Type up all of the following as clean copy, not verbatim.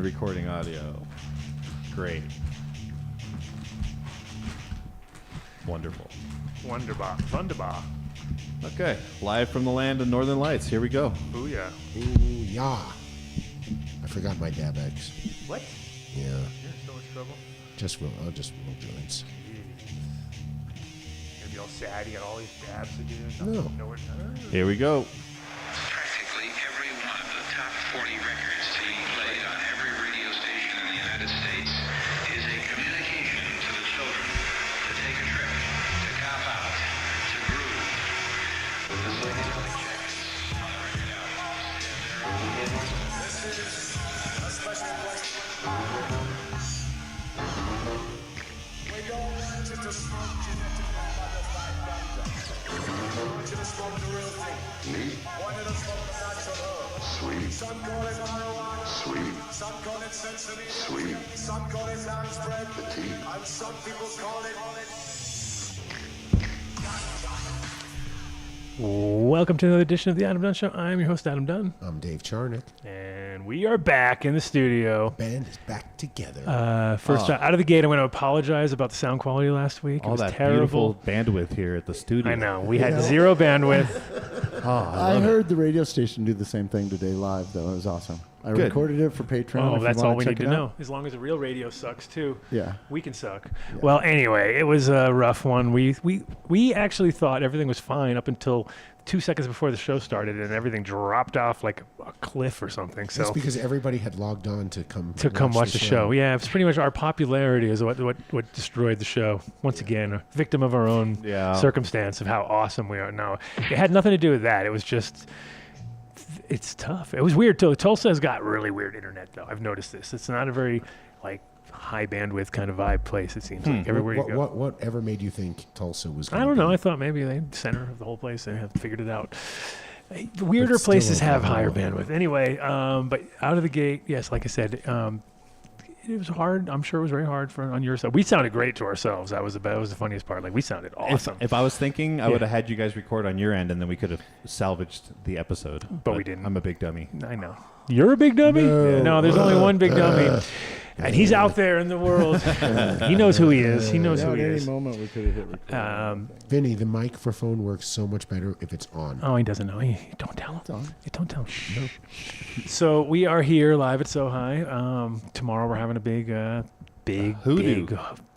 and recording audio. Great. Wonderful. Wunderbar. Okay, live from the land of Northern Lights. Here we go. Booyah. Ooh, yeah. I forgot my dab eggs. What? Yeah. You're in so much trouble. Just real joints. You're gonna be all sad. You got all these dabs to do. No. Here we go. Practically every one of the top 40 records being played on every radio station in the United States is a communication to the children to take a trip, to cop out, to groove. The psychedelic jackets on the record albums and their own. This is a special question. We don't want you to smoke genetically modified ganja. We want you to smoke the real thing. Want you to smoke the natural herb. Sweet. Some call it marijuana. Sweet. Some call it sesame. Sweet. Some call it lamb spread. The tea. And some people call it. Welcome to another edition of the Adam Dunn Show. I'm your host, Adam Dunn. I'm Dave Charnick. And we are back in the studio. Band is back together. First, out of the gate, I want to apologize about the sound quality last week. It All was that terrible. beautiful bandwidth here at the studio. I know. We had zero bandwidth. I heard the radio station do the same thing today live, though. It was awesome. I recorded it for Patreon. Oh, if you that's wanna all we check need to it out. know. As long as the real radio sucks, too. Yeah. We can suck. Yeah. Well, anyway, it was a rough one. We actually thought everything was fine up until 2 seconds before the show started, and everything dropped off like a cliff or something. So That's because everybody had logged on to come watch the show. Yeah, it's pretty much our popularity is what destroyed the show. Once again, a victim of our own circumstance of how awesome we are. No, it had nothing to do with that. It was just, it's tough. It was weird too. Tulsa has got really weird internet though. I've noticed this. It's not a very high bandwidth kind of vibe place. It seems like everywhere you go. Whatever made you think Tulsa was? I don't know. I thought maybe the center of the whole place. They have figured it out. Weirder places have higher bandwidth. Anyway, but out of the gate, yes, like I said, it was hard. I'm sure it was very hard on your side. We sounded great to ourselves. That was the funniest part. Like we sounded awesome. If I was thinking, I would have had you guys record on your end, and then we could have salvaged the episode. But we didn't. I'm a big dummy. I know. You're a big dummy? No, there's only one big dummy. And he's out there in the world. He knows who he is. He knows who he is. At any moment we could have hit record. Vinny, the microphone works so much better if it's on. Oh, he doesn't know. Don't tell him. Don't tell him. No. So we are here live at So High. Tomorrow we're having a big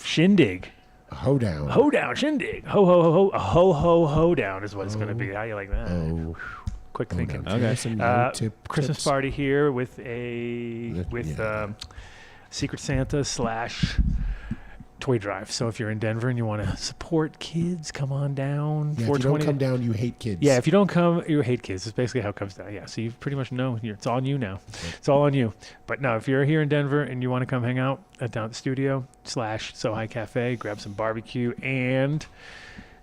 shindig. Hoedown. Shindig. Hoedown is what it's going to be. How you like that? Oh. Quick thinking. Okay. Christmas party here with Secret Santa / toy drive. So if you're in Denver and you want to support kids, come on down. Yeah, if you don't come down, you hate kids. Yeah, if you don't come, you hate kids. It's basically how it comes down. Yeah, so you pretty much know. It's on you now. Okay. It's all on you. But no, if you're here in Denver and you want to come hang out down at the studio / So High Cafe, grab some barbecue and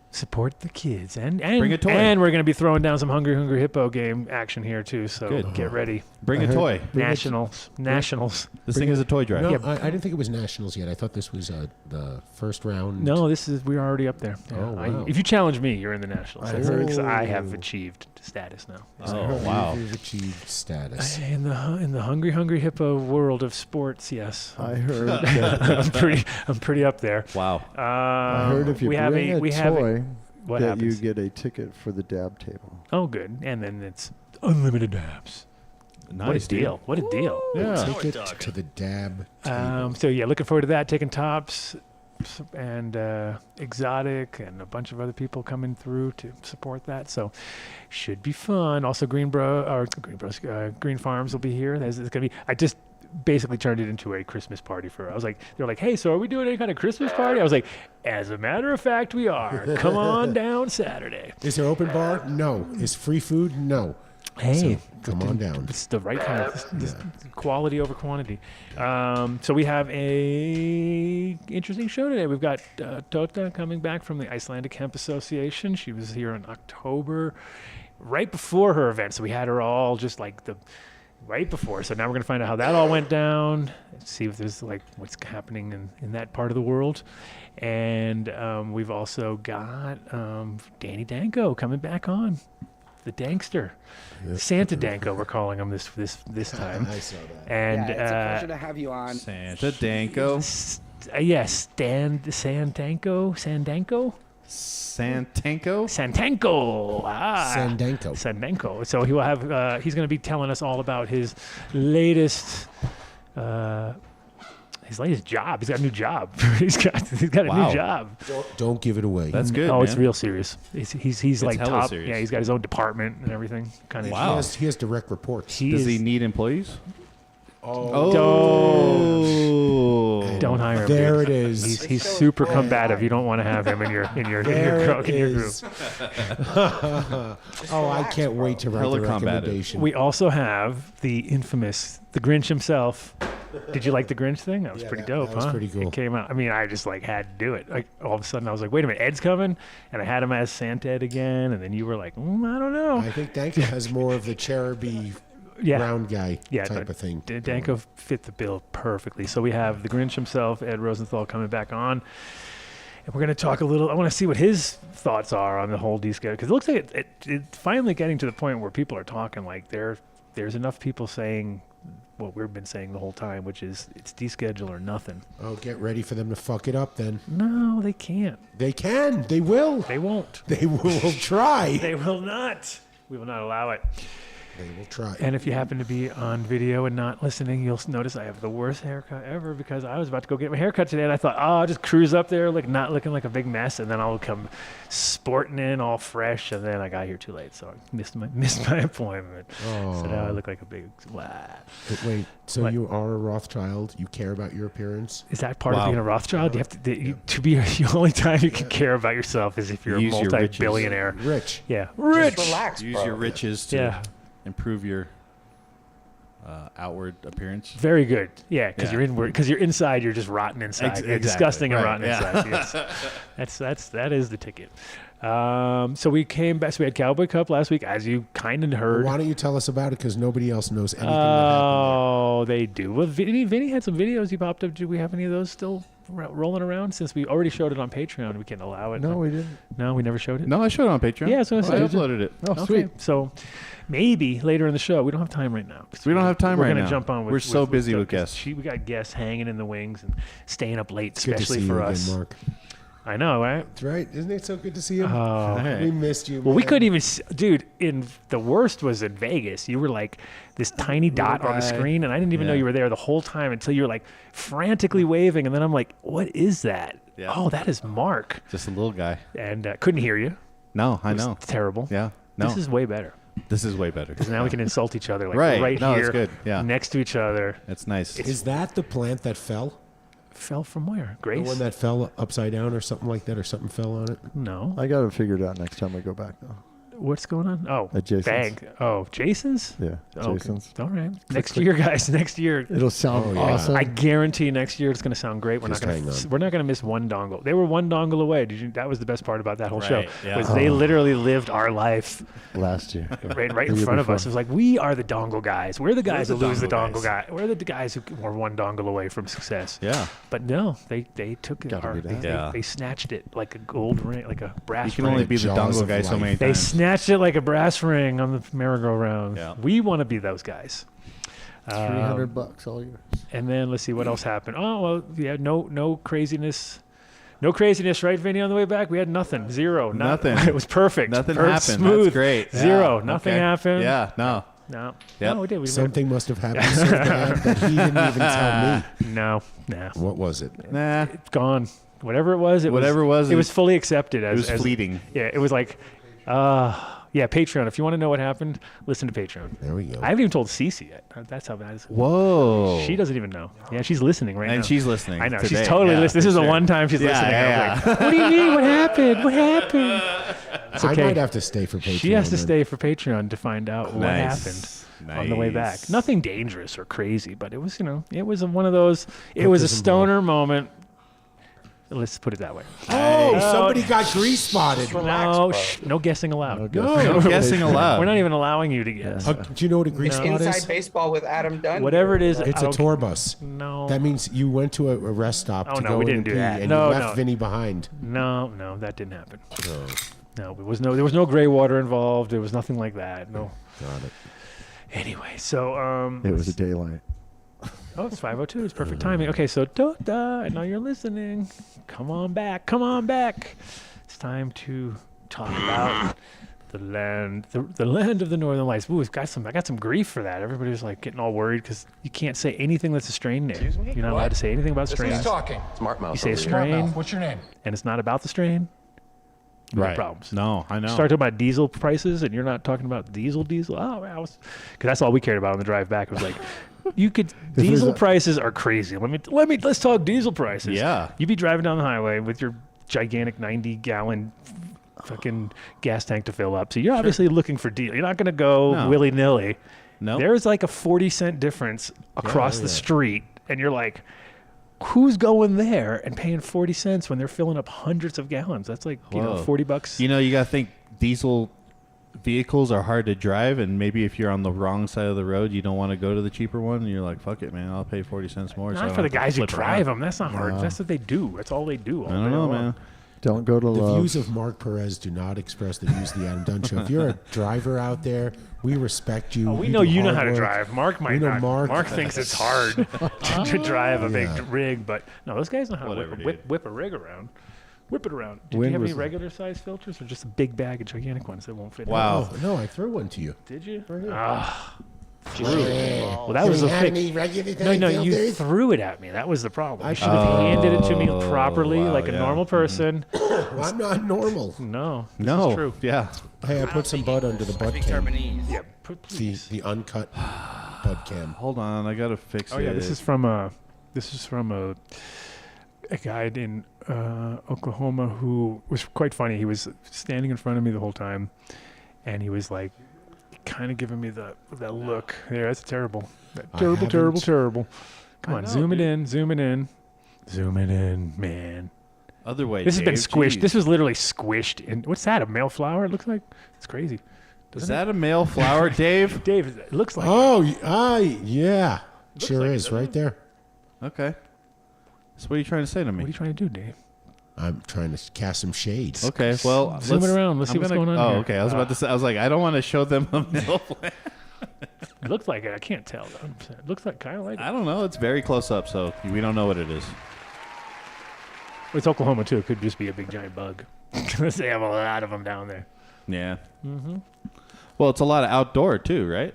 support the kids and bring a toy. And we're going to be throwing down some Hungry Hippo game action here too. So get ready. Bring a toy. Nationals. This thing is a toy drive. No, I didn't think it was nationals yet. I thought this was the first round. No, we're already up there. Yeah. Oh, wow. If you challenge me, you're in the nationals. I have achieved status now. Oh, wow. You've achieved status. In the Hungry Hippo world of sports, yes. I heard. I'm pretty up there. Wow. I heard if you bring a toy, what that happens? you get a ticket for the dab table. Oh, good. And then it's unlimited dabs. Nice deal. What a deal. Yeah. Take it to the dab table. So yeah, looking forward to that. Taking Tops and Exotic and a bunch of other people coming through to support that. So should be fun. Also Green Farms will be here. It's gonna be. I just basically turned it into a Christmas party I was like, they're like, hey, so are we doing any kind of Christmas party? I was like, as a matter of fact, we are. Come on down Saturday. Is there open bar? No. Is free food? No. Hey, so come on down. It's the right kind of quality over quantity. So we have a interesting show today. We've got Tóta coming back from the Icelandic Hemp Association. She was here in October, right before her event. So we had her all just like right before. So now we're going to find out how that all went down, see if there's what's happening in that part of the world. And we've also got Danko coming back on. the Dankster. Santa Danko, we're calling him this time. I saw that. And Yeah, it's a pleasure to have you on. Santa Danko. yes, Sandanko. Santanko? Santanko. Sandanko. Sandanko. So he will have. He's going to be telling us all about his latest. His latest job. He's got a new job. he's got a Wow. new job. Don't give it away. That's good. Oh, man. it's real serious. He's like hella top. serious. Yeah, he's got his own department and everything. Kind of. Wow. He has direct reports. Does he need employees? Don't hire him. There dude. it is. He's super combative. You don't want to have him in your group. Oh, I can't wait to write Hella the combative. recommendation. We also have the infamous, the Grinch himself. Did you like the Grinch thing? That was Yeah, pretty that- dope, that was huh? pretty cool. It came out. I mean, I just like had to do it. Like all of a sudden, I was like, "Wait a minute, Ed's coming," and I had him as Santa Ed again, and then you were like, "I don't know." I think Danko has more of the cheruby Yeah, round guy yeah, type of thing. Danko fit the bill perfectly. So we have the Grinch himself, Ed Rosenthal, coming back on. And we're going to talk a little. I want to see what his thoughts are on the whole deschedule, because it looks like it's finally getting to the point where people are talking like there's enough people saying what we've been saying the whole time, which is it's deschedule or nothing. Oh, get ready for them to fuck it up then. No, they can't. They can. They will. They won't. They will try. They will not. We will not allow it. They will try. And if you happen to be on video and not listening, you'll notice I have the worst haircut ever, because I was about to go get my haircut today, and I thought, I'll just cruise up there, like not looking like a big mess, and then I'll come sporting in all fresh, and then I got here too late, so I missed my appointment. So now I look like a big. Wow. But wait, so What? you are a Rothschild? You care about your appearance? Is that part Wow. of being a Rothschild? You have to be the only time you can care about yourself is if you're Use a your riches. multi-billionaire. Rich. Yeah, Just rich. relax, Use bro. your riches to Yeah. improve your outward appearance. Very good. Yeah, because Yeah. you're inside. You're just rotten inside. You're Exactly. disgusting and Right, rotten yeah. inside. Yes. That is the ticket. So we came back. So we had Cowboy Cup last week, as you kind of heard. Why don't you tell us about it? Because nobody else knows anything that happened Oh, they do. Well, Vinny had some videos he popped up. Do we have any of those still rolling around? Since we already showed it on Patreon, we can allow it. No, we didn't. No, we never showed it. No, I showed it on Patreon. Yeah, I was gonna say. I uploaded it. Oh, Okay, sweet. so maybe later in the show. We don't have time right now. We don't have time We're right gonna now. jump on. We're so busy Tóta, with 'cause guests. We got guests hanging in the wings and staying up late, It's good to especially see for you us. again, Mark. I know, right? That's right. Isn't it so good to see you? Oh. Hey. We missed you. Well, we man. couldn't even, dude. In the worst was in Vegas. You were like this tiny dot on the guy. screen, and I didn't even know Yeah. you were there the whole time until you were like frantically waving, and then I'm like, "What is that?" Yeah. Oh, that is Mark, Just a little guy. and couldn't hear you. No, I It was know. terrible. Yeah. No. This is way better This is way better. because now we can insult each other like Right. No, here, it's good. Yeah. next to each other. It's nice. Is that the plant that fell? Fell from where? The Grace? one that fell upside down or something like that, or something fell on it? No. I got it figured out next time we go back, though. What's going on? Oh, At Jason's. bag. Oh, Jason's. Yeah, Oh, okay. Jason's. All right. Next year, guys. Next year. It'll sound Oh, yeah. awesome. I guarantee next year it's going to sound great. We're Just not hang going on. to. We're not going to miss one dongle. They were one dongle away. That was the best part about that whole show. Right, yeah. Was they literally lived our life Last year. right The in year front of us. before. It was like we are the dongle guys. We're the guys the who lose the dongle dongle guy. We're the guys who were one dongle away from success. Yeah. But no, they took it. Gotta be that. Yeah. They snatched it like a gold ring, like a brass You can ring. only be the Jaws dongle of guy so life. many They times. snatched it like a brass ring on the merry-go-round. Yeah. We want to be those guys. $300 all yours. And then let's see what else happened. Oh well, yeah, no craziness. No craziness, right, Vinny? On the way back, we had nothing, zero, Nothing. It was perfect. Nothing Perfect, happened. Smooth, That's great. Zero, Yeah. nothing Okay. happened. Yeah. No. No, Yep. no, we did. We Something must have happened so bad that he didn't even tell me. No, nah, What was it? Nah. it's gone. Whatever it was, Whatever it was, it was fully accepted as. It was as- fleeting. Yeah, it was like, yeah, Patreon. If you want to know what happened, listen to Patreon. There we go. I haven't even told Cece yet. That's how bad it is. Whoa. She doesn't even know. Yeah, she's listening right now. And she's listening. I know. today. She's totally Yeah, listening. This for is the sure. one time she's Yeah, listening. yeah, I'm like, what do you mean? What happened? What happened? It's I okay. might have to stay for Patreon. She has to then. stay for Patreon to find out what Nice. happened on the way back. Nice. Nothing dangerous or crazy, but it was, it was one of those. It Hook was a is involved. stoner moment. Let's put it that way. Oh, somebody got grease spotted. No, no guessing allowed. No guessing allowed. We're not even allowing you to guess. Do you know what a grease spot Inside is? baseball with Adam Dunn. Whatever it is, It's I a don't- tour bus. No. That means you went to a rest stop Oh, to no, go we in didn't and do pee, that. and No, you left no. Vinny behind. No, that didn't happen. No, there was no gray water involved. There was nothing like that. No. Got it. Anyway, so It was a daylight. oh, it's 5:02. It's perfect timing. Okay, so Tóta, I know you're listening. Come on back. Come on back. It's time to talk about the land of the Northern Lights. Ooh, I got some grief for that. Everybody was like getting all worried because you can't say anything that's a strain name. Excuse me? You're not allowed to say anything about strains. Who's talking? Smart mouth. You say a over here. strain, What's your name? and it's not about the strain. You got Right. problems. No, I know. Start talking about diesel prices, and you're not talking about diesel. Oh, because that's all we cared about on the drive back. It was like, diesel prices are crazy. Let's talk diesel prices. Yeah. You'd be driving down the highway with your gigantic 90-gallon fucking gas tank to fill up. So you're obviously looking for deal. You're not going to go No. willy-nilly. No. There's like a 40-cent difference across the street, and you're like, who's going there and paying 40 cents when they're filling up hundreds of gallons? That's like, Whoa. $40. You know, you got to think diesel vehicles are hard to drive, and maybe if you're on the wrong side of the road, you don't want to go to the cheaper one, and you're like, fuck it, man, I'll pay 40 cents more. so I Not don't for the have to guys who flip drive around. them. That's not hard. That's what they do. That's all they do. All I don't day know, long. man. Don't go to The love. views of Mark Perez do not express the views of the Adam Dunn Show. If you're a driver out there, we respect you. Oh, we You know do you know hard how to work. drive. Mark might We know not. Mark- Thinks it's hard to drive a big Yeah. rig, but no, those guys know how to Whatever, whip a rig around. Whip it around. Did When you have was any that? regular size filters or just a big bag of gigantic ones that won't fit? in? Wow. Oh, no, I threw one to you. Did you? Right here. Ah. Well, that was a fix. No, you threw it at me. That was the problem. You should have handed it to me properly, wow, like a yeah. normal person. Well, I'm not normal. No, this No. is true. Yeah. Hey, I put some bud under the bud Speak cam. Taiwanese. Yeah, please. The uncut bud cam. Hold on, I gotta fix it. Oh yeah, this is from a guy in Oklahoma who was quite funny. He was standing in front of me the whole time, and he was like, kind of giving me that look. There, that's terrible. Terrible. Come I on, know, zoom dude. it in, man. Other way. This has been Dave, squished. geez. This was literally squished. And what's that? A male flower? It looks like. It's crazy. Is that a male flower, Dave? Dave? It looks like. Oh, yeah. Sure like it, is, doesn't right it? there. Okay. So what are you trying to say to What are me? you trying to do, Dave? I'm trying to cast some shades. Okay, well, Zoom it around. Let's see what's going on Oh, here. okay. I was about to say. I was like, I don't want to show them a male flower. It looks like it. I can't tell. 100%. It looks like kind of like it. I don't know. It's very close up, so we don't know what it is. It's Oklahoma too. It could just be a big giant bug. They have a lot of them down there. Yeah. Mm-hmm. Well, it's a lot of outdoor too, right?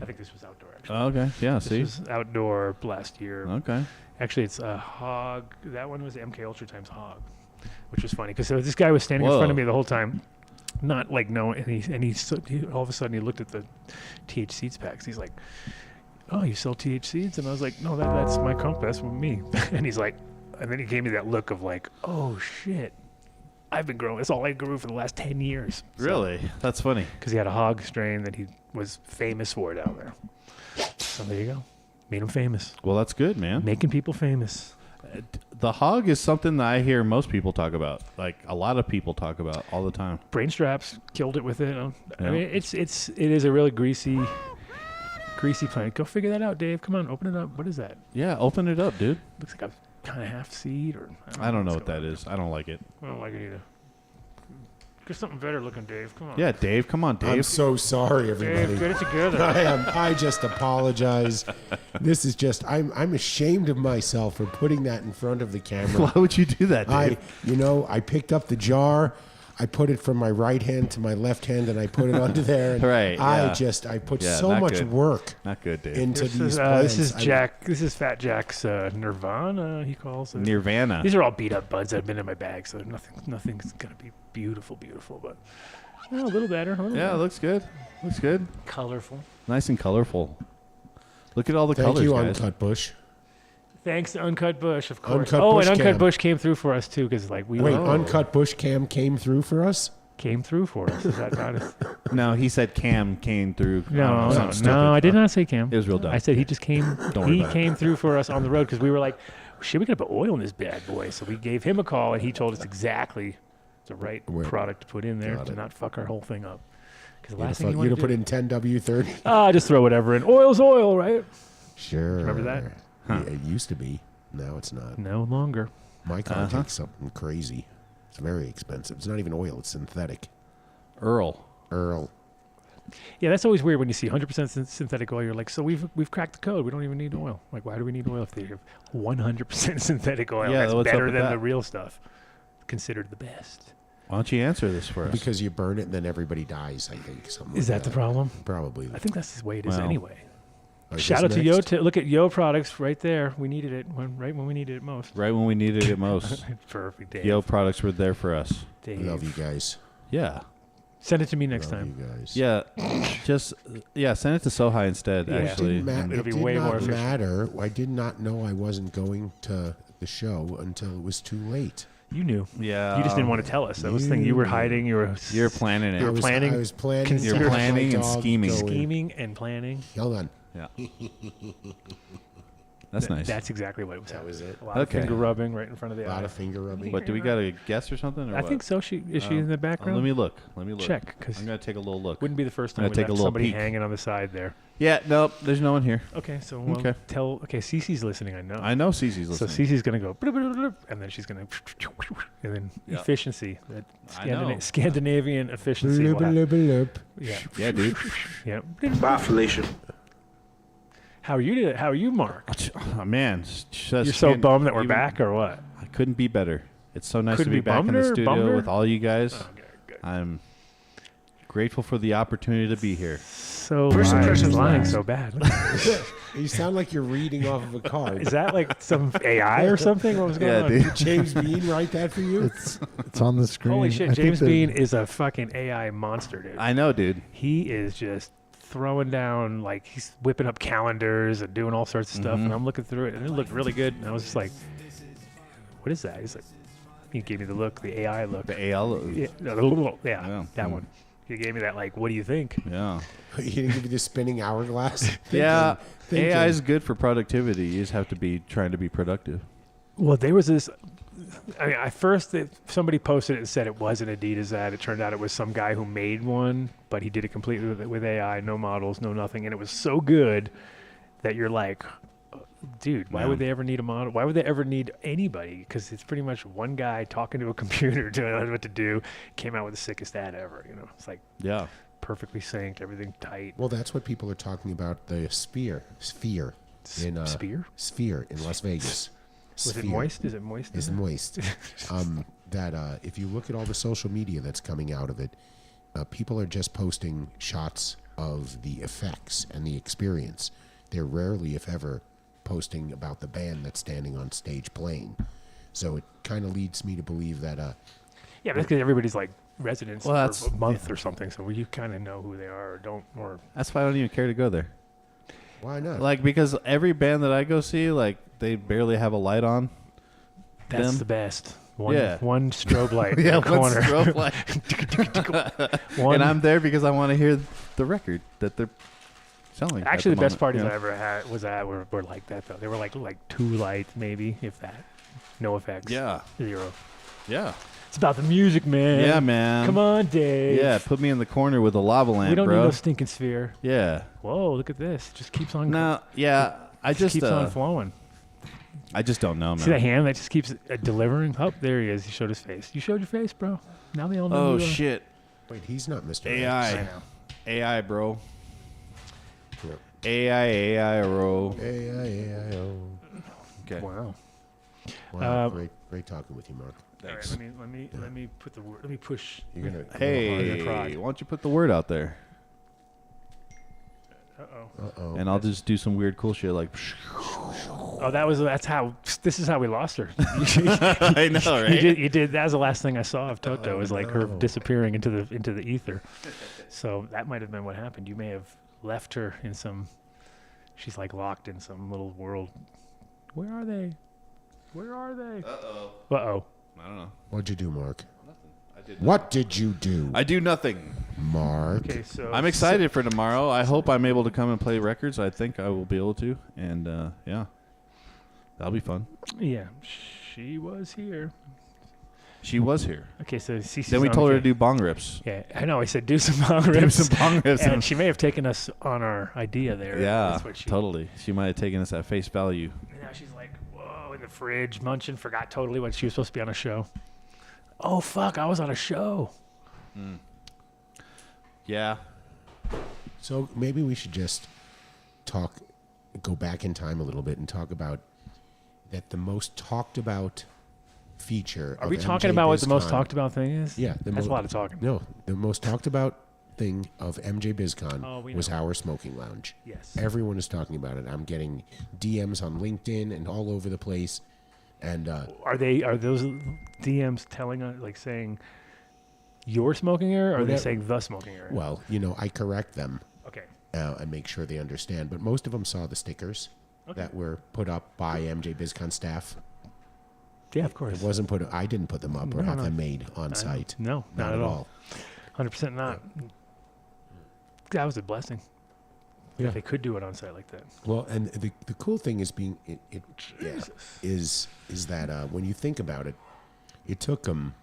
I think this was outdoor. Actually, Oh, okay. Yeah. this See. was outdoor last year. Okay. Actually, it's a hog. That one was MK Ultra times hog, which was funny because this guy was standing in front of Whoa. me the whole time, not like knowing. And he all of a sudden he looked at the TH seeds packs. He's like, "Oh, you sell TH seeds?" And I was like, "No, that's my company. That's with me." And he's like, and then he gave me that look of like, "Oh shit, I've been growing. That's all I grew for the last 10 years." Really? That's funny. Because he had a hog strain that he was famous for down there. So there you go. Made him famous. Well, that's good, man. Making people famous. The hog is something that I hear most people talk about. Like a lot of people talk about all the time. Brain straps killed it with it. I Yeah. mean, it is a really greasy plant. Go figure that out, Dave. Come on, open it up. What is that? Yeah. Open it up, dude. Looks like a kind of half seed, or I don't know what's what that going is. I don't like it. on. I don't like it either. Get something better looking, Dave. Come on. Yeah, Dave. Come on, I'm Dave. so sorry, Dave, everybody. get it together. I just apologize. This is just I'm ashamed of myself for putting that in front of the camera. Why would you do that, Dave? I picked up the jar, I put it from my right hand to my left hand, and I put it onto there. And Right, yeah. I put Yeah, so not much good. work Not good, Dave. into This these is, plants. this is Jack. This is Fat Jack's Nirvana. He calls it. Nirvana. These are all beat up buds that have been in my bag, so nothing's gonna be beautiful, but a little better. A little Yeah, it better. looks good. Looks good. Colorful. Nice and colorful. Look at all the Thank colors, you, guys. Uncut Bush. Thanks to Uncut Bush, of course. Uncut and Bush Uncut Cam. Bush came through for us too, because like we Wait, Uncut Bush Cam came through for us? came through for us. Is that not it? No, he said Cam came through. No, something stupid. I did not say Cam. It was real dumb. I said he just came. Don't worry He about it. came through for us on the road because we were like, shit, we gotta put oil in this bad boy. So we gave him a call, and he told us exactly the right Wait. product to put in there Got to it. not fuck our whole thing up. Because the You'd last have thing you you'd want to have do. put in 10W30. Just throw whatever in. Oil's oil, right? Sure. Remember that? Yeah, it used to be. Now it's not. No longer. My contact something crazy. It's very expensive. It's not even oil. It's synthetic. Earl. Yeah, that's always weird when you see 100% synthetic oil. You're like, so we've cracked the code. We don't even need oil. Like, why do we need oil if they have 100% synthetic oil? Yeah, That's what's up better with than that? the real stuff. Considered the best. Why don't you answer this for us? Because you burn it and then everybody dies, I think. Something Is like that the problem? Probably. I think that's the way it is Well, anyway. All right, Shout out what's to next? Yo. Look at Yo products right there. We needed it right when we needed it most. Right when we needed it most. Perfect, Dave. Yo products were there for us. Dave. Love you guys. Yeah. Send it to me next Love time. you guys. Yeah. Send it to Sohai instead, Yeah. actually. It didn't It'll be it did way not more efficient. matter. I did not know I wasn't going to the show until it was too late. You knew. Yeah. You just didn't want to tell us. That was the thing. You were hiding. You're planning it. You were planning. I was planning. You're to have planning my and dog scheming. go in. scheming and planning. Hold on. Yeah. That's nice. That's exactly what it was. That was it. A lot Okay. of finger rubbing right in front of the A lot eye. of finger rubbing. What, do we got a guess or something? Or I what? think so. Is she in the background? Let me look. Check, 'cause I'm going to take a little look. Wouldn't be the first I'm time gonna we'd take a have little somebody peek. hanging on the side there. Yeah, nope. There's no one here. Okay, so we'll Okay. tell. Okay, Cece's listening. I know. I know Cece's So listening. Cece's gonna go, blub, blub, blub, and then she's gonna, and then Yeah. efficiency. That I know. Scandinavian efficiency. Blub, will have- blub, blub. Yeah, Yeah, dude. yeah. Bye, Felicia. How are you? How are you, Mark? Oh, man. You're so bummed that we're back, or what? I couldn't be better. It's so nice Couldn't to be be back in the bummed or studio bummed? with all you guys. Okay, good. I'm grateful for the opportunity to be here. So First lying, impressions lying last. so bad. You sound like you're reading off of a card. Is that like some AI or something? What was going Yeah, on? dude. James Bean write that for you? It's on the screen. Holy I shit! think James that- Bean is a fucking AI monster, dude. I know, dude. He is just throwing down, like, he's whipping up calendars and doing all sorts of stuff, Mhm. and I'm looking through it, and it looked really good, and I was just like, what is that? He's like, he gave me the look, the AI look. The AL. Yeah, Yeah. that Mm. one. He gave me that, like, what do you think? Yeah. He didn't give you the spinning hourglass? Yeah. Thinking. AI is good for productivity. You just have to be trying to be productive. Well, there was this, I mean, somebody posted it and said it was an Adidas ad. It turned out it was some guy who made one, but he did it completely with AI, no models, no nothing, and it was so good that you're like, dude, why Yeah. would they ever need a model? Why would they ever need anybody? Because it's pretty much one guy talking to a computer telling what to do. Came out with the sickest ad ever. You know, it's like Yeah. perfectly synced, everything tight. Well, that's what people are talking about, the sphere in Spear? Las Vegas. Was it moist? Is it moist? It's moist. If you look at all the social media that's coming out of it, people are just posting shots of the effects and the experience. They're rarely, if ever, posting about the band that's standing on stage playing. So it kind of leads me to believe that Yeah, that's because everybody's like residents Well, for that's- a month or something, so you kind of know who they are or don't. Or That's why I don't even care to go there. why not? Like, because every band that I go see, like, they barely have a light on. that's Them? the best. One, Yeah. one strobe light in Yeah, the one corner. strobe light. One- And I'm there because I want to hear the record that they're selling. at Actually, the best moment, parties you know? I ever had were like that though. They were like 2 lights maybe, if that. No effects. Yeah. 0. Yeah. It's about the music, man. Yeah, man. Come on, Dave. Yeah, put me in the corner with a lava lamp, We don't bro. need no stinking sphere. Yeah. Whoa, look at this. It just keeps on. No, yeah. I just keeps on flowing. I just don't know, man. See that hand that just keeps delivering? Oh, there he is. He showed his face. You showed your face, bro. Now they all know. Oh you are. shit. Wait, he's not Mr. AI. I know. AI, bro. Yep. AI, bro. A-I-A-I-O. Okay. Wow. Wow, great talking with you, Mark. Thanks. All right, let me put the word. Let me push. You're gonna Hey, prod. why don't you put the word out there? Uh-oh. And I'll just do some weird cool shit like Oh, this is how we lost her. I know, right? You did. That was the last thing I saw of Tóta. Was like her disappearing into the ether. So that might have been what happened. You may have left her in some. She's like locked in some little world. Where are they? Where are they? Uh oh. I don't know. What'd you do, Mark? I did What did you do, I do nothing. Mark? Okay, so I'm excited for tomorrow. I hope I'm able to come and play records. I think I will be able to. And yeah, that'll be fun. Yeah, she was here. She was here. Okay, so Cece's Then we on told her to okay. do bong rips. Yeah, I know. I said do some bong rips. Do some bong rips. And she may have taken us on our idea there. Yeah, That's what she, totally. She might have taken us at face value. Now she's like, whoa, in the fridge, munching. Forgot totally when she was supposed to be on a show. Oh, fuck. I was on a show. Yeah. So maybe we should just go back in time a little bit and talk about that the most talked about feature. Are we talking about what the most talked about thing is? Yeah. That's a lot of talking. No, the most talked about thing of MJ BizCon was know. our smoking lounge. Yes. Everyone is talking about it. I'm getting DMs on LinkedIn and all over the place. And are those DMs telling us, like, saying your smoking area, or are they saying the smoking area? Well, I correct them. Okay. And make sure they understand. But most of them saw the stickers that were put up by MJ BizCon staff. Yeah, of course. It wasn't I didn't put them up or have them made on site. No, not at all. 100% not. That was a blessing. Yeah, they could do it on site like that. Well, and the cool thing is is that when you think about it, it took them.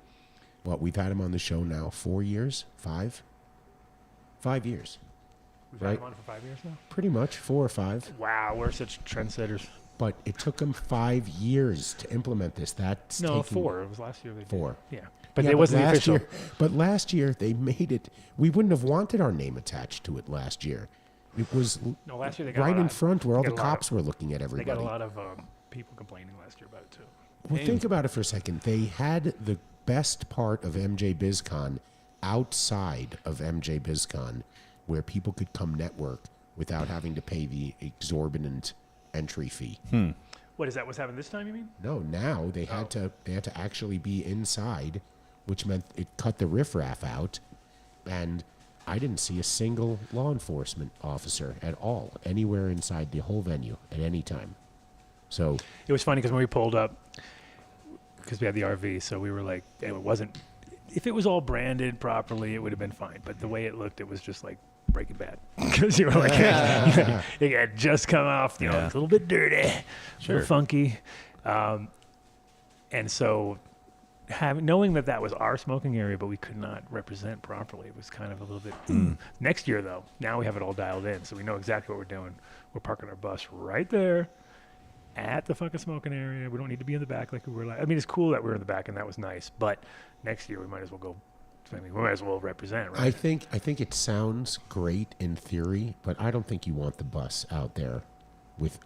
We've had him on the show now 4 years, 5 years. We've had him on for 5 years now? Pretty much, 4 or 5. Wow, we're such trendsetters. But it took them 5 years to implement this. That's 4. It was last year. They did. 4. Yeah. But it wasn't the official. But last year, they made it. We wouldn't have wanted our name attached to it last year. It was last year they got right in front where all the cops were looking at everybody. They got a lot of people complaining last year about it, too. Well, think about it for a second. They had the best part of MJ BizCon outside of MJ BizCon, where people could come network without having to pay the exorbitant entry fee. What is that? What's happening this time, you mean? No, now they had to actually be inside, which meant it cut the riffraff out, and I didn't see a single law enforcement officer at all anywhere inside the whole venue at any time. So it was funny because when we pulled up, because we had the RV, so we were like, it wasn't. If it was all branded properly, it would have been fine. But the way it looked, it was just like Breaking Bad, because you were like, it had just come off, it's a little bit dirty, a little funky, and so knowing that was our smoking area, but we could not represent properly, it was kind of a little bit. Next year, though, now we have it all dialed in, so we know exactly what we're doing. We're parking our bus right there at the fucking smoking area. We don't need to be in the back like we were. I mean, it's cool that we're in the back, and that was nice. But next year, we might as well go. We might as well represent, right? I think it sounds great in theory, but I don't think you want the bus out there with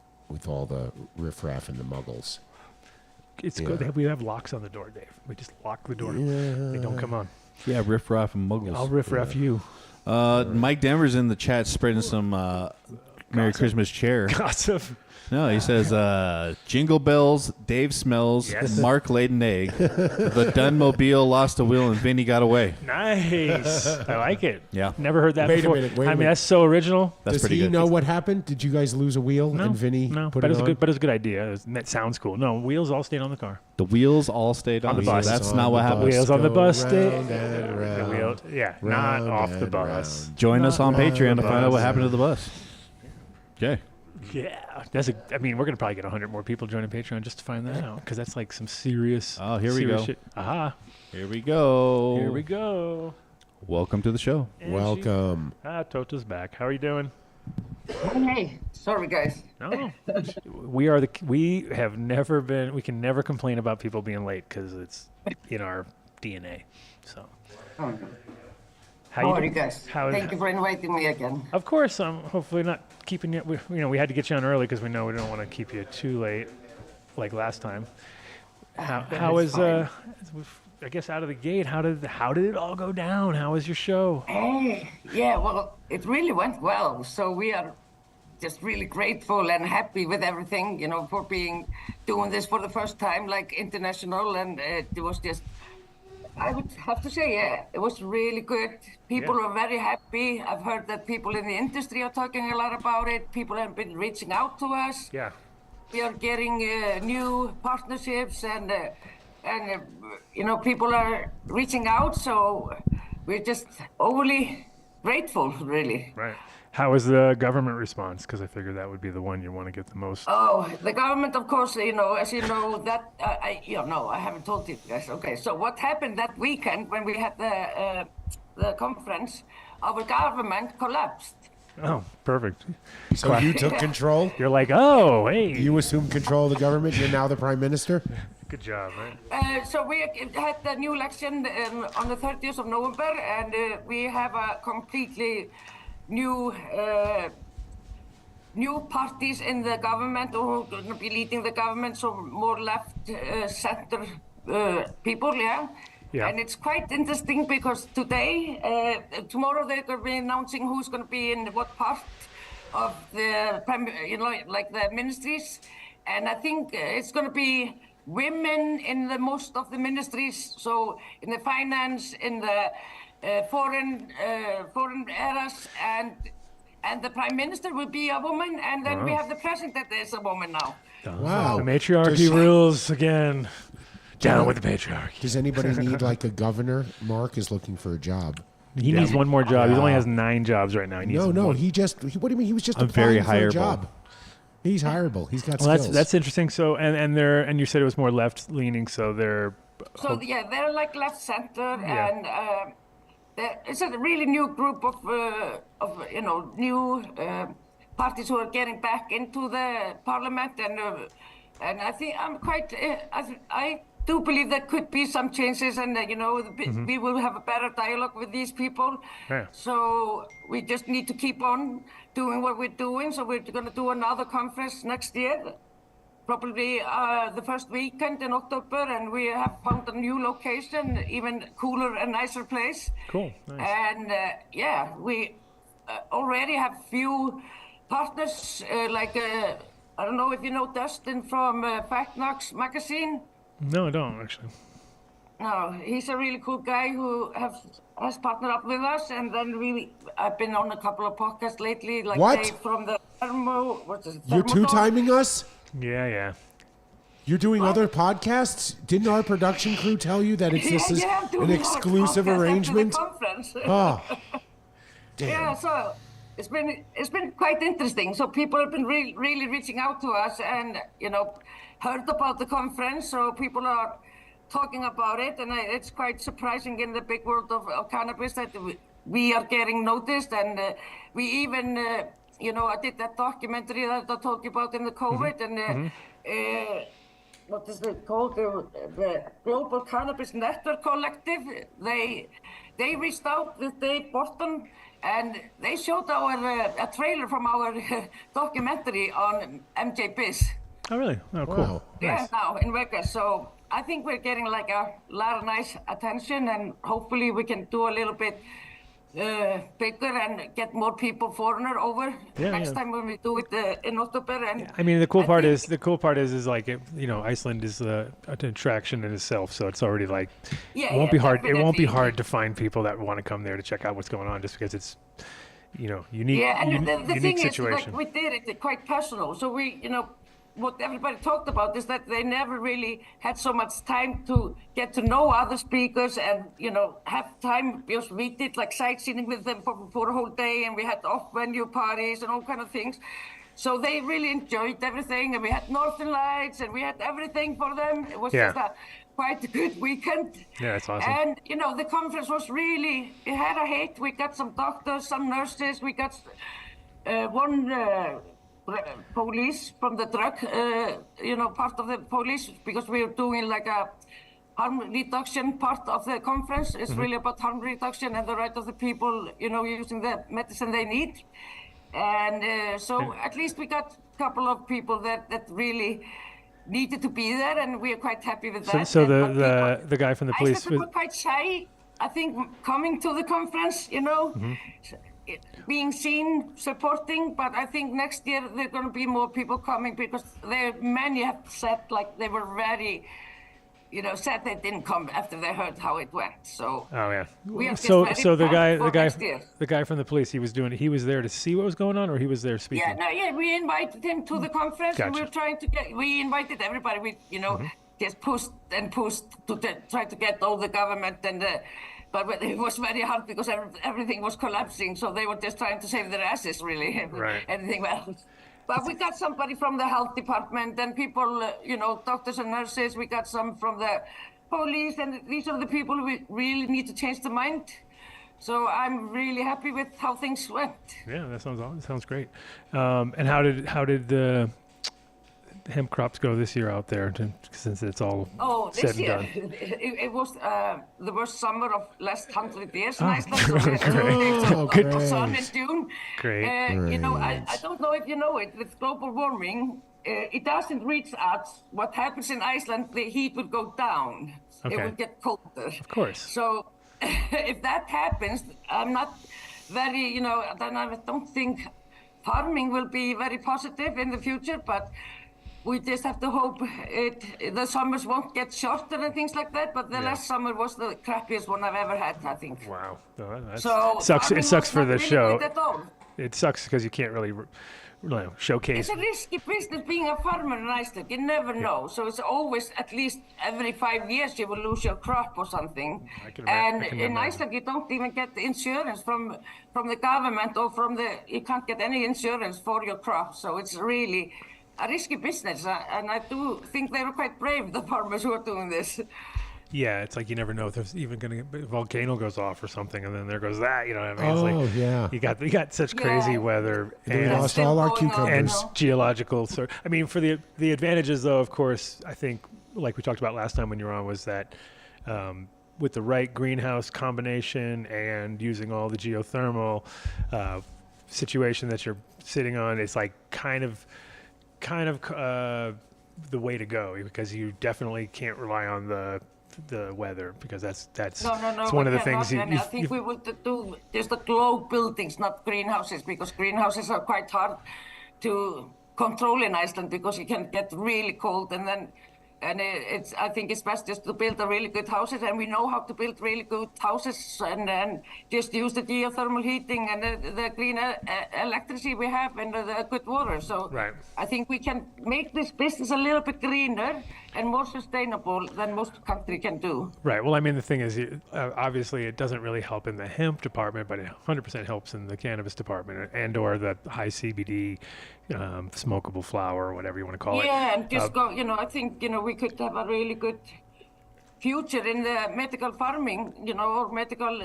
all the riffraff and the muggles. It's good. We have locks on the door, Dave. We just lock the door. They don't come on. Yeah, riffraff and muggles. I'll riffraff you. Mike Denver's in the chat spreading some Merry Christmas cheer. Gossip. No, he says, Jingle Bells, Dave Smells, Mark laid an egg, the Dunn Mobile lost a wheel, and Vinny got away. Nice. I like it. Yeah. Never heard that Wait before. a minute. That's so original. That's Does pretty he good. know what happened? Did you guys lose a wheel and Vinny put it on? But it was a good idea. That sounds cool. No, wheels all stayed on the car. The wheels all stayed on the bus. That's not what happened. Wheels on the bus stayed. The wheels, not off the bus. Join us on Patreon to find out what happened to the bus. Okay. Yeah, we're gonna probably get 100 more people joining Patreon just to find that out, because that's like some serious. Oh, here we go. Shit. Aha. Here we go. Here we go. Welcome to the show. Welcome. Tóta's back. How are you doing? Hey, sorry guys. No, we can never complain about people being late because it's in our DNA. So. Oh, no. How are you guys? Thank you for inviting me again. Of course, I'm hopefully not keeping you. We had to get you on early because we know we don't want to keep you too late, like last time. How is I guess out of the gate? How did it all go down? How was your show? Well, it really went well. So we are just really grateful and happy with everything, for doing this for the first time, like international, and it was just. I would have to say, it was really good. People are very happy. I've heard that people in the industry are talking a lot about it. People have been reaching out to us. Yeah. We are getting new partnerships, and people are reaching out. So we're just overly grateful, really. Right. How was the government response? Because I figured that would be the one you want to get the most. Oh, the government, of course, as you know, that, I haven't told you guys. Okay, so what happened that weekend when we had the conference, our government collapsed. Oh, perfect. So you took control? You're like, oh, hey. You assumed control of the government? You're now the prime minister? Good job, right? So we had the new election on the 30th of November, and we have a completely new parties in the government who are going to be leading the government, so more left center people, yeah. And it's quite interesting because tomorrow they're going to be announcing who's going to be in what part of the, like the ministries. And I think it's going to be women in the most of the ministries. So in the finance, in the foreign areas, and the prime minister will be a woman, and then we have the president that is a woman now. Wow. The matriarchy rules again. Down with the patriarchy. Does anybody need like a governor? Mark is looking for a job. He needs one more job. He only has 9 jobs right now. He needs No, one. what do you mean? He was just I'm very applying for a hireable. job. He's hireable. He's got Well, skills. that's interesting. So and you said it was more left leaning. So they're They're like left center, and it's a really new group of new parties who are getting back into the parliament, and I think I'm quite. I do believe there could be some changes, and we will have a better dialogue with these people. Yeah. So we just need to keep on doing what we're doing. So we're going to do another conference next year, probably the first weekend in October, and we have found a new location, even cooler and nicer place. Cool. Nice. And we already have few partners, I don't know if you know Dustin from Fact Knocks magazine. No, I don't actually. No, he's a really cool guy who has partnered up with us, and then I've been on a couple of podcasts lately, like What? Dave from the Thermo. You're two-timing us? Yeah. You're doing other podcasts? Didn't our production crew tell you that this is an exclusive arrangement? Oh, damn. Yeah, so it's been quite interesting. So people have been really reaching out to us, and heard about the conference. So people are talking about it, and it's quite surprising in the big world of cannabis that we are getting noticed, and we even. I did that documentary that I told you about in the COVID, and what is it called? The Global Cannabis Network Collective. They reached out with Dave Borton, and they showed a trailer from our documentary on MJ Biz. Oh, really? Oh, cool. Wow. Yeah, Nice. now in Vegas. So I think we're getting like a lot of nice attention, and hopefully we can do a little bit bigger and get more people, foreigner, over next time when we do it in October. And I mean, the cool part is like Iceland is an attraction in itself, so it's already like it won't be hard. It won't be hard to find people that want to come there to check out what's going on, just because it's unique. Yeah, and the unique thing situation. is, like, we did it quite personal. So we, what everybody talked about is that they never really had so much time to get to know other speakers and, have time, because we did like sightseeing with them for a whole day, and we had off-venue parties and all kind of things. So they really enjoyed everything, and we had Northern Lights, and we had everything for them. It was just quite a good weekend. Yeah, that's awesome. And, the conference was really, it had a hit. We got some doctors, some nurses, we got one police from the drug, part of the police, because we were doing like a harm reduction part of the conference. It's really about harm reduction and the right of the people, using the medicine they need. And so at least we got a couple of people that really needed to be there, and we are quite happy with that. So the guy from the police was quite shy, I think, coming to the conference, being seen, supporting, but I think next year there are going to be more people coming, because many have said like they were very, said they didn't come after they heard how it went. So the guy from the police, he was there to see what was going on, or he was there speaking? We invited him to the conference. Gotcha. And we were trying to we invited everybody. We just pushed to try to get all the government and. But it was very hard because everything was collapsing, so they were just trying to save their asses, really. Right. Anything else. But we got somebody from the health department and people, doctors and nurses. We got some from the police, and these are the people who really need to change the mind. So I'm really happy with how things went. Yeah, that sounds great. And how did the hemp crops go this year out there, since it's all said this and year, done? it was the worst summer of last 100 years in Oh, Iceland. So we had great. sun in June. Great. You know, I don't know if you know it, with global warming, it doesn't reach us. What happens in Iceland, the heat will go down. Okay. It will get colder. Of course. So if that happens, I'm not very, you know, then I don't think farming will be very positive in the future, but we just have to hope the summers won't get shorter and things like that. But the last summer was the crappiest one I've ever had, I think. Wow. No, that So sucks. It farming sucks was for not the really show. good at all. It sucks because you can't really showcase. It's a risky business being a farmer in Iceland. You never know. So it's always, at least every 5 years, you will lose your crop or something. And in Iceland, you don't even get the insurance from the government, or you can't get any insurance for your crop. So it's really a risky business. And I do think they were quite brave, the farmers who are doing this. Yeah, it's like you never know if there's even going to volcano goes off or something, and then there goes that. You know what I mean? Oh, it's like, yeah. You got such crazy weather We and lost all our cucumbers. and geological. I mean, for the advantages, though, of course, I think, like we talked about last time when you were on, was that with the right greenhouse combination and using all the geothermal situation that you're sitting on, it's like kind of the way to go, because you definitely can't rely on the weather, because that's No, it's one of the things I think we would do just the globe buildings, not greenhouses, because greenhouses are quite hard to control in Iceland, because it can get really cold, I think it's best just to build a really good houses, and we know how to build really good houses, and just use the geothermal heating and the clean electricity we have, and the good water. So Right. I think we can make this business a little bit greener and more sustainable than most countries can do. Right. Well, I mean, the thing is, obviously, it doesn't really help in the hemp department, but it 100% helps in the cannabis department and/or the high CBD, smokable flower, or whatever you want to call it. Yeah, and just go. You know, I think we could have a really good future in the medical farming, or medical,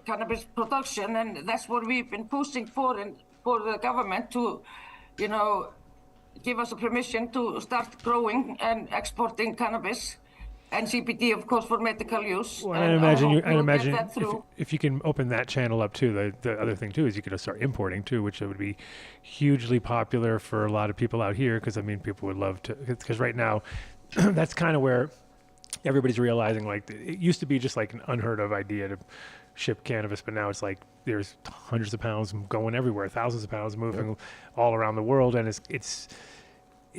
cannabis production, and that's what we've been pushing for the government to, give us a permission to start growing and exporting cannabis, and CBD, of course, for medical use. Well, I imagine that through. if you can open that channel up too, the other thing too is you could start importing too, which would be hugely popular for a lot of people out here, because I mean, people would love to, because right now that's kind of where everybody's realizing, like, it used to be just like an unheard of idea to ship cannabis, but now it's like there's hundreds of pounds going everywhere, thousands of pounds moving all around the world, and it's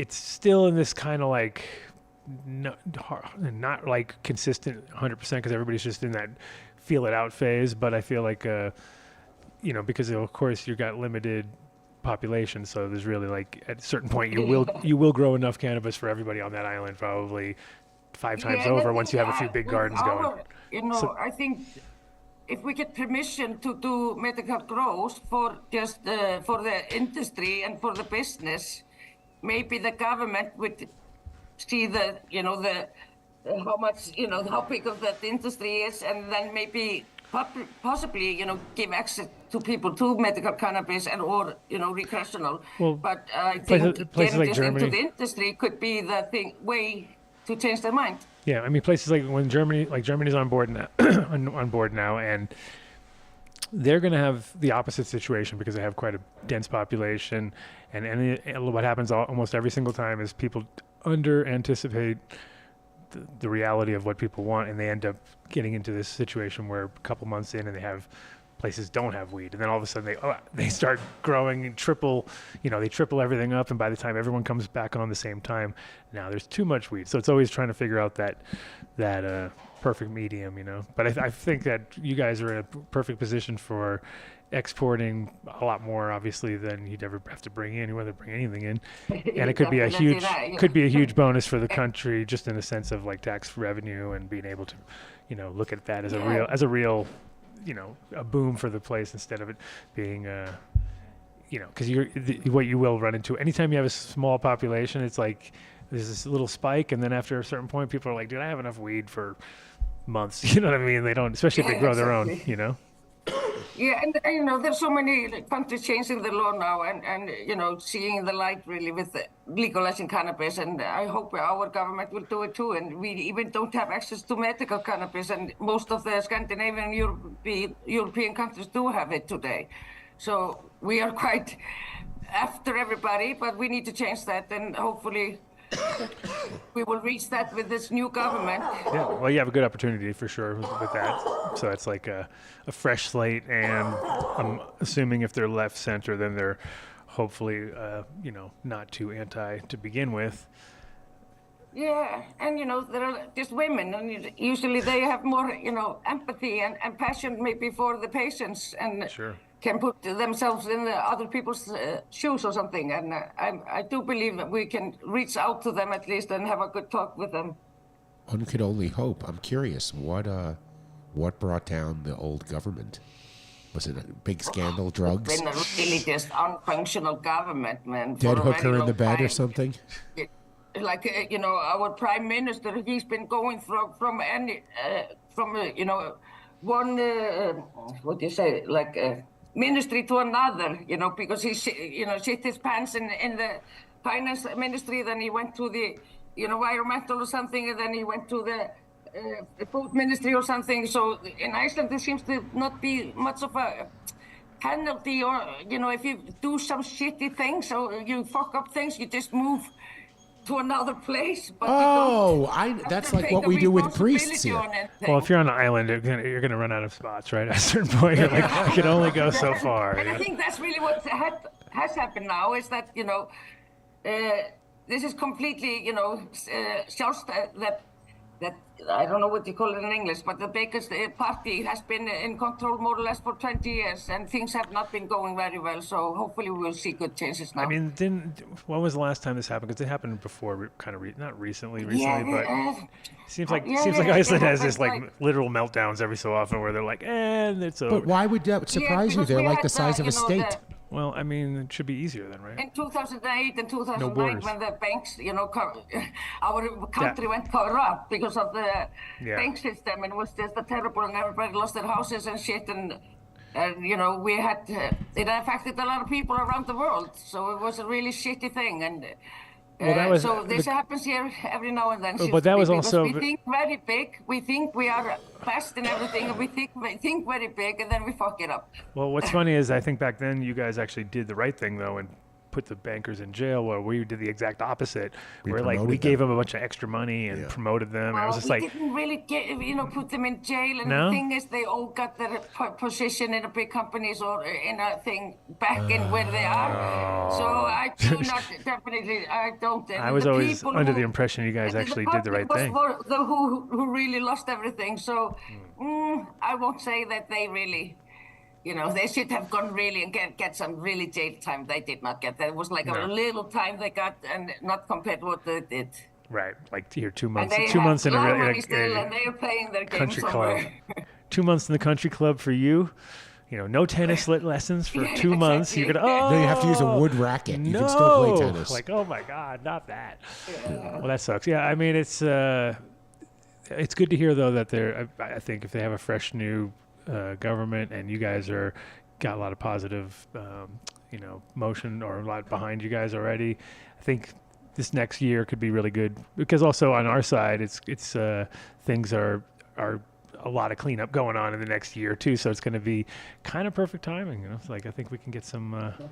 still in this kind of like not like consistent 100%, because everybody's just in that feel it out phase. But I feel like because of course you got limited population, so there's really, like, at a certain point you will grow enough cannabis for everybody on that island, probably 5 times over, once you have a few big gardens going. I think if we get permission to do medical grows for just for the industry and for the business, maybe the government would see how much, how big of that industry is, and then maybe possibly, give access to people to medical cannabis or recreational. Well, but I think places like just Germany, into the industry could be the way to change their mind. Yeah, I mean, places like Germany's on board now, on board now, and they're going to have the opposite situation, because they have quite a dense population, and what happens almost every single time is people under anticipate the reality of what people want, and they end up getting into this situation where a couple months in, and places don't have weed, and then all of a sudden they start growing and they triple everything up, and by the time everyone comes back on the same time, now there's too much weed. So it's always trying to figure out that perfect medium, But I think that you guys are in a perfect position for exporting a lot more, obviously, than you'd ever have to bring in. You want to bring anything in, and it could be a huge bonus for the country, just in the sense of like tax revenue and being able to, look at that as a real, a boom for the place, instead of it being, because what you will run into anytime you have a small population, it's like there's this little spike, and then after a certain point, people are like, dude, I have enough weed for months. You know what I mean? They don't, especially if they grow their own, Yeah, and you know, there's so many countries changing the law now, and you know, seeing the light really with legalizing cannabis, and I hope our government will do it too. And we even don't have access to medical cannabis, and most of the Scandinavian European countries do have it today. So we are quite after everybody, but we need to change that, and hopefully we will reach that with this new government. Yeah, well, you have a good opportunity for sure with that. So it's like a fresh slate, and I'm assuming if they're left center, then they're hopefully, you know, not too anti to begin with. Yeah, and you know, there are just women, and usually they have more, you know, empathy and passion maybe for the patients, and Sure. can put themselves in the other people's shoes or something. And I do believe that we can reach out to them at least and have a good talk with them. One could only hope. I'm curious, what brought down the old government? Was it a big scandal, drugs? It's been a really just unfunctional government, man. Dead for a hooker very in the long bed or time. something? Like you know, our prime minister, he's been going from any you know, one what do you say, like ministry to another, you know, because he you know, shit his pants in the finance ministry, then he went to the, you know, environmental or something, and then he went to the food ministry or something. So in Iceland there seems to not be much of a penalty, or you know, if you do some shitty things or you fuck up things, you just move to another place. But that's like what we do with priests here. Well, if you're on an island, you're gonna run out of spots, right? At a certain point, you're like, I can only go so far. And I think that's really what has happened now, is that, you know, this is completely, you know, that I don't know what you call it in English, but the biggest party has been in control more or less for 20 years, and things have not been going very well. So hopefully we will see good changes now. I mean, when was the last time this happened? Because it happened before, kind of not recently, but seems like Iceland has this like literal meltdowns every so often where they're like, it's over. But why would that surprise you? They're like the size of a state. Well, I mean, it should be easier then, right? In 2008 and 2009, when the banks, you know, our country went corrupt because of the bank system, and it was just terrible, and everybody lost their houses and shit, and you know, we had it affected a lot of people around the world, so it was a really shitty thing, and so this happens here every now and then. But that was also we think very big. We think we are best in everything, and we think very big, and then we fuck it up. Well, what's funny is I think back then you guys actually did the right thing though, and put the bankers in jail, where we did the exact opposite. We gave them a bunch of extra money and promoted them. Well, and it was just we like, didn't really put them in jail. And no? the thing is, they all got their position in the big companies or in a thing back in where they are. So I do not definitely. I don't. And I was always under the impression you guys actually did the right thing. Who really lost everything. So I won't say that they really. You know, they should have gone really and get some really jail time. They did not get that. It was like a little time they got, and not compared to what they did. Right, like here 2 months. And they 2 months in have a money still, and they are playing their country game club. somewhere. 2 months in the country club for you. You know, no tennis lessons for 2 months. Exactly. You're gonna No, you have to use a wood racket. You no. can still play tennis. Like, oh my God, not that. Well, that sucks. Yeah, I mean, it's good to hear though that I think if they have a fresh new government, and you guys got a lot of positive, motion or a lot behind you guys already. I think this next year could be really good, because also on our side, it's things are a lot of cleanup going on in the next year too. So it's going to be kind of perfect timing. You know, it's like I think we can get some action,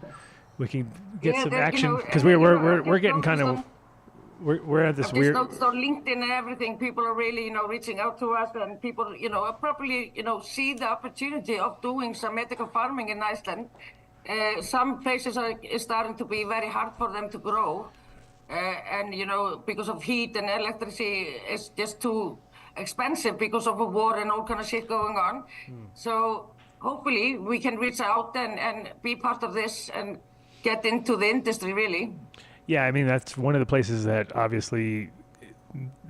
because we're getting kind of. We're at this weird. So LinkedIn and everything, people are really, reaching out to us, and people, probably, see the opportunity of doing some medical farming in Iceland. Some places are starting to be very hard for them to grow, and because of heat and electricity, it's just too expensive because of a war and all kind of shit going on. So hopefully we can reach out and be part of this and get into the industry really. Yeah, I mean, that's one of the places that obviously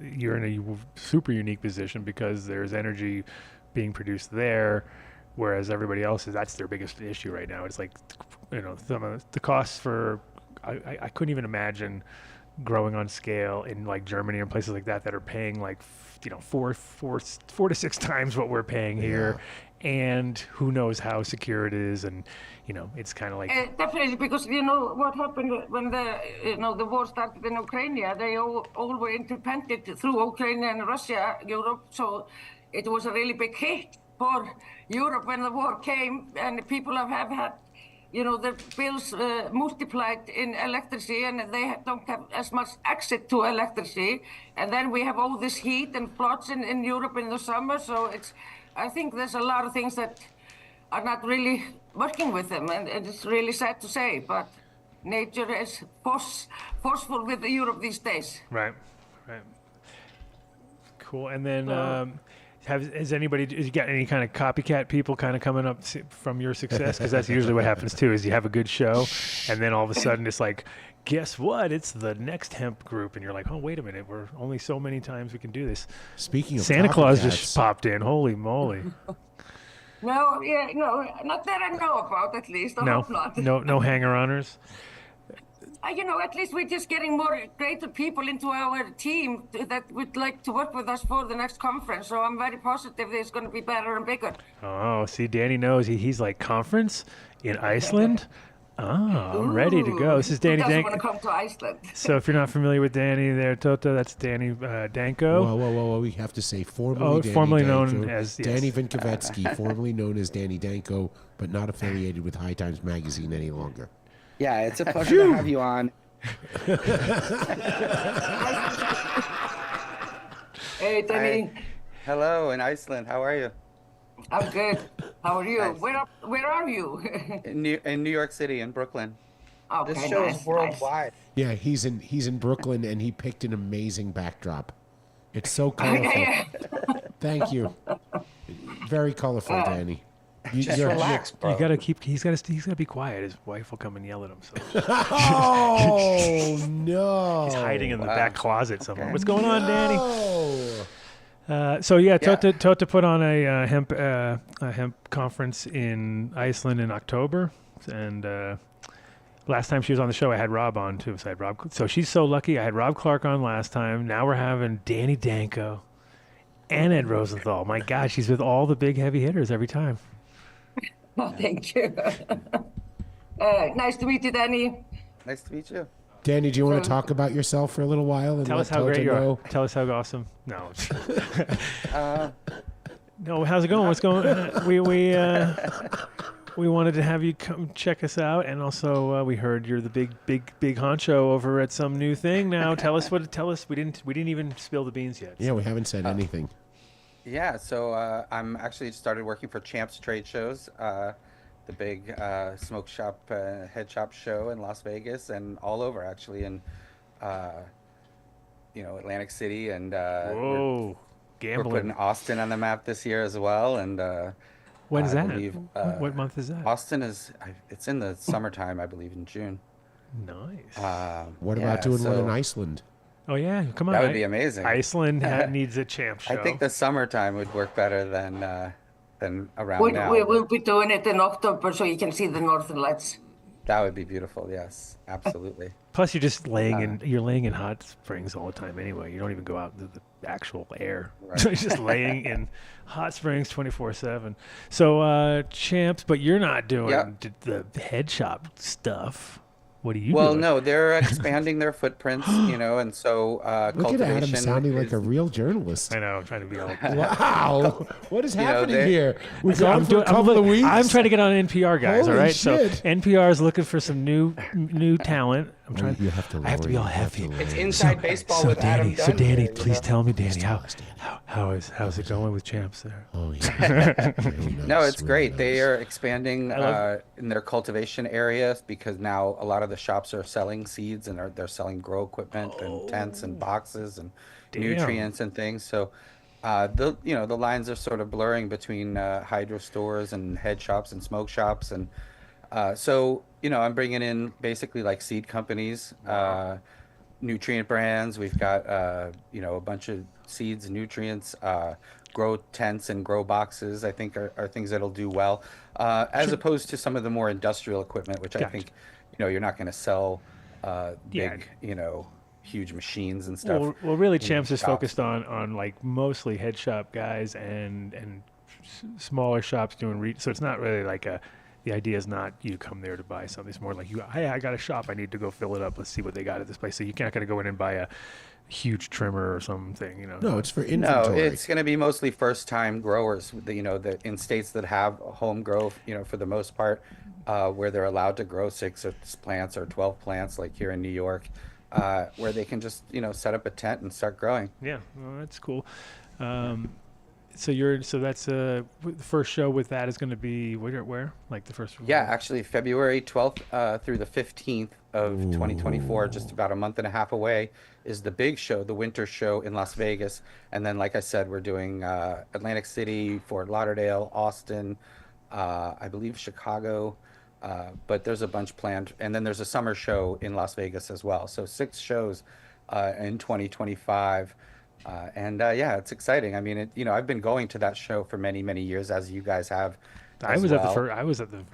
you're in a super unique position, because there's energy being produced there, whereas everybody else that's their biggest issue right now. It's like, some of the costs for, I couldn't even imagine growing on scale in like Germany and places like that are paying like, 4 to 6 times what we're paying here. and who knows how secure it is, and it's kind of like Definitely, because what happened when the war started in Ukraine. They all were independent through Ukraine and Russia, Europe. So it was a really big hit for Europe when the war came, and people have had their bills multiplied in electricity, and they don't have as much access to electricity. And then we have all this heat and floods in Europe in the summer. So I think there's a lot of things that are not really working with them, and it's really sad to say, but nature is forceful with Europe these days. Right. Cool. And then has you got any kind of copycat people kind of coming up from your success? Because that's usually what happens too, is you have a good show, and then all of a sudden it's like, guess what? It's the next hemp group, and you're like, oh, wait a minute, we're only so many times we can do this. Speaking of Santa Claus copycats, just popped in. Holy moly! No, not that I know about, at least. I hope not. No hanger-oners. At least we're just getting more greater people into our team that would like to work with us for the next conference. So I'm very positive it's going to be better and bigger. Oh, see, Danny knows. He's like, conference in Iceland? I'm ready to go. This is Danny Danko. Danko. Want to come to Iceland? So if you're not familiar with Danny there, Tóta, that's Danny Danko. Whoa. We have to say formerly Danny formerly Danko, known as Danny Vinkovetsky, formerly known as Danny Danko, but not affiliated with High Times Magazine any longer. Yeah, it's a pleasure to have you on. Hey, Danny. Hi. Hello, in Iceland. How are you? I'm good. How are you? Nice. Where are you? In New York City, in Brooklyn. Okay, This show is worldwide. Yeah, he's in Brooklyn, and he picked an amazing backdrop. It's so colorful. Thank you. Very colorful, Danny. Just relax, bro. He's gotta be quiet. His wife will come and yell at him. So Oh no! he's hiding in the back closet somewhere. Okay. What's going on, Danny? Oh. Tóta put on a hemp conference in Iceland in October, and last time she was on the show, I had Rob on too. So she's so lucky. I had Rob Clark on last time. Now we're having Danny Danko and Ed Rosenthal. My God, she's with all the big heavy hitters every time. Oh, thank you. Nice to meet you, Danny. Nice to meet you. Danny, do you want to talk about yourself for a little while and Tell let us how Tóta great you know? are. Tell us how awesome. No. No, how's it going? What's going on? We wanted to have you come check us out, and also we heard you're the big honcho over at some new thing now. Tell us. We didn't even spill the beans yet. Yeah, we haven't said anything. Yeah, so I'm actually started working for Champs Trade Shows, the big smoke shop, head shop show in Las Vegas and all over actually in, Atlantic City, and Whoa, we're gambling. putting Austin on the map this year as well. And When's I that? believe, What month is that? Austin it's in the summertime, I believe, in June. Nice. What about doing one in Iceland? Oh yeah, come on. That would be amazing. Iceland needs a champ show. I think the summertime would work better than around now. We will be doing it in October, so you can see the northern lights. That would be beautiful. Yes, absolutely. Plus, you're just laying in hot springs all the time anyway. You don't even go out into the actual air. Right. So you're just laying in hot springs 24/7. So champs, but you're not doing the head shop stuff. What are you Well, doing? no, they're expanding their footprints, and so Look at cultivation Adam sounding like is- a real journalist. I know. I'm trying to be all. Wow. What is happening they- here? We've gone for a couple of weeks. I'm trying to get on NPR, guys. Holy all right. shit. So NPR is looking for some new I'm trying. You have to I have to be lower all it, you have to heavy. lower It's it. inside baseball So with Adam Danny, Dunn. here, please tell me, Danny, tell us, Danny. how's it going with champs there? Oh, yeah. Really No, nice, it's really great. nice. They are expanding I love- in their cultivation areas because now a lot of the shops are selling seeds and they're selling grow equipment and tents and boxes and Damn. nutrients and things. So the lines are sort of blurring between hydro stores and head shops and smoke shops, and so I'm bringing in basically like seed companies, nutrient brands. We've got a bunch of seeds and nutrients, grow tents and grow boxes. I think are things that'll do well, as opposed to some of the more industrial equipment, which I Gotcha. think you're not going to sell Yeah. big huge machines and stuff. Well, really, in champs is shops. focused on like mostly head shop guys and smaller shops doing so it's not really like the idea is not you come there to buy something. It's more like hey, I got a shop, I need to go fill it up, let's see what they got at this place. So you're not going to go in and buy a huge trimmer or something, No, it's for inventory. No, it's going to be mostly first-time growers. That in states that have home grow, for the most part, where they're allowed to grow 6 plants or 12 plants, like here in New York, where they can just set up a tent and start growing. Yeah, well, that's cool. So that's the first show with that is going to be where? Like the first? Yeah, actually February 12th through the 15th of 2024, just about a month and a half away, is the big show, the winter show in Las Vegas. And then, like I said, we're doing Atlantic City, Fort Lauderdale, Austin, I believe Chicago, but there's a bunch planned. And then there's a summer show in Las Vegas as well. So 6 shows in 2025. Yeah, it's exciting. I mean, I've been going to that show for many, many years, as you guys have. I was at the very I was at the one.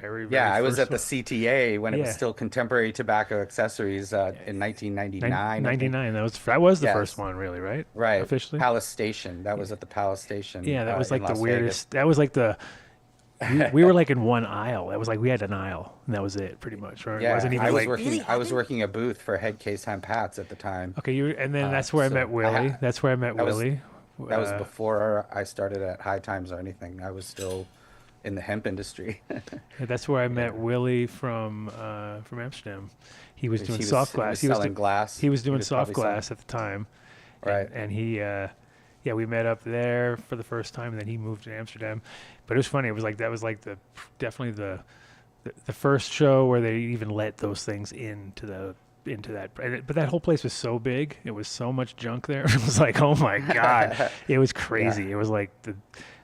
CTA when it was still Contemporary Tobacco Accessories in 1999. 99. That was the first one, really, right? Right. Officially. Palace Station. That was at the Palace Station. Yeah, that was like the Las weirdest. Vegas. That was like the. We were like in one aisle. That was like we had an aisle, and that was it, pretty much. Right? Yeah, It wasn't even I was working a booth for Headcase Hemp Hats at the time. Okay, and then that's where I met Willie. That's where I met Willie. That was before I started at High Times or anything. I was still in the hemp industry. Yeah, that's where I met Willie from Amsterdam. He was doing soft glass. He was selling glass. He was doing soft glass at the time. Right. And he, we met up there for the first time, and then he moved to Amsterdam. But it was funny. It was like definitely the first show where they even let those things into that. But that whole place was so big. It was so much junk there. It was like, oh my God, it was crazy. Yeah. It was like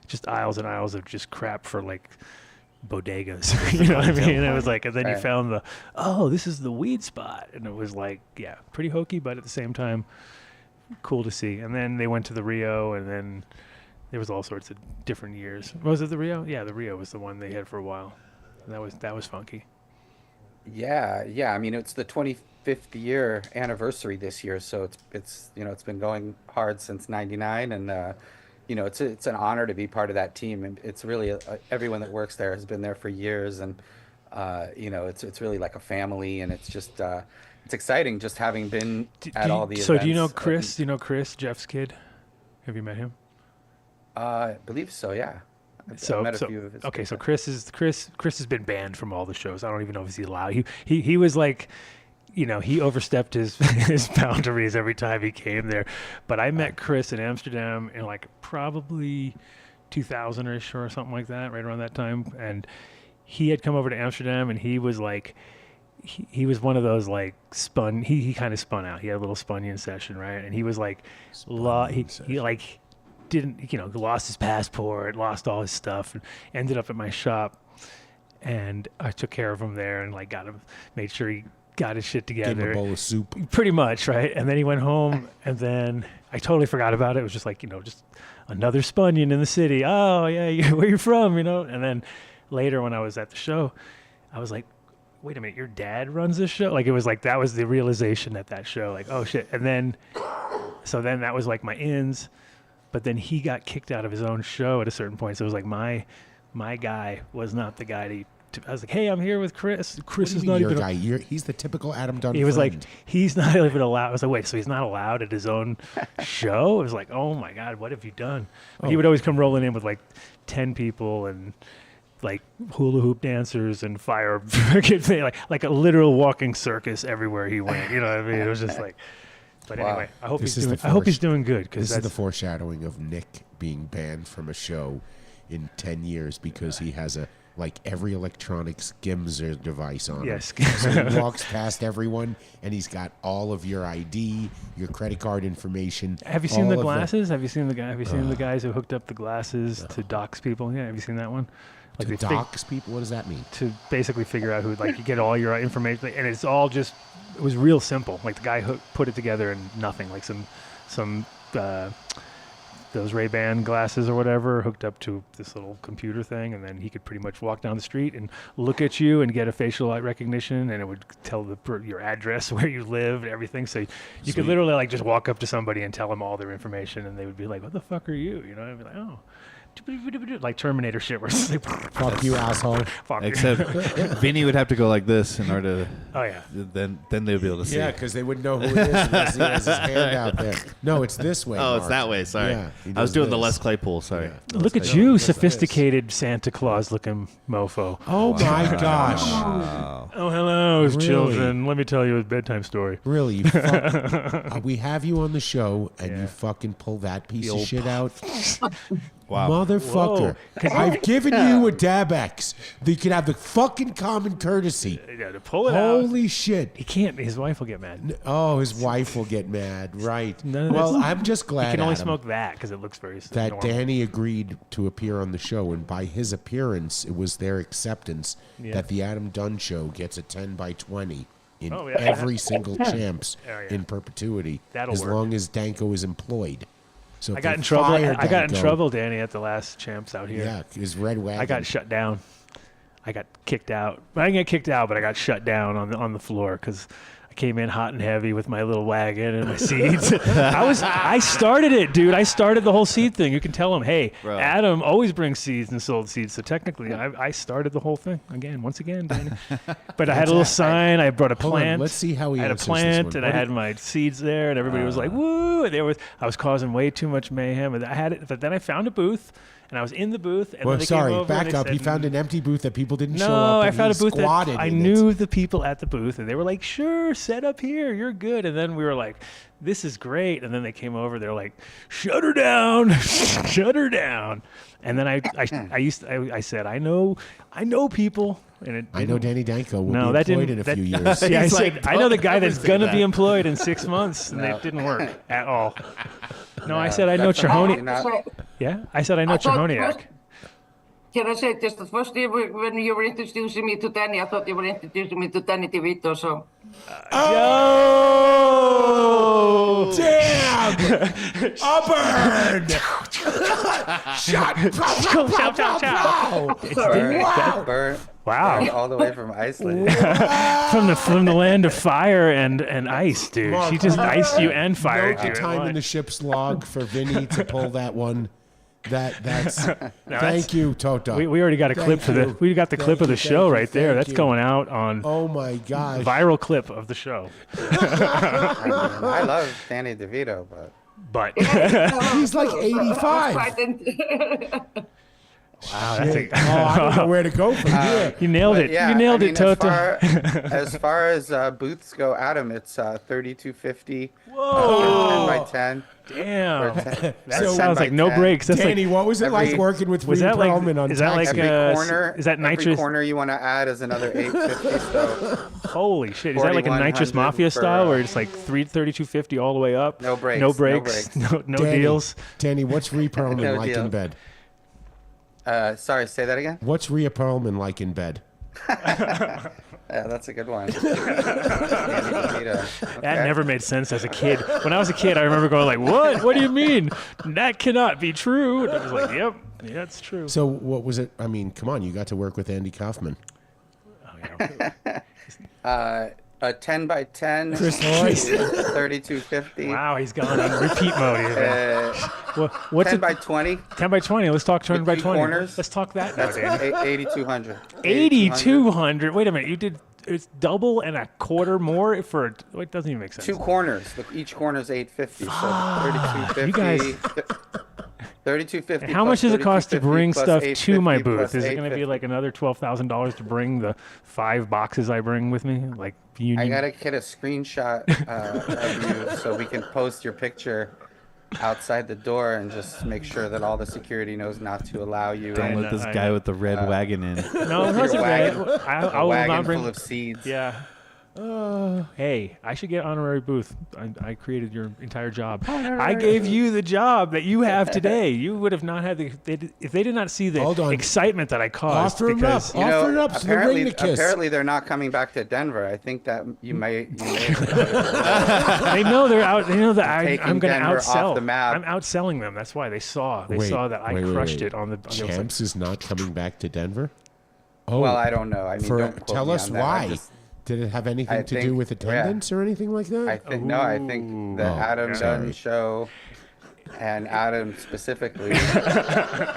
just aisles and aisles of just crap for like bodegas. You know what I mean? And it was like, and then you found this is the weed spot, and it was like, pretty hokey, but at the same time, cool to see. And then they went to the Rio, and then there was all sorts of different years. Was it the Rio? Yeah, the Rio was the one they had for a while. And that was funky. Yeah. I mean, it's the 25th year anniversary this year, so it's been going hard since '99, and it's an honor to be part of that team. And it's really everyone that works there has been there for years, and it's really like a family, and it's just it's exciting just having been at all the events. So do you know Chris? Do you know Chris, Jeff's kid? Have you met him? I believe so. Yeah. I met a few of his okay, so Chris has been banned from all the shows. I don't even know if he's allowed. He was like, he overstepped his his boundaries every time he came there. But I met Chris in Amsterdam in like probably 2000-ish or something like that, right around that time. And he had come over to Amsterdam, and he was like, he was one of those like spun. He kind of spun out. He had a little Spunion session, right? And he was like, he like didn't, lost his passport, lost all his stuff, and ended up at my shop. And I took care of him there, and like made sure he got his shit together. Gave him a bowl of soup. Pretty much, right? And then he went home, and then I totally forgot about it. It was just like, just another Spunion in the city. Oh yeah, where you from? And then later when I was at the show, I was like, wait a minute, your dad runs this show? Like, it was like, that was the realization at that show. Like, oh shit. And then, so then that was like my ins, but then he got kicked out of his own show at a certain point. So it was like my guy was not the guy I was like, hey, I'm here with Chris. Chris is not your even guy. He's the typical Adam Dunn. He was like, he's not even allowed. I was like, wait, so he's not allowed at his own show? It was like, oh my God, what have you done? He would always come rolling in with like 10 people and like hula hoop dancers and fire, like a literal walking circus everywhere he went. You know what I mean? It was just like, but anyway, I hope he's doing good. This is the foreshadowing of Nick being banned from a show in 10 years because he has every electronic skimzer device on him. Yes. So he walks past everyone, and he's got all of your ID, your credit card information. Have you seen the glasses? Have you seen the guys who hooked up the glasses to dox people? Yeah, have you seen that one? Like to dox people? What does that mean? To basically figure out who, like, you get all your information, and it's all just, it was real simple. Like, the guy put it together and nothing, like some those Ray-Ban glasses or whatever hooked up to this little computer thing, and then he could pretty much walk down the street and look at you and get a facial recognition, and it would tell your address, where you live, and everything. So you could literally like just walk up to somebody and tell them all their information, and they would be like, "What the fuck are you?" I'd be like, "Oh." like Terminator shit. Where it's like, Fuck you, asshole. fuck you. Except Vinny would have to go like this in order to. Oh yeah. Then they'd be able to see. Yeah, because they wouldn't know who it is unless he has his hand out there. No, it's this way. Oh, it's Mark. that way. Sorry. Yeah, he I was does doing the this. Les Claypool. Sorry. Yeah. Look at Let's you, take this. sophisticated Santa Claus looking mofo. Oh my gosh. Oh, hello, Really? children. Let me tell you a bedtime story. Really? We have you on the show, and you fucking pull that piece of shit out? Wow. Motherfucker. I've given you a Dabex. You can have the fucking common courtesy. Yeah, to pull it out. Holy shit. He can't. His wife will get mad. Oh, his wife will get mad. Right. No, Well, that's- I'm just glad He can only Adam, smoke that because it looks very that normal. Danny agreed to appear on the show, and by his appearance, it was their acceptance that the Adam Dunn show gets a 10 by 20 in Oh, yeah. every single champs Oh, yeah. in perpetuity, That'll as work. long as Danko is employed. So I if got they in trouble. fire I got in Danko- trouble, Danny, at the last champs out here. Yeah, his red wagon. I got shut down. I got kicked out. I didn't get kicked out, but I got shut down on the floor because I came in hot and heavy with my little wagon and my seeds. I started it, dude. I started the whole seed thing. You can tell him, hey, Bro. Adam always brings seeds and sold seeds. So technically, I started the whole thing once again, Danny. But I had a little sign. I brought a Hold on, plant. let's see how he I had a answers this plant, one. and What I had did- my seeds there, and everybody was like, "Woo!" And I was causing way too much mayhem, and I had it. But then I found a booth, and I was in the booth. And Well, then they sorry, came over back and they up. He said, found an empty booth that people didn't show no, up. I and found a he booth that squatted I in it. knew the people at the booth, and they were like, "Sure, set up here. You're good." And then we were like, "This is great." And then they came over. They're like, "Shut her down, shut her down." And then I said, "I know people." And it I know didn't- Danny Danko will No, be that employed didn't. in a few years. Yeah, I He's said, like, I know the "Don't guy ever that's say gonna that." be employed in 6 months, and No. it didn't work at all. No, I said I know That's definitely Cherhoni. not- So, Yeah, I said I know I thought Cherhoniak. can I say this? The first year when you were introducing me to Danny, I thought you were introducing me to Danny DeVito. So Oh! Damn! A bird! Shot! Chow, chow, chow. Burnt, burnt Wow. all the way from Iceland. From the land of fire and ice, dude. Mark, She just iced you and Note fired the you. at time in once. the ship's log for Vinny to pull that one. That's that's- thank you, Tóta. We already got a clip Thank for the. you. We got the clip Thank of the you, show thank you, right there. thank That's you. going out on Oh my gosh. viral clip of the show. I love Danny DeVito, but But He's like 85. wow, that's Shit. I don't know where to go from here. you nailed but it. yeah, you nailed I it, mean, Tóta. As far as booths go, Adam, it's 3250. Whoa. 10 by 10. Damn. Or 10 That So- sounds like no 10. breaks. That's Danny, like what was it every- like working with was Rhea that like Perlman on is that like Taxi? every corner. is that every nitrous? corner you want to add is another 850. So Holy shit! Is that like a nitrous 4100 mafia for, style where it's like 3250 all the way up? No breaks, No no breaks. breaks. No Danny, deals. Danny, what's Rhea Perlman No like deal. in bed? sorry, say that again. What's Rhea Perlman like in bed? Yeah, that's a good one. Danny DeVito. That Okay. never made sense as a kid. When I was a kid, I remember going like, "What? What do you mean? That cannot be true." And I was like, "Yep, yeah, it's true." So what was it? I mean, come on, you got to work with Andy Kaufman. Oh, yeah. A 10 by 10. Chris Hoyce. 3250. Wow, he's gone on repeat mode here. What's 10 it? by 20. 10 by 20. Let's talk 10 With by two 20. corners. Let's talk that now, That's Danny. 8200. 8,200. Wait a minute. You did it's double and a quarter more for it doesn't even make sense. Two corners. Each corner is 850. So You 3250. guys- 3250. And how much does it cost to bring stuff to my booth? Is it going to be 850? like another $12,000 to bring the 5 boxes I bring with me? Like you I need gotta get a screenshot of you so we can post your picture outside the door and just make sure that all the security knows not to allow you Don't in. let this I guy know. with the red wagon in. No, it Your wasn't red. wagon- I A will wagon not bring. full of seeds. Yeah. Hey, I should get honorary booth. I created your entire job. I gave you the job that you have today. You would have not had if they did not see Hold the on. excitement that I caused. Offer him because up. Offer it up so they're ready to kiss. apparently they're not coming back to Denver. I think that you may they know they're out. They know that Taking I'm going to Denver off outsell. the map. I'm outselling them. That's why they saw. They Wait, saw that I wait, crushed wait. it on the. Champs is not coming back to Denver. Oh, Well, I don't know. I mean, don't quote tell me us on that. I why. just- Did it have anything I to do think- with yeah. attendance or anything like that? I think no. I think the Oh, Adam sorry. Dunn show and Adam specifically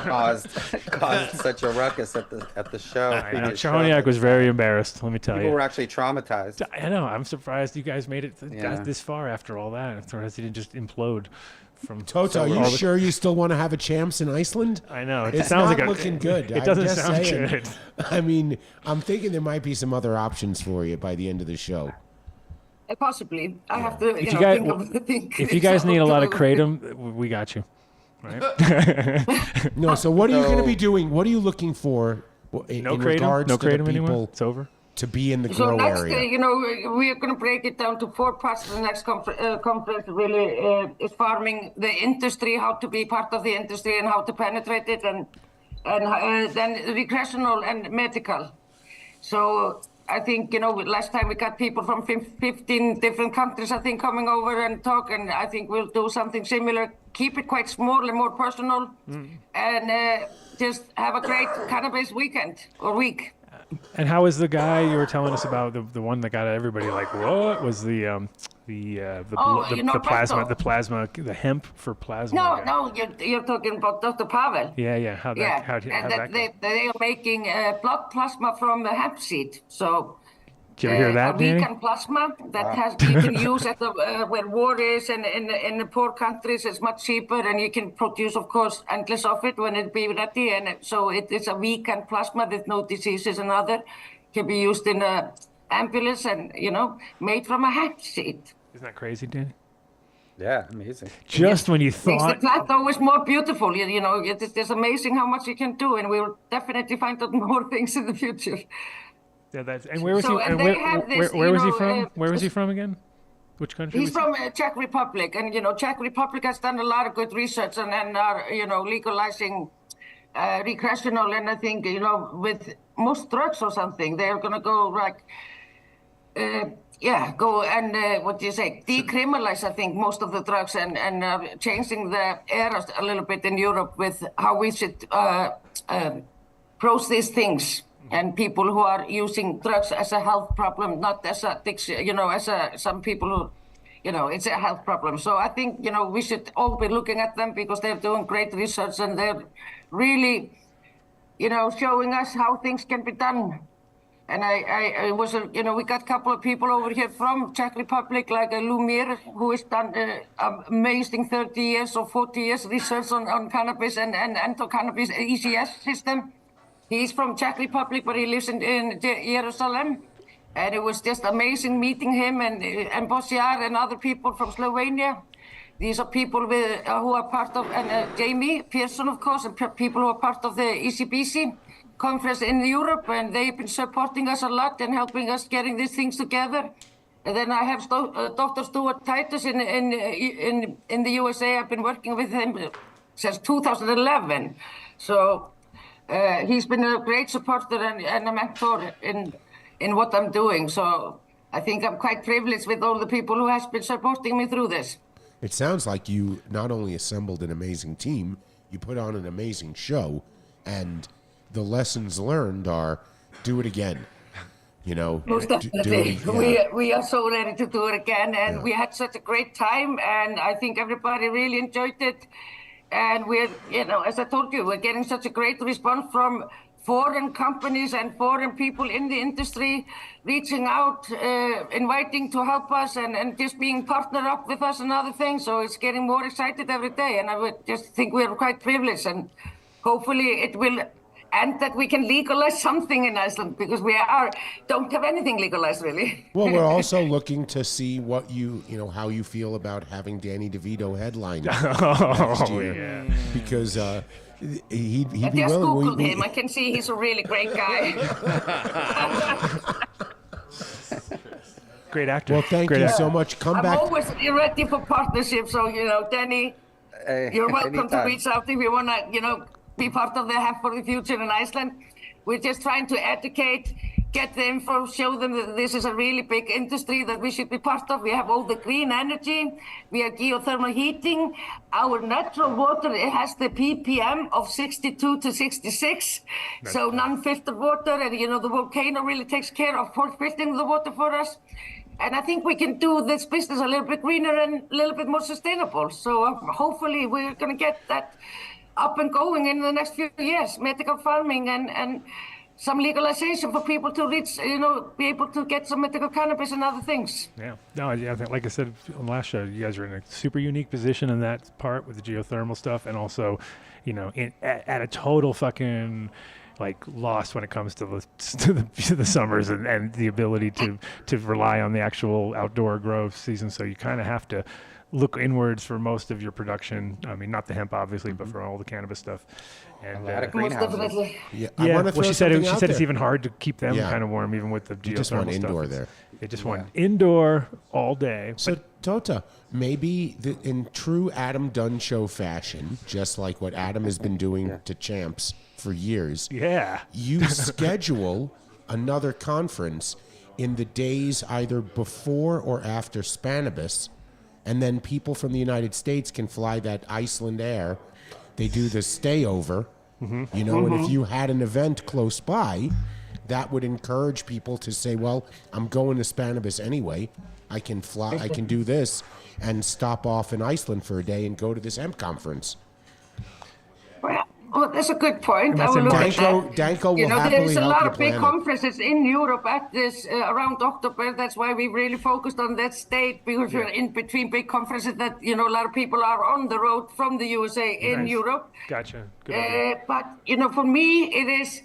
caused such a ruckus at the show. I know. Choniak was very embarrassed. Let me tell People you. were actually traumatized. I know. I'm surprised you guys made it Yeah. this far after all that. I'm surprised you didn't just implode. From Tóta, are you sure you still want to have a champs in Iceland? I know. It sounds like looking good. It doesn't sound good. I mean, I'm thinking there might be some other options for you by the end of the show. Possibly. I have to If think you guys need a lot of kratom, we got you. Right? No, so what are you going to be doing? What are you looking for in regards no to the kratom anymore? people It's over. to be in the So grow next, area? we are going to break it down to 4 parts. The next conference really is farming, the industry, how to be part of the industry and how to penetrate it, and then recreational and medical. So I think, last time we got people from 15 different countries, I think, coming over and talk, and I think we'll do something similar. Keep it quite small and more personal, and just have a great cannabis weekend or week. And how was the guy you were telling us about, the one that got everybody like, what was the plasma, the hemp for plasma? No, you're talking about Dr. Pavel. Yeah. How'd that go? They are making blood plasma from a hemp seed. So did you ever hear that, a Danny? vegan plasma that you can use at where war is, and in the poor countries it's much cheaper, and you can produce, of course, endless of it when it be ready. And so it is a vegan plasma with no diseases and other. Can be used in a ambulance and made from a hemp seed. Isn't that crazy, Danny? Yeah, amazing. Just when you Makes thought. the plant always more beautiful. It's amazing how much you can do, and we will definitely find out more things in the future. Yeah, and where was he? And where was he from? Where was he from again? Which country? He's from Czech Republic, and Czech Republic has done a lot of good research and are legalizing recreational, and I think with most drugs or something they're gonna go go and what do you say, decriminalize, I think, most of the drugs, and changing the era a little bit in Europe with how we should approach these things. And people who are using drugs as a health problem, not as a addiction, some people who, it's a health problem. So I think, we should all be looking at them because they're doing great research, and they're really, showing us how things can be done. And I was, we got a couple of people over here from Czech Republic, like Lumir, who has done amazing 30 years or 40 years research on cannabis and endocannabis ECS system. He's from Czech Republic, but he lives in Jerusalem. And it was just amazing meeting him and Bosiar and other people from Slovenia. These are people who are part of, and Jamie Pearson, of course, and people who are part of the ECBC conference in Europe. And they've been supporting us a lot and helping us getting these things together. And then I have Dr. Stuart Titus in the USA. I've been working with him since 2011. So he's been a great supporter and a mentor in what I'm doing. So I think I'm quite privileged with all the people who has been supporting me through this. It sounds like you not only assembled an amazing team, you put on an amazing show, and the lessons learned are do it again. Most definitely. We are so ready to do it again, and we had such a great time, and I think everybody really enjoyed it. And we're, as I told you, we're getting such a great response from foreign companies and foreign people in the industry reaching out, inviting to help us and just being partnered up with us and other things. So it's getting more excited every day. And I would just think we're quite privileged, and hopefully it will end that we can legalize something in Iceland, because we don't have anything legalized really. Well, we're also looking to see what how you feel about having Danny DeVito headline next year. Yeah. Because he'd be I just willing. Googled him. I can see he's a really great guy. Great actor. Well, thank you so much. Come back. I'm always ready for partnership. So, Danny, you're welcome to reach out if you want to, be part of the Hemp for the Future in Iceland. We're just trying to educate, get the info, show them that this is a really big industry that we should be part of. We have all the green energy. We have geothermal heating. Our natural water, it has the ppm of 62 to 66. So non-filtered water, and the volcano really takes care of filtering the water for us. And I think we can do this business a little bit greener and a little bit more sustainable. So hopefully we're going to get that up and going in the next few years, medical farming and some legalization for people to reach, be able to get some medical cannabis and other things. Yeah. No, I think, like I said on the last show, you guys are in a super unique position in that part with the geothermal stuff, and also, at a total fucking loss when it comes to the summers and the ability to rely on the actual outdoor grow season. So you kind of have to look inwards for most of your production. I mean, not the hemp, obviously, but for all the cannabis stuff. And A lot of Most greenhouses. definitely. Yeah, she said it's even hard to keep them kind of warm, even with the geothermal You just want stuff. indoor there. They just want indoor all day. So, Tóta, maybe in true Adam Dunn show fashion, just like what Adam has been doing to champs for years, you schedule another conference in the days either before or after Cannabis, and then people from the United States can fly that Iceland Air. They do the stayover, and if you had an event close by, that would encourage people to say, well, I'm going to Cannabis anyway. I can fly, I can do this and stop off in Iceland for a day and go to this hemp conference. Well, that's a good point. I will look at that. Danko will happily there's a help lot you of big plan it. conferences in Europe at this around October. That's why we really focused on that state, because we're in between big conferences that, a lot of people are on the road from the USA in Europe. Gotcha. Good idea. But, for me, it is,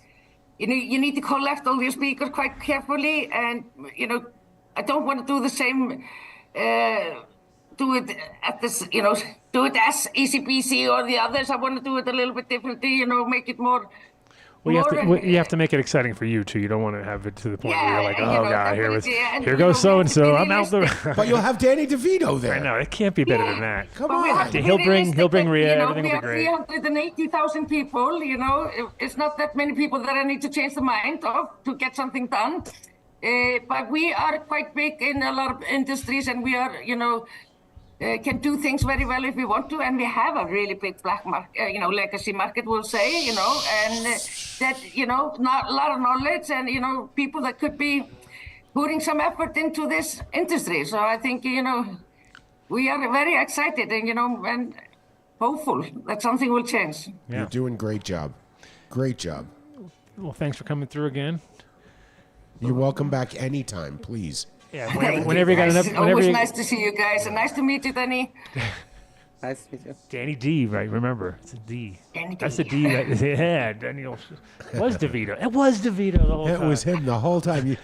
you need to collect all your speakers quite carefully. And, I don't want to do the same, do it at this, do it as ECBC or the others. I want to do it a little bit differently, make it more. Well, you have to make it exciting for you too. You don't want to have it to the point where you're like, oh god, here goes so and so. I'm out the. But you'll have Danny DeVito there. I know it can't be better than that. Come on. He'll bring Rhea. Everything will be great. 380,000 people. It's not that many people that I need to change the mind of to get something done. But we are quite big in a lot of industries, and we are, can do things very well if we want to, and we have a really big black market, legacy market, we'll say, and that, not a lot of knowledge and, people that could be putting some effort into this industry. So I think, we are very excited and hopeful that something will change. You're doing great job. Great job. Well, thanks for coming through again. You're welcome back anytime, please. Yeah, whenever you got enough. Always nice to see you guys, and nice to meet you, Danny. Nice to meet you. Danny D, right? Remember, it's a D. Danny That's D. the D that had. Daniel was DeVito. It was DeVito the whole time. It was him the whole time.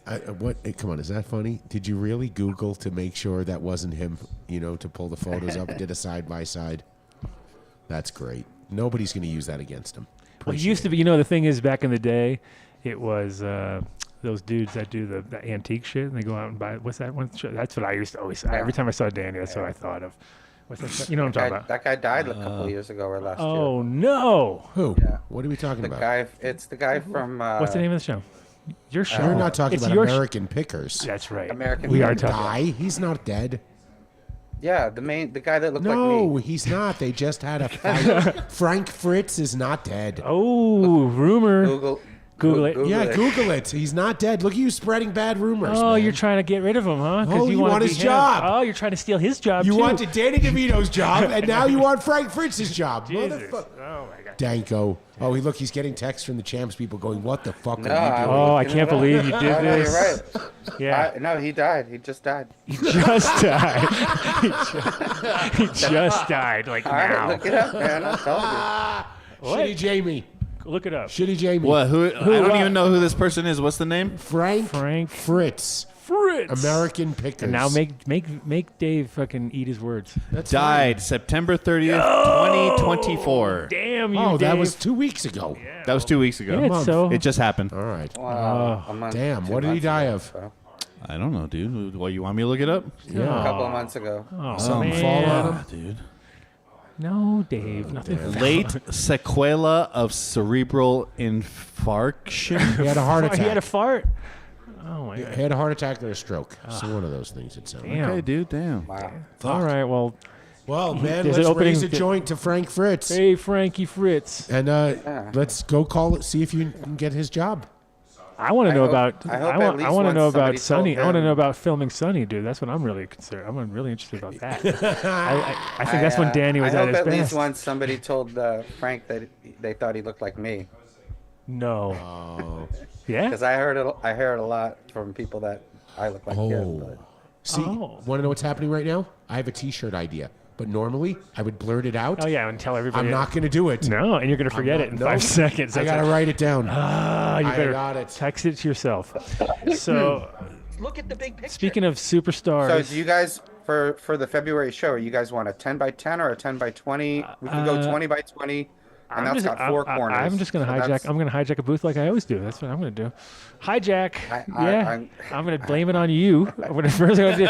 Come on, is that funny? Did you really Google to make sure that wasn't him? To pull the photos up and did a side by side. That's great. Nobody's going to use that against him. Well, it used to be. The thing is, back in the day, it was those dudes that do the antique shit, and they go out and buy. What's that one? That's what I used to always. Every time I saw Danny, that's what I thought of. What's that? You know what I'm talking about? That guy died a couple of years ago or last year. Oh no! Who? Yeah. What are we talking The about? guy. It's the guy from. What's the name of the show? Your show. We're not talking It's about your American Pickers. That's right. American We are Pickers. talking. He's not dead. Yeah, the guy that looked like No, me. he's not. They just had a fight. Frank Fritz is not dead. Oh, rumor. Google it. Yeah, Google it. He's not dead. Look at you spreading bad rumors. Oh, man. you're trying to get rid of him, huh? Oh, you want his job. Oh, you're trying to steal his job, You too. wanted Danny DeVito's job, and now you want Frank Fritz's job. Jesus. Motherfucker. Oh, my God. Danko. Oh, he's getting texts from the champs people going, what the fuck No, are you doing? Oh, I can't believe you did No, this. you're right. Yeah. No, he died. He just died. He just died. he just died, like All now. right, look it up, man. I'm telling you. Shitty Jamie. Look it up. Shitty Jamie. What? Who? I don't even know who this person is. What's the name? Frank Fritz. American Pickers. And now make Dave fucking eat his words. That's Died September 30th, 2024. Damn you, Oh, Dave. that was 2 weeks ago. That was 2 weeks ago. Yeah, so It just happened. All right. Wow. A month, Damn, 2 what did he months die ago, of? so. I don't know, dude. Well, you want me to look it up? A couple of months ago. Oh, Something man. fall on him? Dude. No, Dave. Nothing. Late sequela of cerebral infarction. He had a heart Oh, attack. he had a fart. Oh my He God. had a heart attack or a stroke. So one of those things it sounded like. Damn. Okay, dude. Damn. Wow. All right. Well, Well, man, There's let's an opening- raise a joint to Frank Fritz. hey, Frankie Fritz. And let's go call it, see if you can get his job. I want to know about. I hope I at want least to know once about somebody Sunny. told I want to him- know about filming Sunny, dude. That's what I'm really concerned. I'm really interested about that. I think that's when Danny was I at hope his at least best. once somebody told Frank that they thought he looked like me. No. Oh. Yeah. Because I heard a lot from people that I look like him. But. See, Oh. want to know what's happening right now? I have a T-shirt idea, but normally I would blurt it out. Oh yeah, and tell everybody. I'm not going to do it. No, and you're gonna forget it in 5 seconds. I That's got to write it down. Ah, you I better got it. text it to yourself. So, Look at the big picture. speaking of superstars, So do you guys for the February show? You guys want a 10 by 10 or a 10 by 20? We can go 20 by 20, and that's got 4 corners. I'm just gonna So hijack. that's- I'm gonna hijack a booth like I always do. That's what I'm gonna do. Hijack. I'm gonna blame it on you. When at first I did,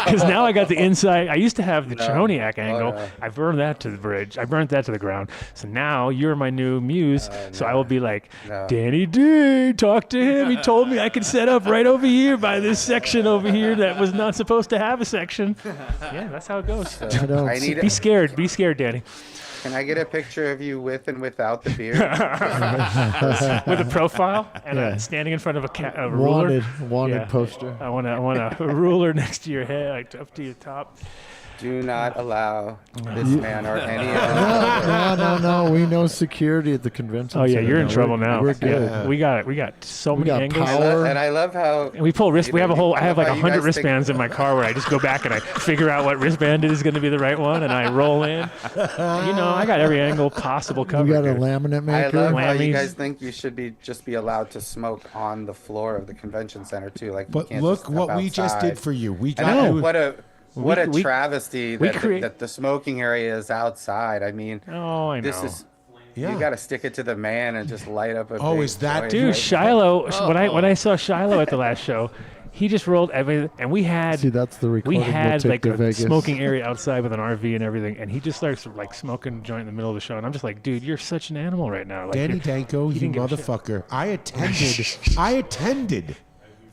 because now I got the inside. I used to have the Choniak angle. no. I burned that to the bridge. I burnt that to the ground. So now you're my new muse. So I will be like, No. Danny D, talk to him. He told me I could set up right over here by this section over here that was not supposed to have a section. Yeah, that's how it goes. I don't I need Be scared. Be scared, Danny. Can I get a picture of you with and without the beard? With a profile and Yeah. standing in front of a ruler. wanted Yeah. poster. I want a ruler next to your head, like up to your top. Do not allow this man or any other. No. We know security at the convention. Oh yeah, center you're in now. trouble now. We're good. Yeah, we got so We many got angles. power. And I love how And we pull wrist. you We know, have a whole. I I have love like how you 100 guys think- wristbands in my car where I just go back and I figure out what wristband is going to be the right one, and I roll in. You know, I got every angle possible covered. We got a dude. laminate I maker. love how you Whammies. guys think you should be just be allowed to smoke on the floor of the convention center too. Like, you But can't look just what step we just outside. did for you. We And got No. you. what a we- travesty we that, create- that the smoking area is outside. I mean, Oh, I know. this is Yeah. you got to stick it to the man and just light up a. Oh, big is that- joint Dude, right Shiloh. When I saw Shiloh at the last show, he just rolled everything, and we had. See, that's the We recording. we'll had take like to a Vegas. smoking area outside with an RV and everything, and he just starts like smoking a joint in the middle of the show, and I'm just like, dude, you're such an animal right now. Like, Danny you're- Danko, you didn't give a shit. motherfucker. I attended.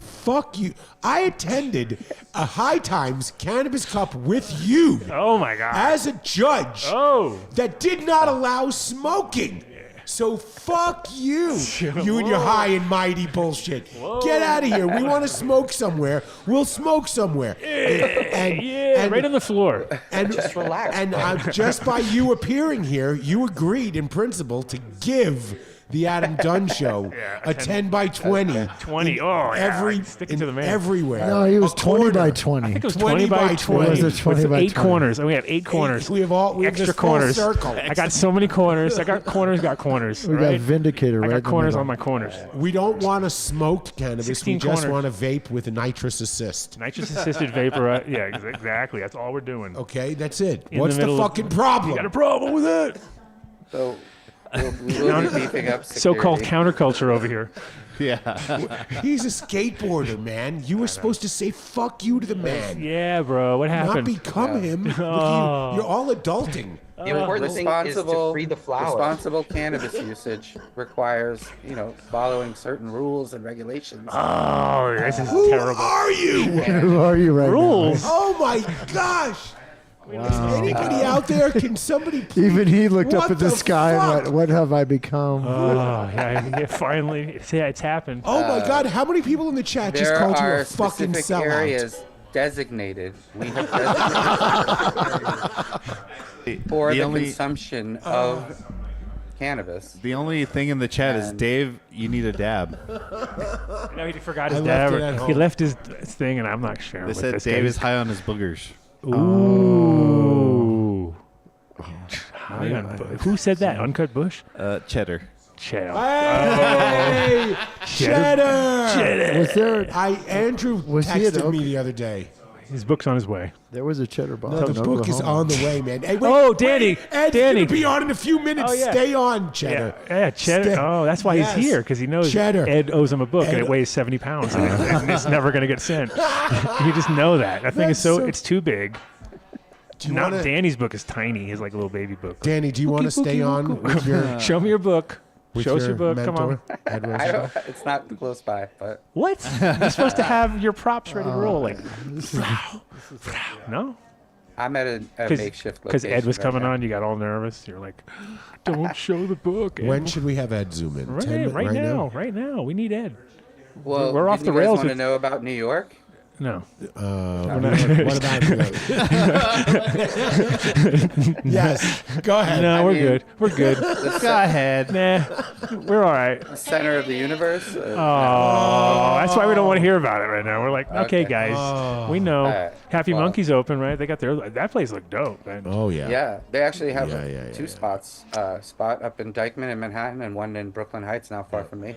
Fuck you. I attended a High Times Cannabis Cup with you Oh my god. as a judge Oh. that did not allow smoking. So fuck you. You and your high and mighty bullshit. Get out of here. We want to smoke somewhere. We'll smoke somewhere. And Right on the floor. and Just relax, And bro. just by you appearing here, you agreed in principle to give the Adam Dunn show a 10 by 20. 20. in Oh, yeah. every Stick it to the man. everywhere. No, he was A 20 by corner. 20. I think it was 20 by 20. It was a 20 with by 8 20. corners, and we have 8 corners. We have extra this full corners. circle. I got so many corners. I got corners. Got corners. We got right? Vindicator I right got in the corners middle. on my corners. We don't want to smoke cannabis. 16 We just corners. want to vape with a nitrous assist. Nitrous assisted vapor. Yeah, exactly. That's all we're doing. Okay, that's it. In What's the the middle of- fucking problem? You got a problem with it? So we will be beefing up So-called security. counterculture over here. Yeah. He's a skateboarder, man. You were supposed to say fuck you to the man. Yeah, bro. What Not happened? become him. Look, Oh. you're all adulting. The important thing is to free the flower. Responsible cannabis usage requires, following certain rules and regulations. Oh, this is Who terrible. are you? Who are you right Rules. Oh my gosh. Is anybody out there? Can somebody now? please? Even he looked up What at the the sky and fuck? went, what have I become? Oh, yeah, finally. It's happened. Oh my God! How many people in the chat just There called you are a fucking specific sellout? areas designated. We have designated for the consumption of cannabis. The only thing in the chat is, And- Dave, you need a dab. No, he forgot his I left it dab. at He home. left his thing, and I'm not sharing They with said this Dave guy. is high on his boogers. Ooh. High on who said that? Uncut Bush? Cheddar. Cheddar. Hey, Cheddar! Was there, Andrew Was he at texted me Oak? the other day. His book's on his way. there was a cheddar box No, in the book is Oklahoma. on the way, man. Hey, wait, Oh, Danny, wait, Ed's Danny. gonna be on in a few minutes. Oh, yeah. Stay on, Cheddar. Yeah, Cheddar. Stay- Oh, that's why Yes. he's here, because he knows Cheddar. Ed owes him a book, and Ed- it weighs 70 pounds, and it's never going to get sent. You just know that. That thing is That's so, so- it's too big. Do you Not wanna, Danny's book is tiny. His like little baby book. Danny, do you want to stay on with your Show me your book. with Show us your book. mentor, Come on. Ed I Rosenthal? don't, it's not close by, but What? You're supposed to have your props ready to roll. Like, no? I'm at a makeshift Because location. Ed was right coming now. on, you got all nervous. You're like, don't show the book. Ed. When should we have Ed zoom in? Right, 10 right right now. Right now. We need Ed. Well, we're off the you guys rails. Want to know about New York? No. What about Yes, go ahead. No, we're good. We're good. Go ahead. Nah, we're all right. The center of the universe. Oh, that's why we don't want to hear about it right now. We're like, okay, guys, we know. right. Happy Monkey's open, right? They got their that place looked dope, man. Oh yeah. Yeah, they actually have two yeah. spots. Spot up in Dykeman in Manhattan, and one in Brooklyn Heights, not far from me.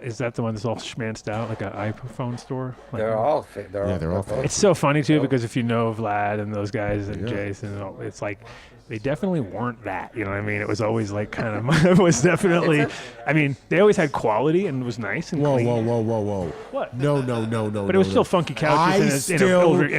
Is that the one that's all schmanced out like an iPhone store? Like, They're all. They're all. It's so funny too because if you know Vlad and those guys and Jason, it's like they definitely weren't that. You know what I mean? It was always like kind of. It was definitely. I mean, they always had quality and it was nice and clean. Whoa. What? No. But it was still funky couches in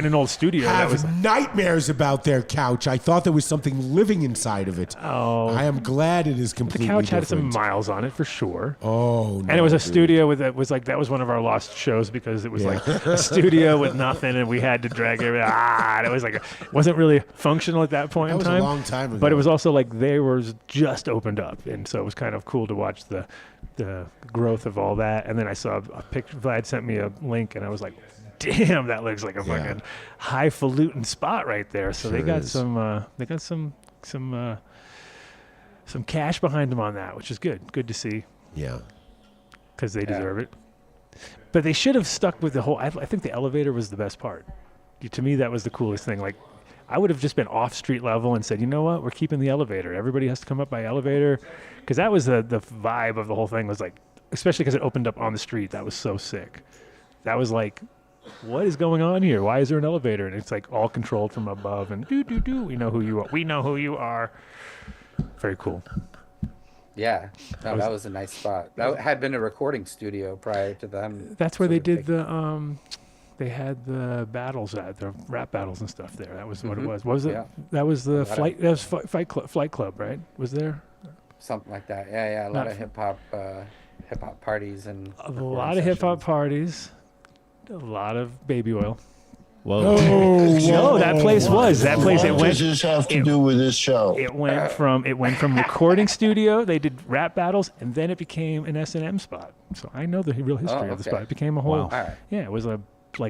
an old studio. I That was have nightmares about their couch. I thought there was something living inside of it. Oh. I am glad it is completely the couch had different. some miles on it for sure. Oh, no, and it was a dude. studio with it was like that was one of our lost shows because it was like a studio with nothing and we had to drag everything. And it was like it wasn't really functional at that point That in was time. a long time ago. But it was also like they were just opened up, and so it was kind of cool to watch the growth of all that. And then I saw a picture. Vlad sent me a link, and I was like, "Damn, that looks like a fucking highfalutin spot right there." So Sure they got is. some cash behind them on that, which is good. Good to see. Yeah. Because they deserve it. But they should have stuck with the whole. I think the elevator was the best part. To me, that was the coolest thing. Like, I would have just been off street level and said, you know what, we're keeping the elevator. Everybody has to come up by elevator, because that was the vibe of the whole thing. Was like, especially because it opened up on the street. That was so sick. That was like, what is going on here? Why is there an elevator? And it's like all controlled from above. And do. We know who you are. We know who you are. Very cool. Yeah, no, that was a nice spot. That had been a recording studio prior to them. That's where they did the they had the battles at the rap battles and stuff there. That was what it was. What was it? Yeah. That was the flight. That was Flight Club, right? Was there Something like that. Yeah. A lot of hip hop parties and a lot of hip hop parties, a lot of baby oil. Whoa. No, that place was. That place it What went. does this have to do with this show? It went from recording studio. They did rap battles, and then it became an S&M spot. So I know the real history of the spot. It became a whole. Wow. All right. Yeah, it was a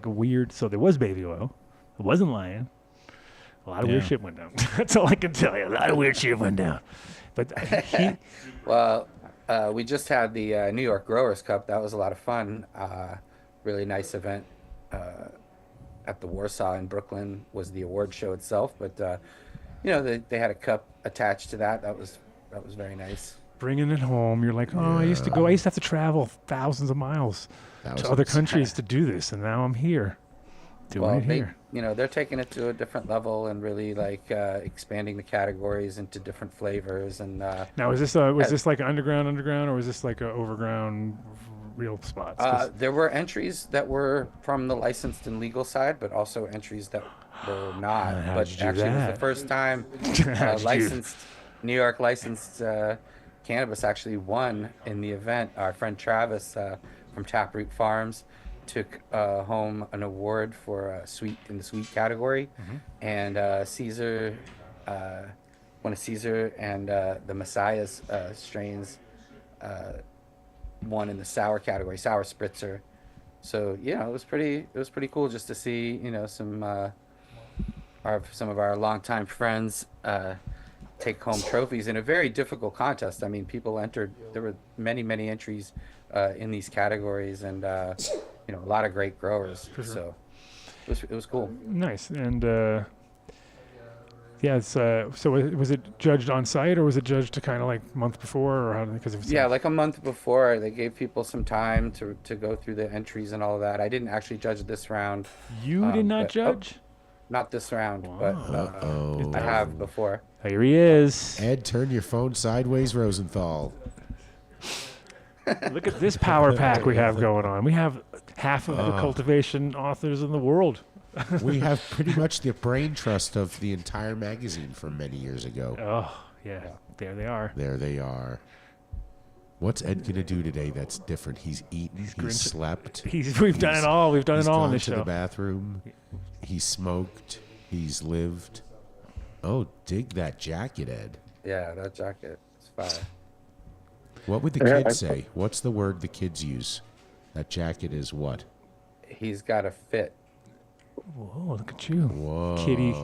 weird. So there was baby oil. It wasn't Lion. A lot of weird shit went down. That's all I can tell you. A lot of weird shit went down. But Well, we just had the New York Growers Cup. That was a lot of fun. Really nice event. At the Warsaw in Brooklyn was the award show itself, but they had a cup attached to that. That was very nice. bringing it home, you're like, oh, I used to have to travel thousands of miles to other countries to do this, and now I'm here. Doing it here. They're taking it to a different level and really expanding the categories into different flavors. And now, was this like an underground, or was this like a overground real spots? There were entries that were from the licensed and legal side, but also entries that were not. But actually, it was the first time New York licensed cannabis actually won in the event. Our friend Travis from Taproot Farms took home an award for sweet in the sweet category, and Caesar, one of Caesar and the Messiah's strains won in the sour category, sour spritzer. So it was pretty cool just to see some of our longtime friends take home trophies in a very difficult contest. I mean, people entered. There were many entries in these categories, and a lot of great growers. Sure. So it was cool. Nice. And so was it judged on site, or was it judged to kind of like month before, or how? Because like a month before, they gave people some time to go through the entries and all of that. I didn't actually judge this round. You did not judge? Not this round, but I have before. Here he is. Ed, turn your phone sideways, Rosenthal. Look at this power pack we have going on. We have half of the cultivation authors in the world. We have pretty much the brain trust of the entire magazine from many years ago. Oh, yeah. There they are. There they are. What's Ed going to do today that's different? He's eaten, he's slept. We've done it all. We've done it all on this show. He's gone to the bathroom. He's smoked. He's lived. Oh, dig that jacket, Ed. Yeah, that jacket is fire. What would the kids say? What's the word the kids use? That jacket is what? He's got a fit. Whoa, look at you. Whoa. Kitty.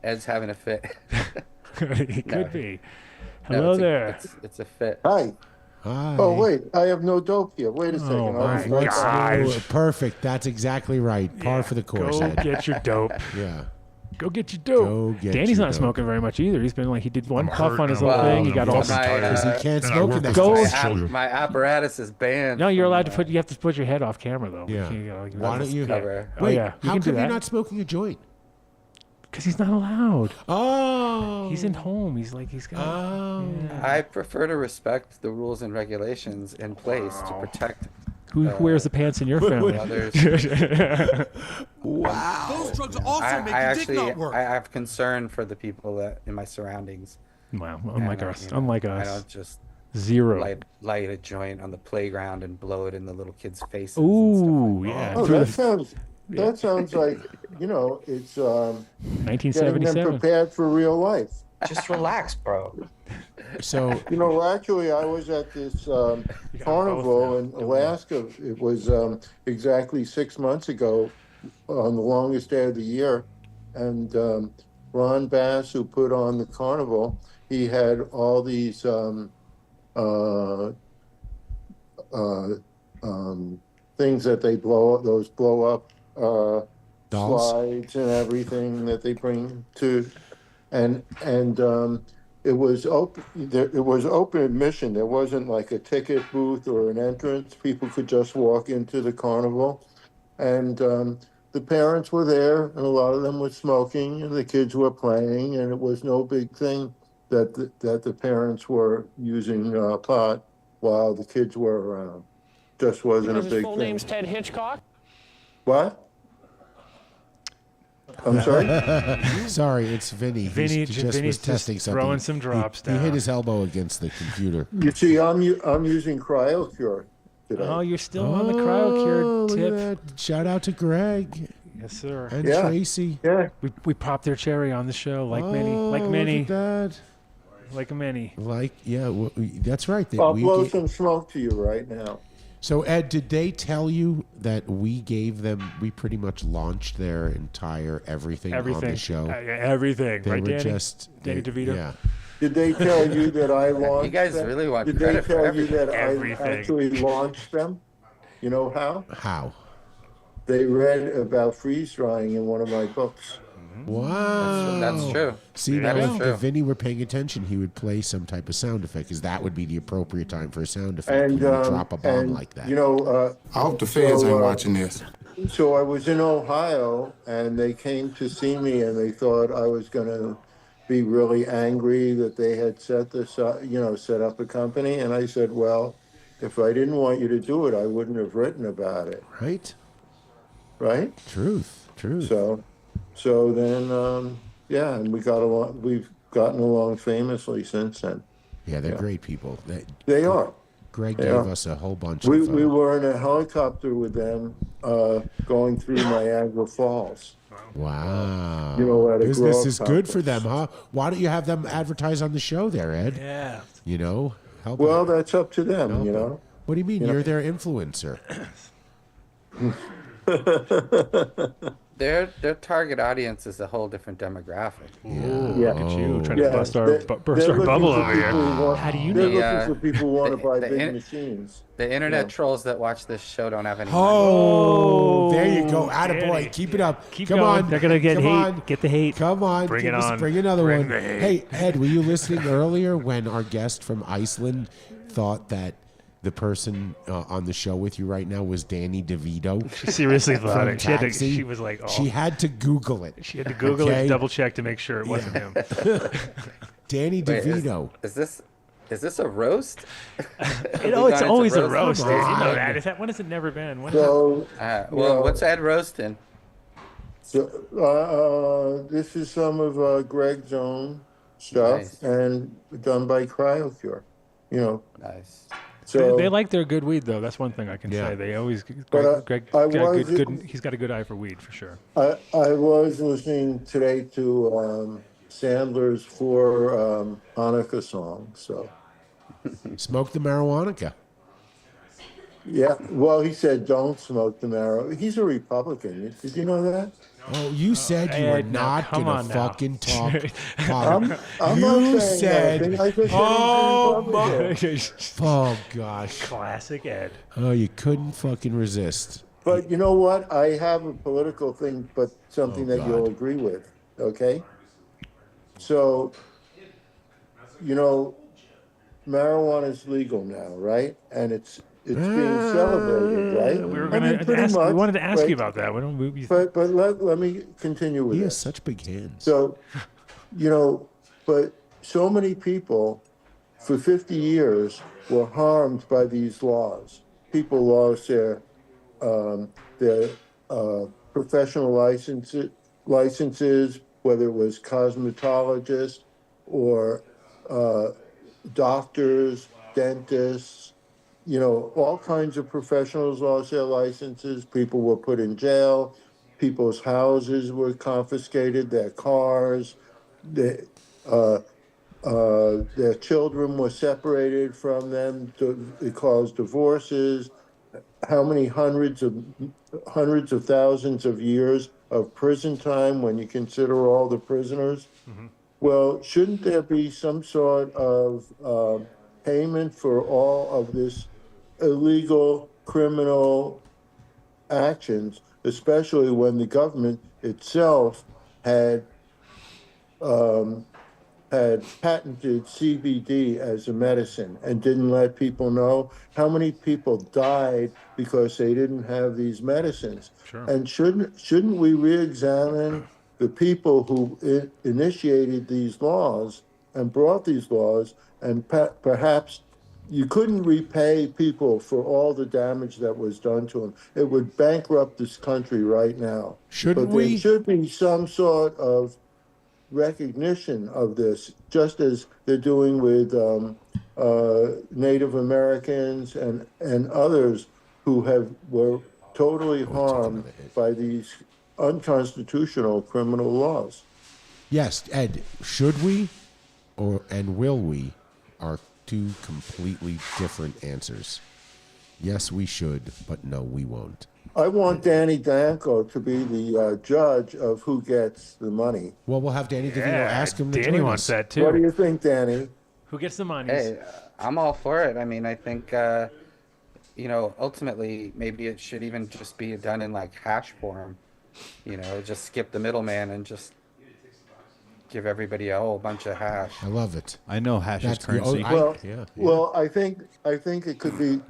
Ed's having a fit. He No. could be. Hello there. It's a fit. Hi. Hi. Oh, wait. I have no dope here. Wait a second. Oh, my What's gosh. perfect. That's exactly right. Par for the course, Go Ed. get your dope. Yeah. Go get your dope. Go get Danny's your not dope. smoking very much either. He's been like, he did one I'm puff hurt on his now. little thing. He Well, got all Because he can't and I smoke work in that with Go- house. children. My apparatus is banned. No, you're from, allowed to put. You have to put your head off camera though. Yeah. You Why don't you? cover. Oh Wait, yeah. You how can do come you're that. not smoking a joint? Because he's not allowed. Oh. He's in home. He's like he's got. Oh. I prefer to respect the rules and regulations in place to protect Who wears the pants in your family? others. Wow. Those drugs also make I your dick not work. I have concern for the people that in my surroundings. Wow. Unlike And, us. you know, Unlike I us. don't just Zero. light a joint on the playground and blow it in the little kids' faces. Ooh, and stuff like yeah. Oh, Through that the- sounds. That sounds like it's getting them 1977. prepared for real life. Just relax, bro. So Actually, I was at this both carnival now, in don't Alaska. It was exactly 6 months ago, on the longest day of the year, and Ron Bass, who put on the carnival, he had all these things that they blow up, those blow up Dolls? slides and everything that they bring to, and it was open. It was open admission. There wasn't like a ticket booth or an entrance. People could just walk into the carnival, and the parents were there, and a lot of them were smoking, and the kids were playing, and it was no big thing that the parents were using pot while the kids were around. Just wasn't a big His full thing. name's Ted Hitchcock. What? I'm sorry? sorry, it's Vinny. He just was testing something. throwing some drops He down. hit his elbow against the computer. You see, I'm using CryoCure today. Oh, you're still on the CryoCure look tip. at that. Shout out to Greg Yes, sir. and Yeah. Tracy. Yeah. We popped their cherry on the show, like Oh, many, look at that. like many. That's right. I'll blow some smoke to you right now. So, Ed, did they tell you that we gave them, we pretty much launched their entire everything on the show? Everything. They Right, were Danny? just, Danny DeVito? Yeah. Did they tell you that I launched You guys them? really want Did they credit for tell you that everything. I actually launched them? You know how? How? They read about freeze drying in one of my books. Wow. That's true. See, That now is if true. Vinny were paying attention, he would play some type of sound effect, because that would be the appropriate time for a sound effect. And when you drop a bomb and, like that. I hope the fans ain't watching this. So I was in Ohio, and they came to see me, and they thought I was going to be really angry that they had set this up, set up a company. And I said, well, if I didn't want you to do it, I wouldn't have written about it. Right? Right? Truth. So then, and we've gotten along famously since then. Yeah, they're great people. They are. Greg They gave are. us a whole bunch We of... were in a helicopter with them going through Niagara Falls. Wow. At a Business Grove is good for conference. them, huh? Why don't you have them advertise on the show there, Ed? Yeah. Help Well, them. that's up to them, What do you mean? You're their influencer. Their target audience is a whole different demographic. Ooh, Yeah. look at you trying to Yeah, burst our they're bubble looking over for here. people who want- How do you They're know? looking for people who want to buy the big in- machines. The internet Yeah. trolls that watch this show don't have any money. Oh, there you go. Danny. Attaboy. Keep it up. Keep Come going. on. They're gonna get Come hate. on. Get the hate. Come on. Bring Give it us- on. Bring another Bring one. the hate. Hey, Ed, were you listening earlier when our guest from Iceland thought that the person on the show with you right now was Danny DeVito? She seriously thought from it. She had to- Taxi? she was like, oh. She had to Google it. She had to Google Okay? it, double check to make sure it wasn't him. Danny Wait, DeVito. Is this a roast? It's always a roast. Come You know on. that. When has it never been? When So, What's Ed roasting? this is some of Greg's own stuff Nice. and done by CryoCure. Nice. So they like their good weed, though. That's one thing I can Yeah. say. They always But Greg I got a was- good. He's got a good eye for weed for sure. I was listening today to Sandler's 4 Hanukkah songs. So Smoke the marijuana. Yeah, well, he said don't smoke the marijuana. He's a Republican. Did you know that? Oh, you said you were Ed, now, not come gonna on now. fucking talk. I'm you not saying said, anything. I just "Oh said my, he's a oh gosh, Classic Ed. oh you couldn't fucking resist." But you know what? I have a political thing, but something that you'll God. agree with. Okay? So, marijuana is legal now, right? And it's being celebrated, right? We were I mean, gonna pretty ask. We much. wanted to ask Right? you about that. But let me continue with He has this. such big hands. So, but so many people for 50 years were harmed by these laws. People lost their professional licenses, whether it was cosmetologists or doctors, dentists, all kinds of professionals lost their licenses. People were put in jail. People's houses were confiscated, their cars, their children were separated from them. It caused divorces. How many hundreds of thousands of years of prison time when you consider all the prisoners? Well, shouldn't there be some sort of payment for all of this illegal criminal actions, especially when the government itself had patented CBD as a medicine and didn't let people know? How many people died because they didn't have these medicines? Sure. And shouldn't we re-examine the people who initiated these laws and brought these laws, and perhaps you couldn't repay people for all the damage that was done to them. It would bankrupt this country right now. Shouldn't but we? There should be some sort of recognition of this, just as they're doing with Native Americans and others who were totally harmed by these unconstitutional criminal laws. Yes, Ed. Should we, and will we, are two completely different answers. Yes, we should, but no, we won't. I want Danny Danko to be the judge of who gets the money. Well, we'll have Danny DeVito ask him to Danny join wants us. that too. What do you think, Danny? Who gets the money? Hey, I'm all for it. I mean, I think, ultimately, maybe it should even just be done in like hash form. Just skip the middleman and just give everybody a whole bunch of hash. I love it. I know hash is currency. Well, I think it could be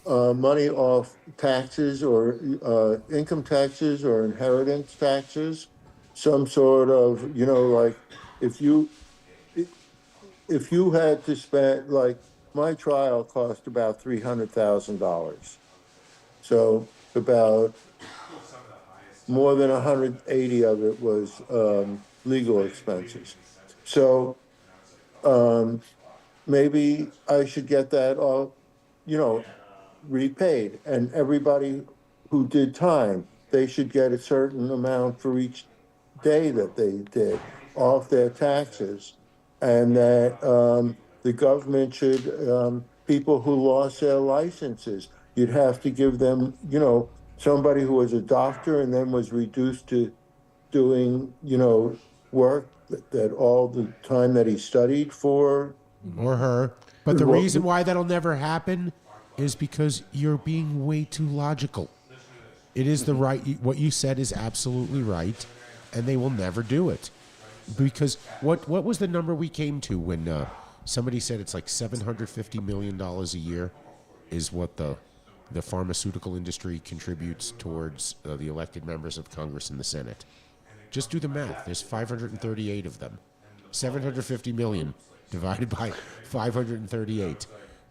money off taxes or income taxes or inheritance taxes, some sort of, like if you had to spend, like my trial cost about $300,000, so about more than 180 of it was legal expenses. So maybe I should get that all, repaid. And everybody who did time, they should get a certain amount for each day that they did off their taxes. And that the government should, people who lost their licenses, you'd have to give them, somebody who was a doctor and then was reduced to doing, work that all the time that he studied for. Or her. But the reason why that'll never happen is because you're being way too logical. It is the right, what you said is absolutely right, and they will never do it. Because what was the number we came to when somebody said it's like $750 million a year is what the pharmaceutical industry contributes towards the elected members of Congress and the Senate? Just do the math. There's 538 of them. 750 million divided by 538.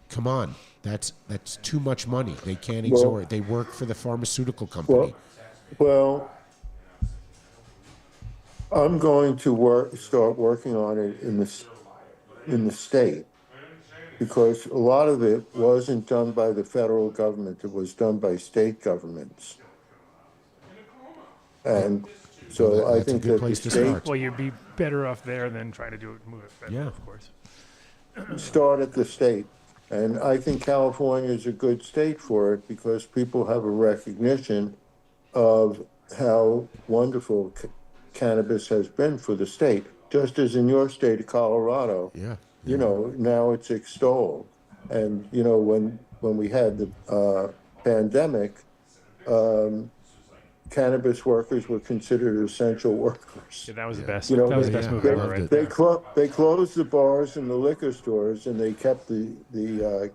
Come on. That's too much money. They can't exort. They work for the pharmaceutical company. Well, I'm going to start working on it in the state, because a lot of it wasn't done by the federal government. It was done by state governments. And so I think that the state... Well, you'd be better off there than trying to move it federal, Yeah. of course. Start at the state. And I think California is a good state for it because people have a recognition of how wonderful cannabis has been for the state, just as in your state of Colorado. Yeah. You know, now it's extolled. And, you know, when we had the pandemic, cannabis workers were considered essential workers. Yeah, that was the best. You know, that was the best move ever, right They there. they closed the bars and the liquor stores, and they kept the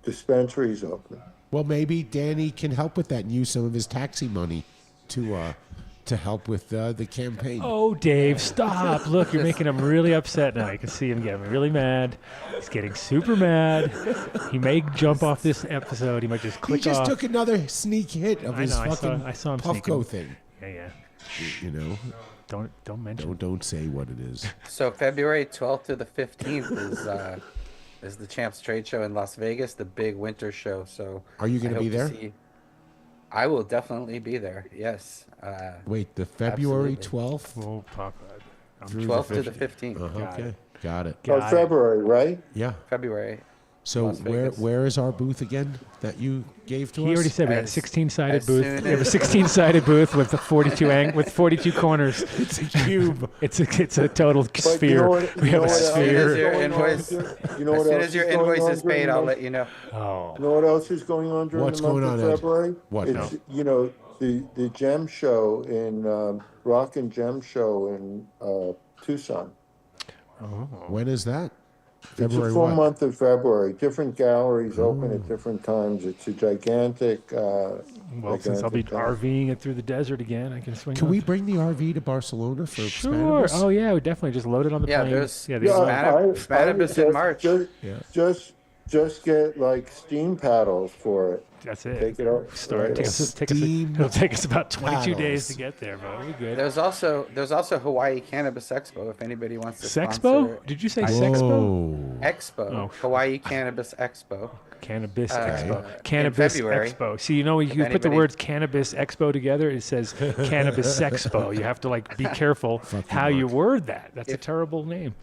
dispensaries open. Well, maybe Danny can help with that and use some of his taxi money to help with the campaign. Oh, Dave, stop. Look, you're making him really upset now. I can see him getting really mad. He's getting super mad. He may jump off this episode. He might just click off. He just took another sneak hit of his fucking I saw him Puffco sneaking. thing. Yeah. You know? Don't mention. Don't say what it is. So February 12th to the 15th is the Champs Trade Show in Las Vegas, the big winter show. So Are you going to be there? I will definitely be there. Yes. Wait, the February absolutely. 12th? We'll talk about it. 12th to the 15th. Okay, got it. Oh, February, right? Yeah. February. So Las Vegas. where is our booth again that you gave to us? He already said we had a 16-sided as booth. soon We have a as- 16-sided booth with the 42 corners. It's a cube. It's a total But sphere. you know what, We have a sphere. As soon as your invoice is paid, I'll let you know. Oh. You know what else is going on during What's the month going of on, Ed? February? What? It's, you know, the Gem Show in Rock and Gem Show in Tucson. When is that? It's February a full what? month of February. Different galleries open at different times. It's a gigantic. Well, since I'll be gigantic RVing it through the desert again, I can swing. Can up. we bring the RV to Barcelona for Sure. Spanibus? Oh yeah, we definitely just load it on the Yeah, plane. there's yeah, Spanibus in March. Just get like steam paddles for it. That's it. Take it out. Start. Right. It'll take us about 22 days paddles. to get there, but we're good. There's also Hawaii Cannabis Expo if anybody wants to Sexpo? sponsor. Did you say Whoa. Sexpo? Expo. Oh. Hawaii Cannabis Expo. Cannabis in Expo. Cannabis February. Expo. See, you know, you put the anybody- words Cannabis Expo together, it says Cannabis Expo. You have to like be careful how you word that. That's a terrible name.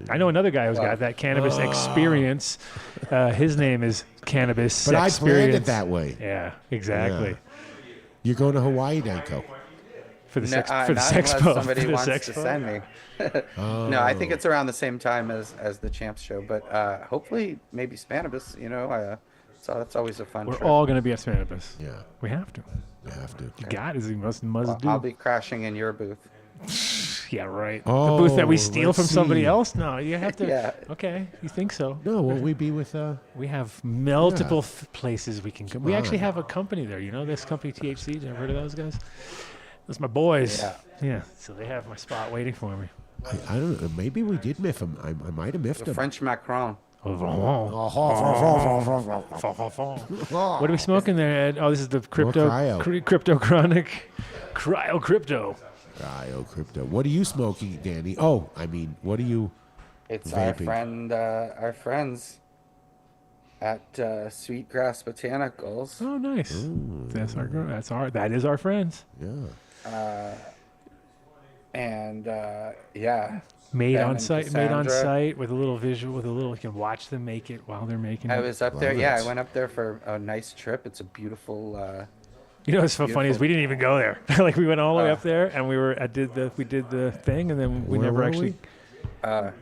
I know another guy who's got that Cannabis Experience. His name is Cannabis But I Experience. planned it that way. Yeah, exactly. Yeah. You're going to Hawaii, Danko. For the No, sex, not for the unless Sexpo. somebody For the wants to Sexpo. send me. No, I think it's around the same time as the Champs Show, but hopefully maybe Spanibus. You know, so that's always a fun. We're trip. all going to be at Spanibus. Yeah. We have to. You have to. You got it. You must Well, do. I'll be crashing in your booth. Yeah, right. Oh, the booth that we steal let's from somebody see. else? No, you have to. Yeah. Okay, you think so? No, will we be with... We have multiple places we can go. We on. actually have a company there. You know this company, THC? Have you ever heard of those guys? Those are my boys. Yeah. So they have my spot waiting for me. I don't know. Maybe we did miff him. I might have miffed The him. French Macron. What are we smoking there, Ed? Oh, this is the cryo. Crypto Chronic. Cryo Crypto. Cryo crypto. What are you smoking, Danny? Oh, I mean, what are you It's vaping? our friends at Sweetgrass Botanicals. Oh, nice. That is our friends. Yeah. And yeah. Made Ben on and site, Cassandra. with a little visual, you can watch them make it while they're making it. I was up there. Yeah, I went up there for a nice trip. It's a beautiful. You know what's so funny is beautiful- we didn't even go there. Like we went all the way up there and we did the thing and then we Where never were actually.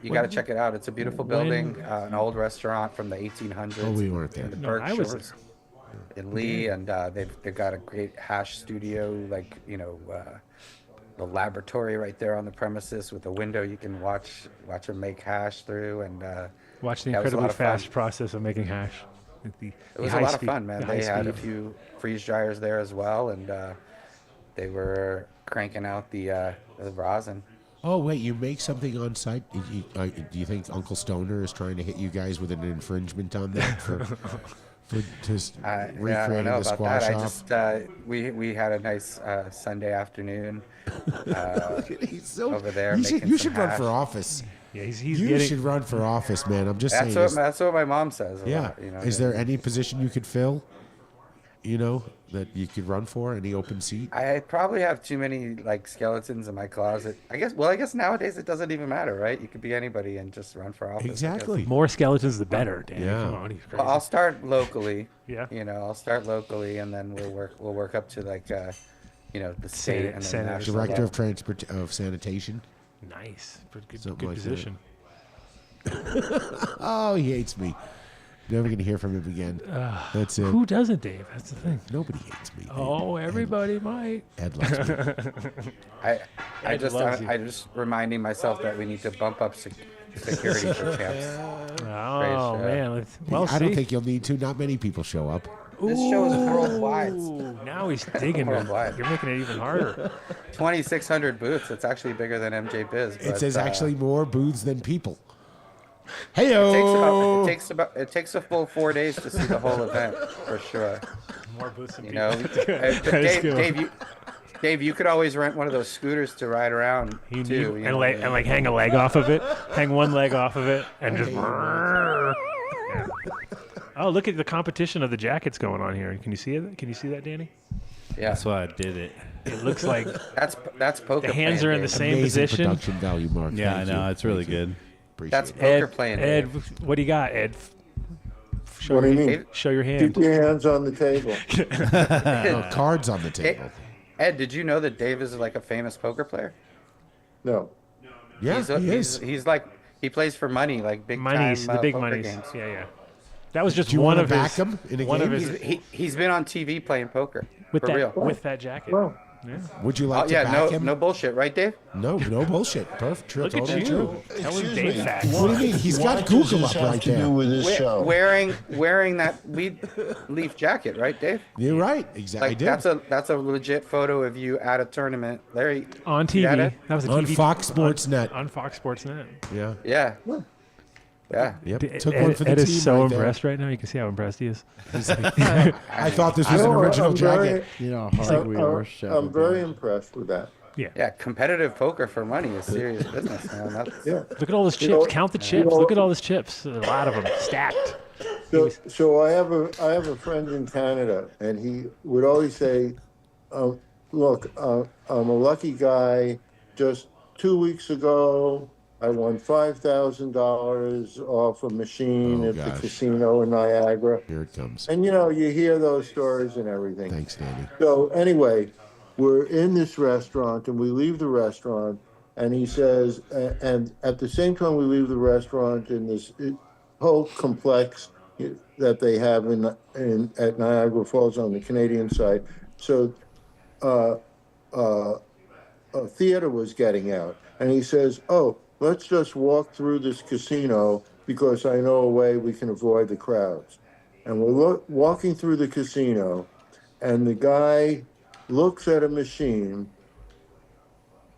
You got to check it out. It's a beautiful building, an old restaurant from the 1800s. Oh, we weren't there. In the No, I was Berkshires in Lee, and they've got a great hash studio, like the laboratory right there on the premises with a window you can watch them make hash through, and Watch the yeah, it was a incredibly lot of fun. fast process of making hash. It was a lot of fun, man. They had a few freeze dryers there as well, and they were cranking out the rosin. Oh, wait, you make something on site? Do you think Uncle Stoner is trying to hit you guys with an infringement on that for just I don't recreating know the about squash that. I off? just we had a nice Sunday afternoon He's so, over there. You making should some run hash. for office. Yeah, he's You getting. should run for office, man. I'm just That's saying. what my mom says. A Yeah. lot, Is there any position you could fill you know, that you could run for? Any open seat? I probably have too many like skeletons in my closet. I guess nowadays it doesn't even matter, right? You could be anybody and just run for office. Exactly. More skeletons, the better, Danny. Yeah. Come on, he's crazy. Well, I'll start locally. Yeah. You know, I'll start locally, and then we'll work up to like, you know, the state and then national Director level. of sanitation. Nice. Good Something like position. Oh, he hates me. Never going to hear from him again. That's it. Who doesn't, Dave? That's the thing. Nobody hates me. Oh, everybody might. Ed loves me. I'm just reminding myself that we need to bump up security for champs. Oh man, I don't think you'll need to. Not many people show up. This show is worldwide. Now he's digging it. You're making it even harder. 2,600 booths. It's actually bigger than MJ Biz. It says actually more booths than people. Hey-o! It takes a full 4 days to see the whole event for sure. More booths than you know. people. Dave, you could always rent one of those scooters to ride around too, and like hang a leg off of it, hang one leg off of it, and just. Yeah. Oh, look at the competition of the jackets going on here. Can you see it? Can you see that, Danny? Yeah, that's why I did it. It looks like that's poker. The hands are in the same position. Production value, Mark. Yeah, I know. It's really good. That's poker playing. Ed, what do you got, Ed? What do you mean? Show your hand. Keep your hands on the table. Cards on the table. Ed, did you know that Dave is like a famous poker player? No. Yeah, he's like he plays for money, like big monies, time, the big poker monies. games. Yeah. That was just Do you one wanna of back his. him in a one game? of his. He's been on TV playing poker with for that real. with that jacket. Well, yeah. Would you like to back him? No bullshit, right, Dave? No bullshit. Perfect. Look at Totally you. true. That was Dave facts. What do you mean? He's got Google up right there. Wearing that weed leaf jacket, right, Dave? You're right. Exactly. Like that's a legit photo of you at a tournament, Larry. On TV. That was a on TV Fox Sports Net. On Fox Sports Net. Yeah. Yeah. Yep. Took one for the Ed team is so right there. impressed right now. You can see how impressed he is. I thought this was an original jacket. You know how hard we are. I'm very impressed with that. Yeah, competitive poker for money is serious business, man. Look at all those chips. Count the chips. Look at all those chips. A lot of them stacked. So I have a friend in Canada, and he would always say, "Look, I'm a lucky guy. Just 2 weeks ago, I won $5,000 off a machine at the casino in Niagara." Here it comes. And you hear those stories and everything. Thanks, Danny. So anyway, we're in this restaurant, and we leave the restaurant, and he says, and at the same time we leave the restaurant in this whole complex that they have at Niagara Falls on the Canadian side. So a theater was getting out, and he says, "Oh, let's just walk through this casino because I know a way we can avoid the crowds." And we're walking through the casino, and the guy looks at a machine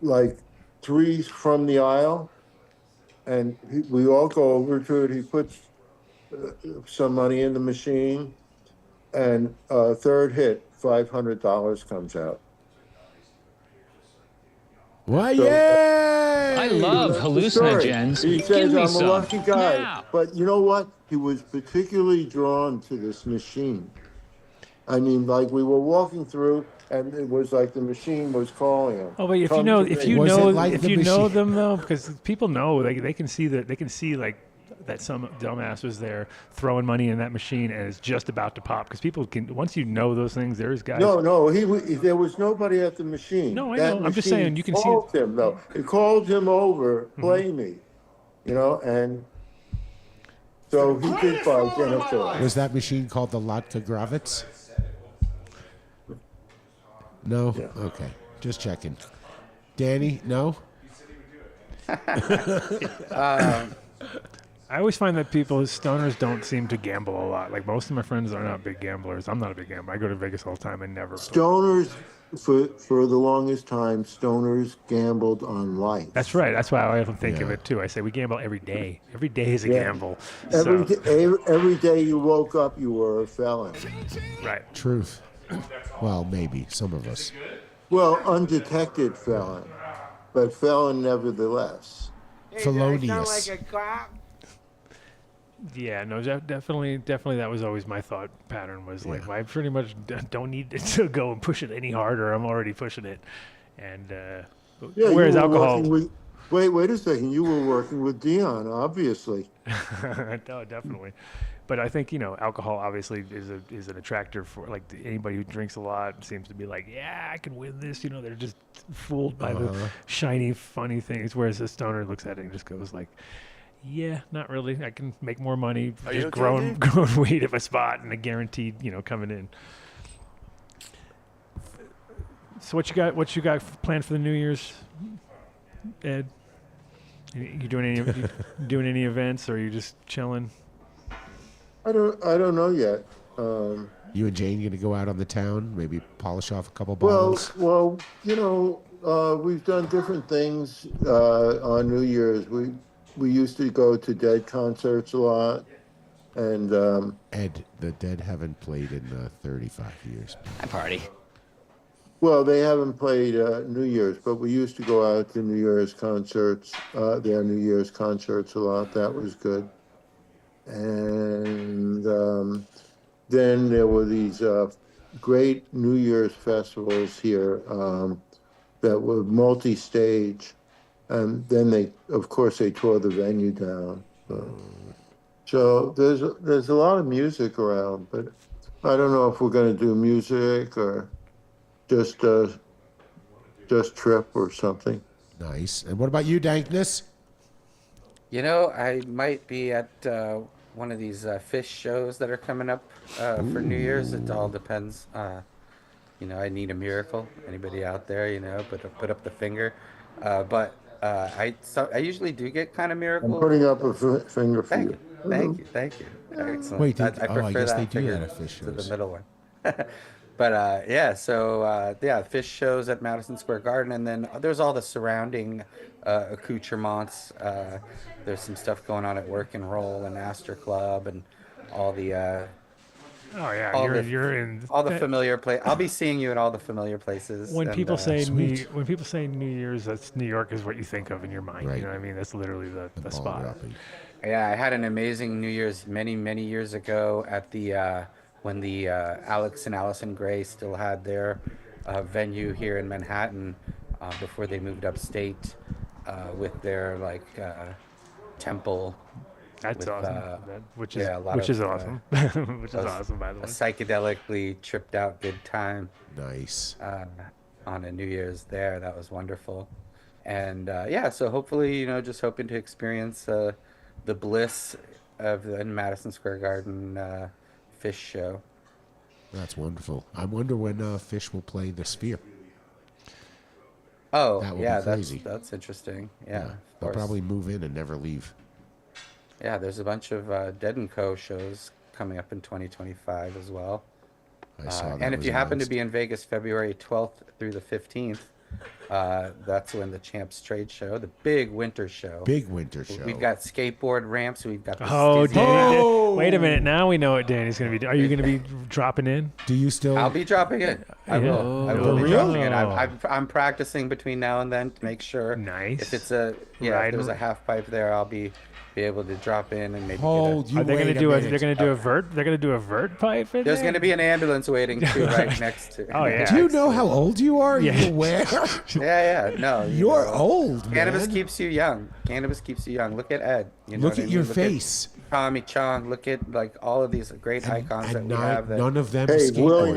like 3 from the aisle, and we all go over to it. He puts some money in the machine, and third hit, $500 comes out. Why, yay! I love hallucinogens. He Give says, me "I'm some. a lucky guy." Now. But you know what? He was particularly drawn to this machine. I mean, like we were walking through, and it was like the machine was calling him. Oh, but if you know them though, because people know they can see like that some dumbass was there throwing money in that machine and is just about to pop. Because people can, once you know those things, there's guys. No, there was nobody at the machine. No, I know. I'm just saying you can see him though. It called him over, play me, and so he did buy Jennifer. Was that machine called the Latka Gravitz? No? Yeah. Okay. Just checking. Danny, no? I always find that stoners don't seem to gamble a lot. Like most of my friends are not big gamblers. I'm not a big gambler. I go to Vegas all the time and never. Stoners, for the longest time, stoners gambled on life. That's right. That's why I often think of it too. I say we gamble every day. Every day is a gamble. Every day you woke up, you were a felon. Right. Truth. Well, maybe. Some of us. Well, undetected felon, but felon nevertheless. Felonious. Yeah, no, definitely that was always my thought pattern was like, I pretty much don't need to go and push it any harder. I'm already pushing it. And whereas alcohol... Wait a second. You were working with Dion, obviously. No, definitely. But I think, alcohol obviously is an attractor for, like, anybody who drinks a lot seems to be like, yeah, I can win this. They're just fooled by the shiny, funny things. Whereas the stoner looks at it and just goes like, yeah, not really. I can make more money just growing weed at my spot and a guaranteed, coming in. So what you got planned for the New Year's, Ed? You doing any events, or are you just chilling? I don't know yet. You and Jane going to go out on the town, maybe polish off a couple bottles? Well, we've done different things on New Year's. We used to go to Dead concerts a lot, and Ed, the Dead haven't played in 35 years. I party. Well, they haven't played New Year's, but we used to go out to New Year's concerts, their New Year's concerts a lot. That was good. And then there were these great New Year's festivals here that were multi-stage. And then they tore the venue down. So there's a lot of music around, but I don't know if we're going to do music or just trip or something. Nice. And what about you, Dankness? I might be at one of these fish shows that are coming up for New Year's. It all depends. I need a miracle. Anybody out there, put up the finger. But I usually do get kind of miracles. I'm putting up a finger for you. Thank you. Excellent. Wait, I prefer I guess that they do finger that at fish to the shows. middle one. But fish shows at Madison Square Garden, and then there's all the surrounding accoutrements. There's some stuff going on at Work and Roll and Astor Club and all the you're in all the familiar place. I'll be seeing you in all the familiar places. When people say New Year's, that's New York is what you think of in your mind. Right. You know what I mean? That's literally the spot. Yeah, I had an amazing New Year's many years ago at the when the Alex and Allison Gray still had their venue here in Manhattan before they moved upstate with their temple. That's awesome. Which is awesome. Which is awesome, by the way. A psychedelically tripped out good time. Nice. On a New Year's there. That was wonderful. And so hopefully, just hoping to experience the bliss of the Madison Square Garden fish show. That's wonderful. I wonder when Fish will play the Sphere. Oh, that would be crazy. That's interesting. Yeah. They'll probably move in and never leave. Yeah, there's a bunch of Dead & Co. shows coming up in 2025 as well. I saw that. And if you happen to be in Vegas February 12th through the 15th, that's when the Champs Trade Show, the big winter show. We've got skateboard ramps. We've got the Danny. Wait a minute. Now we know what Danny's going to be doing. Are you going to be dropping in? Do you still? I'll be dropping in. I will be dropping in. I'm practicing between now and then to make sure. Nice. If it's if there's a half pipe there, I'll be able to drop in and maybe. Are they going to do a? They're going to do a vert. They're going to do a vert pipe. There's going to be an ambulance waiting too, right next to. Oh yeah. Do you know how old you are? Yeah. You aware? Yeah. No. You're old. Cannabis man. keeps you young. Look at Ed. Look at your face. Tommy Chong. Look at all of these great icons that we have. None of them. Hey, Willie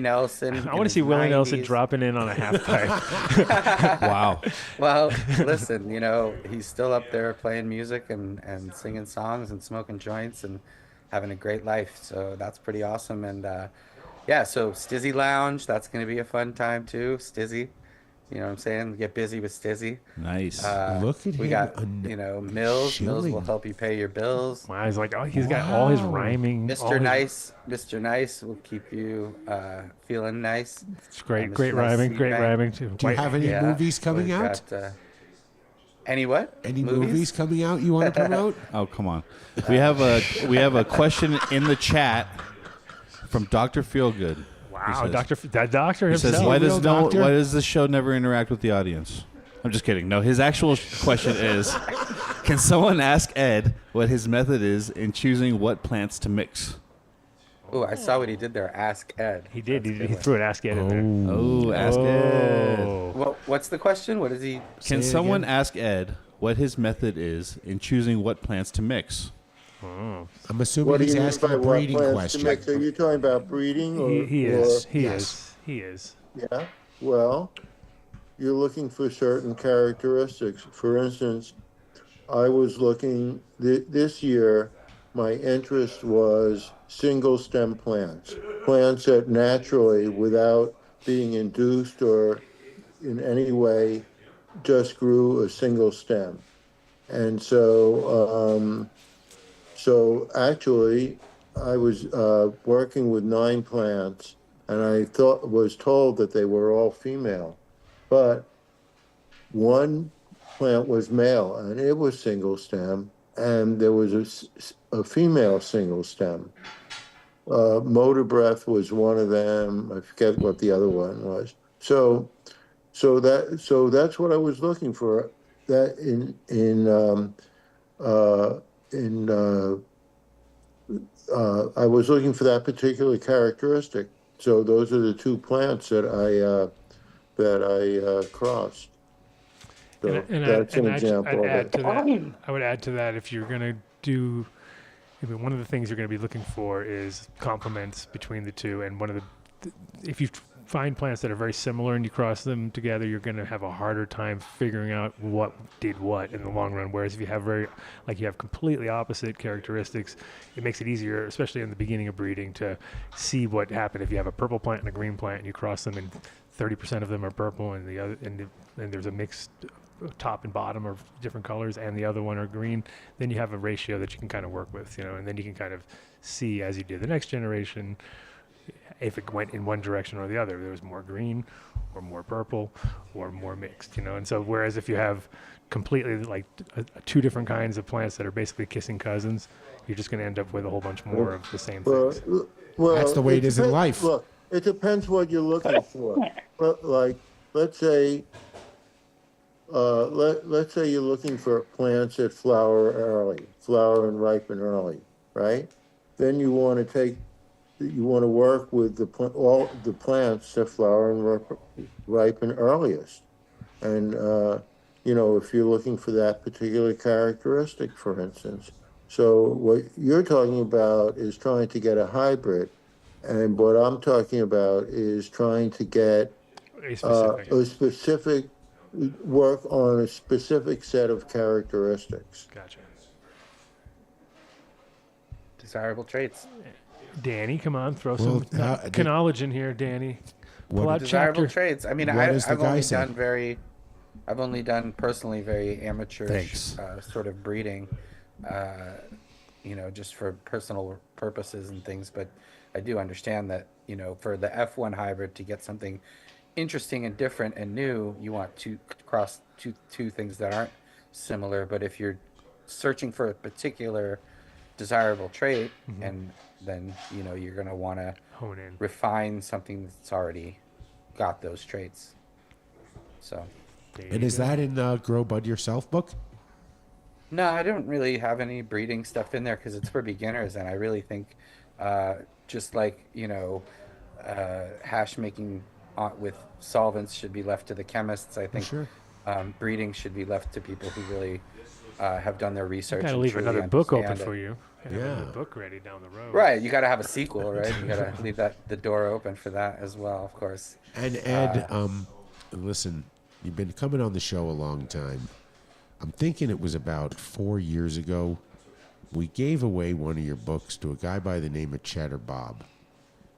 Nelson. I want to see Willie Nelson dropping in on a half pipe. Wow. Well, listen, he's still up there playing music and singing songs and smoking joints and having a great life. So that's pretty awesome. And so Stizzy Lounge, that's going to be a fun time too. Stizzy, you know what I'm saying? Get busy with Stizzy. Nice. Look at him. We got, Mills. Mills will help you pay your bills. Wow, he's got all his rhyming. Mr. Nice will keep you feeling nice. It's great rhyming too. Do you have any movies coming out? Any what? Any movies coming out you want to promote? Oh, come on. We have a question in the chat from Dr. Feelgood. Wow, doctor he himself. says, why does the show never interact with the audience? I'm just kidding. No, his actual question is, Can someone ask Ed what his method is in choosing what plants to mix? Oh, I saw what he did there. Ask Ed. He did. He threw an Ask Ed in there. Oh, ask Ed. What's the question? What is he? Can someone ask Ed what his method is in choosing what plants to mix? I'm assuming What do he's you mean asking by a what breeding plants to question. mix? Are you talking about breeding? Or, He is. He is. Yeah. Well, you're looking for certain characteristics. For instance, I was looking this year. My interest was single stem plants, plants that naturally, without being induced or in any way, just grew a single stem. And so, so actually, I was working with 9 plants, and I was told that they were all female, but one plant was male, and it was single stem, and there was a female single stem. Motor Breath was one of them. I forget what the other one was. So that's what I was looking for. That I was looking for that particular characteristic. So those are the 2 plants that I crossed. So that's an example of it. I would add to that if you're going to do, one of the things you're going to be looking for is complements between the 2. And if you find plants that are very similar and you cross them together, you're going to have a harder time figuring out what did what in the long run. Whereas if you have you have completely opposite characteristics, it makes it easier, especially in the beginning of breeding, to see what happened. If you have a purple plant and a green plant and you cross them and 30% of them are purple and and there's a mixed top and bottom of different colors and the other one are green, then you have a ratio that you can kind of work with, and then you can kind of see as you do the next generation if it went in one direction or the other. There was more green or more purple or more mixed, and so whereas if you have completely 2 different kinds of plants that are basically kissing cousins, you're just going to end up with a whole bunch more of the same things. Well, that's the way it is in life. Look, it depends what you're looking for. Let's say you're looking for plants that flower and ripen early, right? Then you want to work with all the plants that flower and ripen earliest. And, if you're looking for that particular characteristic, for instance. So what you're talking about is trying to get a hybrid. And what I'm talking about is trying to get a specific work on a specific set of characteristics. Gotcha. Desirable traits. Danny, come on, throw some knowledge in here, Danny. Pull out desirable chapter. traits. I mean, I've only done personally very amateurish sort of breeding, just for personal purposes and things. But I do understand that, for the F1 hybrid to get something interesting and different and new, you want to cross two things that aren't similar. But if you're searching for a particular desirable trait, and then you're going to want to hone in, refine something that's already got those traits. So, and is that in the Grow Bud Yourself book? No, I don't really have any breeding stuff in there because it's for beginners, and I really think just like hash making with solvents should be left to the chemists. I think breeding should be left to people who really have done their research. Got to leave another book open for you. Have another book ready down the road. Right, you got to have a sequel, right? You got to leave the door open for that as well, of course. And Ed, listen, you've been coming on the show a long time. I'm thinking it was about 4 years ago. We gave away one of your books to a guy by the name of Cheddar Bob.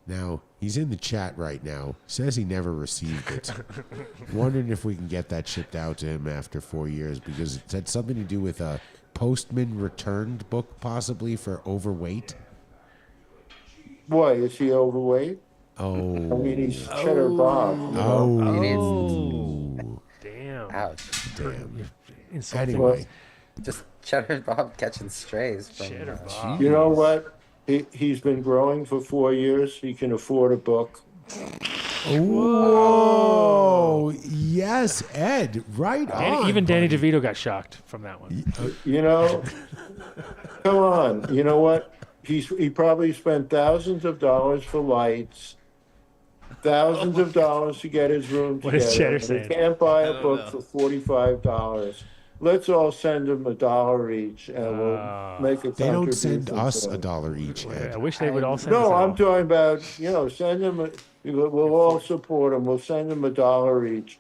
Now, he's in the chat right now. Says he never received it. Wondering if we can get that shipped out to him after 4 years, because it had something to do with a postman returned book, possibly for overweight. Why, is he overweight? Oh. I mean, he's Cheddar Bob. Oh. Damn. Ouch. Damn. Anyway. Just Cheddar Bob catching strays. Cheddar Bob. You know what? He's been growing for 4 years. He can afford a book. Whoa! Yes, Ed. Right on. Even Danny buddy. DeVito got shocked from that one. You know, come on. You know what? He probably spent thousands of dollars for lights, thousands of dollars to get his room What together. is Cheddar and saying? he can't buy a book for $45. Let's all send him $1 each, and we'll make a They don't contribution send us to him. $1 each, Ed. I wish they would all send us No, all. I'm talking about, send him, we'll all support him. We'll send him $1 each.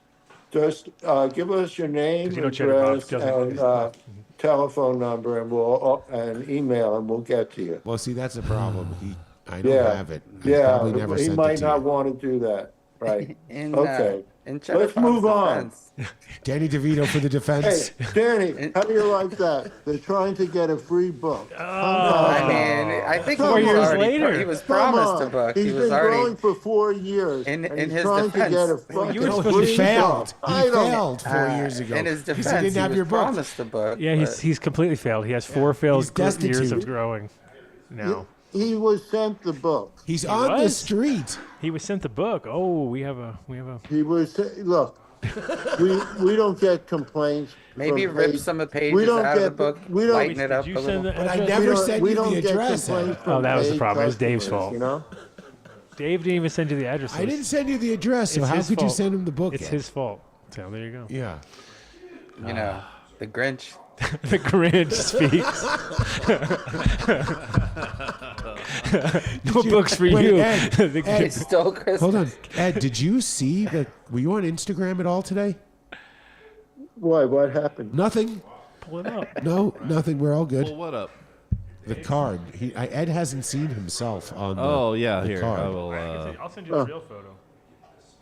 Just give us your name, 'Cause you know Cheddar Box address, doesn't- and telephone number, and and email, and we'll get to you. Well, see, that's the problem. I don't have it. He's Yeah, probably never he sent might it to not you. want to do that. Right. In, Okay. in Cheddar Let's Box move on. defense- Danny DeVito for the defense. Hey, Danny, how do you like that? They're trying to get a free book. I mean, I think Come he was on. already, later. he was Come promised on. a book. He's He was been already growing for 4 years. in and he's his trying to get a defense. fucking you were No, supposed he to failed. I He don't- failed 4 years ago. In his 'cause defense, he didn't have was your book. promised a book. Yeah, he's completely failed. He has 4 failed he's destitute. years of growing now. He was sent the book. He's on the was? street. He was sent the book. Oh, we have a. He was look. we don't get complaints. Maybe from rip page- some of the we pages don't out of the get- book, we don't- lighten it up Did a you send little. the But I address? never sent we you don't the get address. complaints Ed. from Oh, that was the paid problem. It was Dave's customers, fault. You know. Dave didn't even send you the address. I didn't send you the address, so It's how his could you fault. send him the book? It's Ed? his fault. So there you go. Yeah. You know, the Grinch. The Grinch speaks. No books for Wait, you. Ed, The Ed, He stole Christmas. hold on. Ed, did you see that? Were you on Instagram at all today? Why? What happened? Nothing. Pull it up. No, nothing. We're all good. Well, what up? The card. Ed hasn't seen himself on the Oh yeah, the here card. I will. I'll send you the real photo.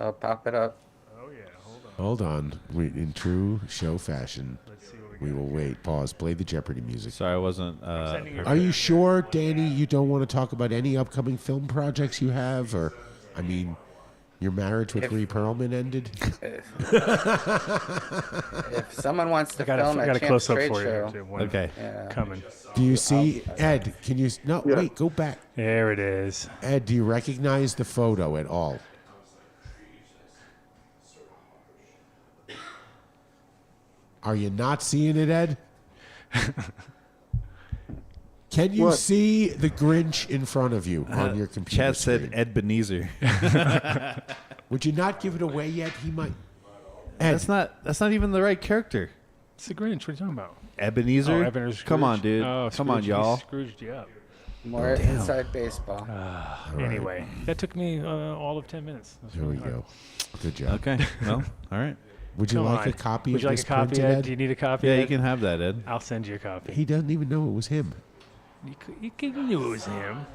I'll pop it up. Oh yeah, hold on. Hold on. In true show fashion, Let's see what we will wait. Pause. Play the Jeopardy music. Sorry, I wasn't. sending you- Are you sure, Danny, you don't want to talk about any upcoming film projects you have? Or, I mean, your marriage with Rhea Perlman ended? If someone wants to I got film a at Champs close up Trade for Show, you. Too. One Okay. coming. Do you see, Ed, can you, no, Yeah. wait, go back. There it is. Ed, do you recognize the photo at all? Are you not seeing it, Ed? Can you What? see the Grinch in front of you on your computer Chad said screen? Ebenezer. Would you not give it away yet? He might. Ed, That's not even the right character. It's the Grinch. What are you talking about? Ebenezer. Oh, Ebenezer Come on, Scrooge. dude. Oh, Come on, Scrooge, y'all. he Scrooged you up. more inside baseball. Anyway, that took me all of 10 minutes. That's Here we really hard. go. Good job. Okay. Well, all right. Would you Come like on. a copy Would of you like this a copy, printed, Ed? Ed? Do you need a copy? Yeah, Ed? you can have that, Ed. I'll send you a copy. He doesn't even know it was him. You can use him.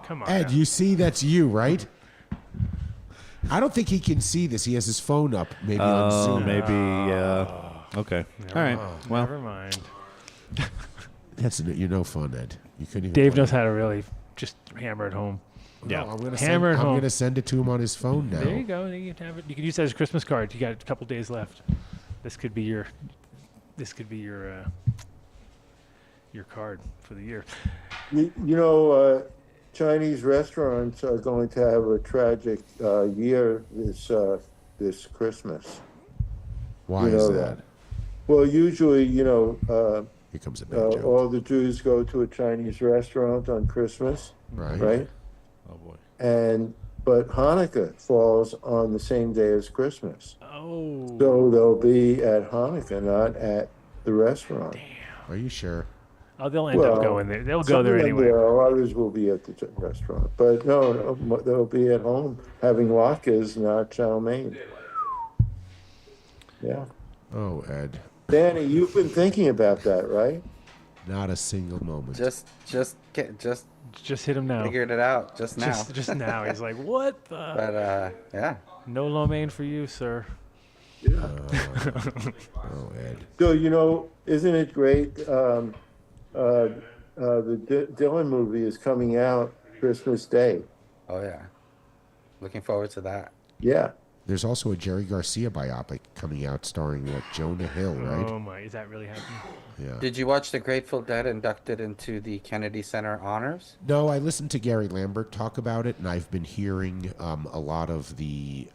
Come on. Ed, now. you see that's you, right? I don't think he can see this. He has his phone up, maybe on Oh, Zoom. maybe. Okay. All right. Well, Never mind. You're no fun, Ed. You couldn't even Dave play knows it. how to really just hammer it home. yeah. No, I'm gonna Hammer it I'm home. gonna send it to him on his phone now. There you go. You can have it. You can use that as a Christmas card. You got a couple days left. This could be your. Your card for the year. Chinese restaurants are going to have a tragic year this Christmas. Why You is know that? Well, usually, Here comes a bad joke. all the Jews go to a Chinese restaurant on Christmas, Right. right? Oh boy. But Hanukkah falls on the same day as Christmas, Oh. so they'll be at Hanukkah, not at the restaurant. Are you sure? Oh, they'll end up going there. They'll go there some of them anyway. will, others will be at the restaurant, but no, they'll be at home having latkes, not chow mein. Yeah, Oh, Ed. Danny, you've been thinking about that, right? Not a single moment. Just Just hit him now. figured it out just now. Just now. He's like, what the? But yeah. No lo mein for you, sir. Oh, Ed. So isn't it great? The Dylan movie is coming out Christmas Day. Oh yeah. Looking forward to that. Yeah, There's also a Jerry Garcia biopic coming out starring Jonah Hill, right? Oh my, is that really happening? Yeah. Did you watch the Grateful Dead inducted into the Kennedy Center honors? No, I listened to Gary Lambert talk about it, and I've been hearing a lot of the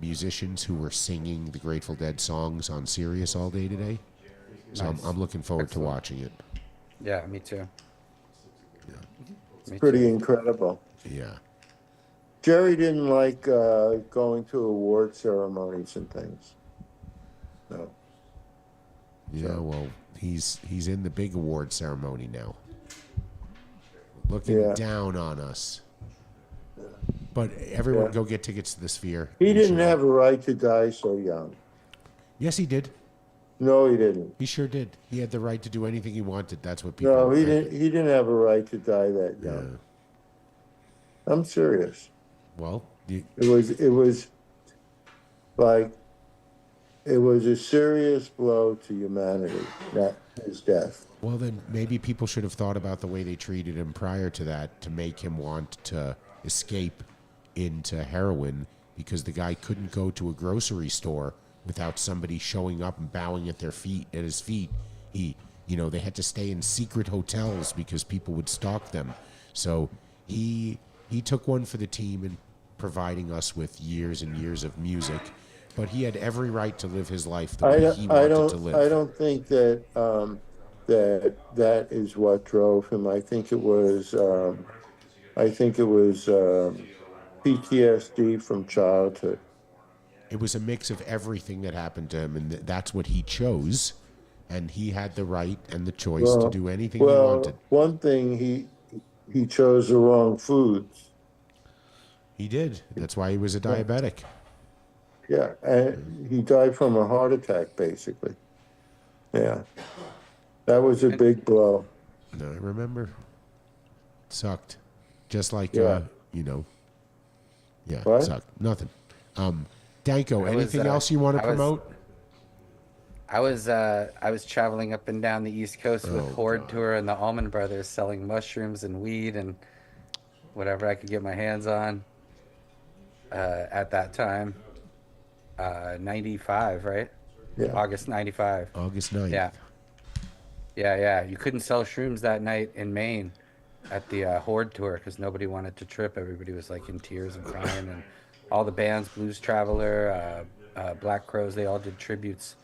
musicians who were singing the Grateful Dead songs on Sirius all day today. So Nice. I'm looking forward to watching it. Yeah, me too. It's pretty incredible. Yeah. Jerry didn't like going to award ceremonies and things. No. Yeah, well, he's in the big award ceremony now. Looking down on us. But everyone go get tickets to the Sphere. He didn't have a right to die so young. Yes, he did. No, he didn't. He sure did. He had the right to do anything he wanted. That's what people. No, he didn't. He didn't have a right to die that young. I'm serious. Well, it was like it was a serious blow to humanity. That his death. Well, then maybe people should have thought about the way they treated him prior to that to make him want to escape into heroin, because the guy couldn't go to a grocery store without somebody showing up and bowing at his feet. They had to stay in secret hotels because people would stalk them. So he took one for the team in providing us with years and years of music, but he had every right to live his life the way he wanted to live. I don't think that that is what drove him. I think it was PTSD from childhood. It was a mix of everything that happened to him, and that's what he chose, and he had the right and the choice to do anything he wanted. One thing, he chose the wrong foods. He did. That's why he was a diabetic. Yeah, and he died from a heart attack, basically. Yeah, that was a big blow. No, I remember. It sucked. Just like, Yeah. it sucked. Nothing. Danko, anything else you want to promote? I was traveling up and down the East Coast with Horde Tour and the Allman Brothers, selling mushrooms and weed and whatever I could get my hands on. At that time, 95, right? Yeah. August 95. August 9th. Yeah. You couldn't sell shrooms that night in Maine at the Horde Tour because nobody wanted to trip. Everybody was like in tears and crying, and all the bands, Blues Traveler, Black Crows, they all did tributes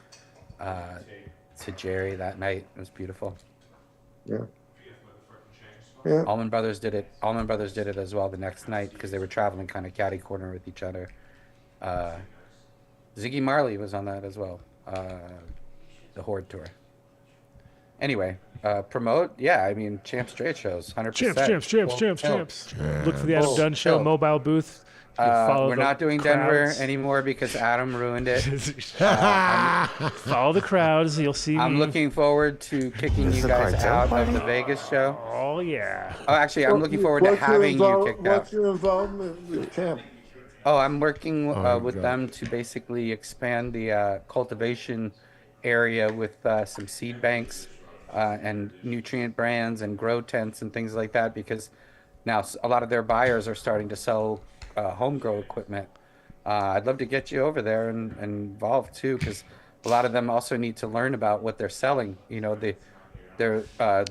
to Jerry that night. It was beautiful. Yeah. Allman Brothers did it. Allman Brothers did it as well the next night because they were traveling kind of catty corner with each other. Ziggy Marley was on that as well. The Horde Tour. Anyway, promote. Yeah, I mean, Champs trade shows, 100%. Champs. Look for the Adam Dunn Show mobile booth. We're not doing Denver anymore because Adam ruined it. Follow the crowds. You'll see I'm me. looking forward to kicking you guys out of the Vegas show. Oh, yeah. Oh, actually, I'm looking forward to having you kicked out. What's your involvement with Champ? Oh, I'm working with them to basically expand the cultivation area with some seed banks and nutrient brands and grow tents and things like that, because now a lot of their buyers are starting to sell home grow equipment. I'd love to get you over there and involved too, because a lot of them also need to learn about what they're selling. The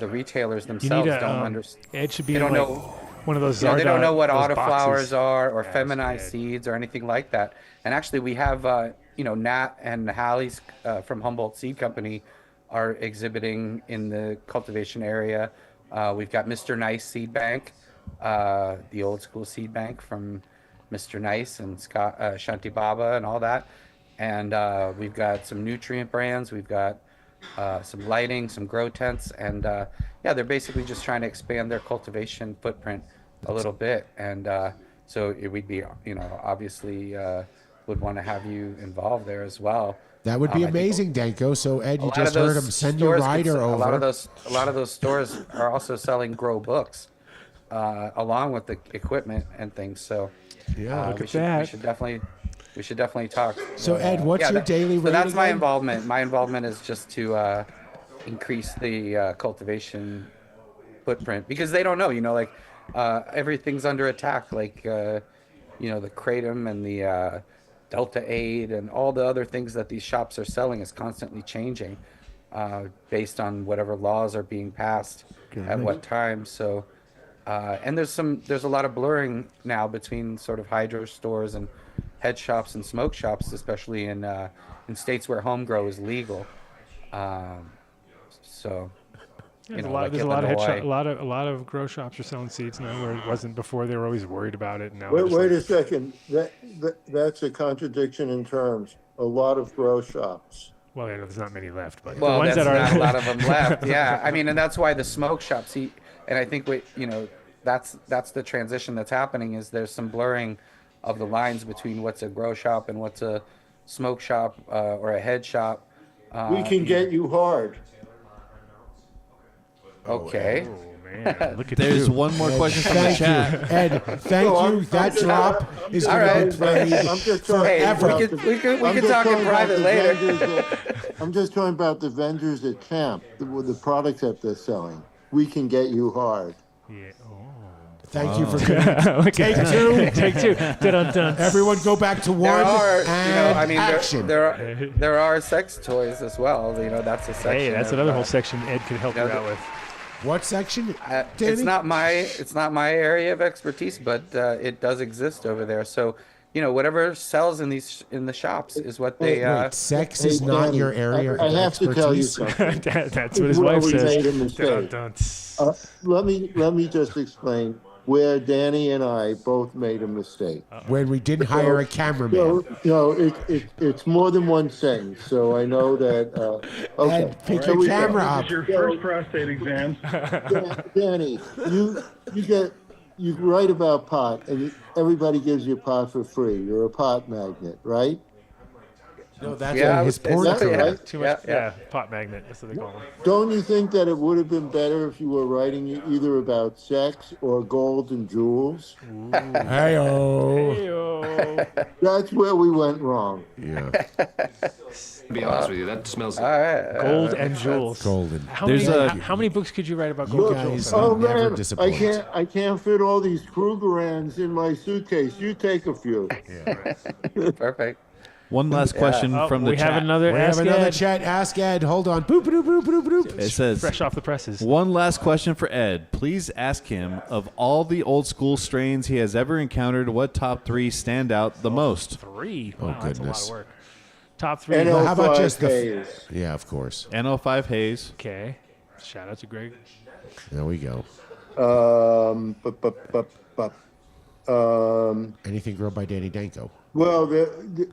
retailers themselves don't understand. It should be they don't know one of those. They don't know what those autoflowers are or feminized seeds or anything like that. And actually, we have Nat and Hallie's from Humboldt Seed Company are exhibiting in the cultivation area. We've got Mr. Nice Seed Bank, the old school seed bank from Mr. Nice and Scott Shanti Baba and all that. And we've got some nutrient brands. We've got some lighting, some grow tents, and they're basically just trying to expand their cultivation footprint a little bit. And so we'd be, obviously would want to have you involved there as well. That would be amazing, Danko. So Ed, you just heard him. Send your rider over. A lot of those stores are also selling grow books along with the equipment and things. So look at that. We should definitely talk. So Ed, what's your daily rate? So that's my involvement. My involvement is just to increase the cultivation footprint, because they don't know, everything's under attack. The kratom and the Delta 8 and all the other things that these shops are selling is constantly changing based on whatever laws are being passed at what time. So, and there's a lot of blurring now between sort of hydro stores and head shops and smoke shops, especially in states where home grow is legal. So, There's like a lot of Illinois. a lot of grow shops are selling seeds now, where it wasn't before. They were always worried about it. And now Wait a second. That's a contradiction in terms. A lot of grow shops. Well, yeah, there's not many left, but Well, the ones there's that are not a lot of them left. Yeah, I mean, and that's why the smoke shops. And I think that's the transition that's happening. Is there's some blurring of the lines between what's a grow shop and what's a smoke shop or a head shop. We can get you hard. Okay. Man, look at There's you. one more question from the Thank chat. you, Ed. Thank you. That drop is All going right. to be played I'm just talking forever. about We can talk in private later. I'm just talking about the vendors at Champ, the products that they're selling. We can get you hard. Yeah. Oh. Thank you for take two. Take two. Dun-dun-dun. Everyone go back to one. There are, and action. there are sex toys as well. That's a section. Hey, that's another whole section Ed could help you out with. What section? It's not my area of expertise, but it does exist over there. So, whatever sells in the shops is what they. Wait, sex is not Danny, your area I of have to tell you expertise? something. That's what his wife We made a says. mistake. Dun-dun. Let me just explain where Danny and I both made a mistake. When we didn't hire a cameraman. No, it's more than one sentence. So I know that. Okay, Ed, pick so your we camera go. up. This is your first prostate exam. Danny, you write about pot, and everybody gives you pot for free. You're a pot magnet, right? No, that's it's his porn That's career. right. Too much. Yeah, pot magnet. That's what they call them. Don't you think that it would have been better if you were writing either about sex or gold and jewels? Hey-oh. Hey-o. That's where we went wrong. Yeah. To be honest with you, that smells. All right. Gold and jewels. Golden. How many books could you write about gold and guys- jewels? Oh never man, disappoint. I can't fit all these Krugerrands in my suitcase. You take a few. Perfect. One last question from the we chat. have another We have Ask another Ed. chat. Ask Ed. Hold on. Boop, boop, boop, boop, boop. It says, Fresh off the presses. one last question for Ed. Please ask him, of all the old school strains he has ever encountered, what top 3 stand out the most? 3. Oh, Wow, that's a lot goodness. of work. Top 3. NO5 How about just the? Haze. Yeah, of course. NO5 Haze. Okay. Shout out to Greg. There we go. Anything grown by Danny Danko. Well,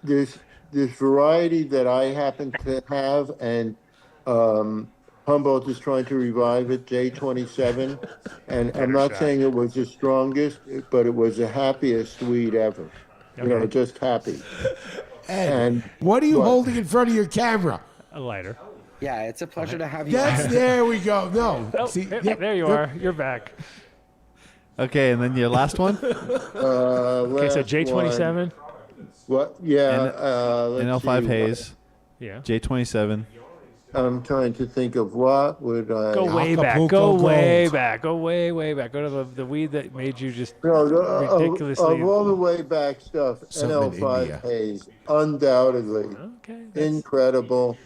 there's this variety that I happen to have, and Humboldt is trying to revive it, J27. And I'm not saying it was the strongest, but it was the happiest weed ever. Just happy. Ed, And what are you what? holding in front of your camera? A lighter. Yeah, it's a pleasure to have you. There we go. No. Oh, See, there you are. You're back. Okay, and then your last one? Okay, so J27. What? Yeah. NL5 Haze. Yeah. J27. I'm trying to think of what would I. Go way back. Acapulco Go way Gold. back. Go way, way back. Go to the weed that made you just No, ridiculously. of all the way back stuff, Something in NL5 India. Haze, undoubtedly. Okay. Incredible.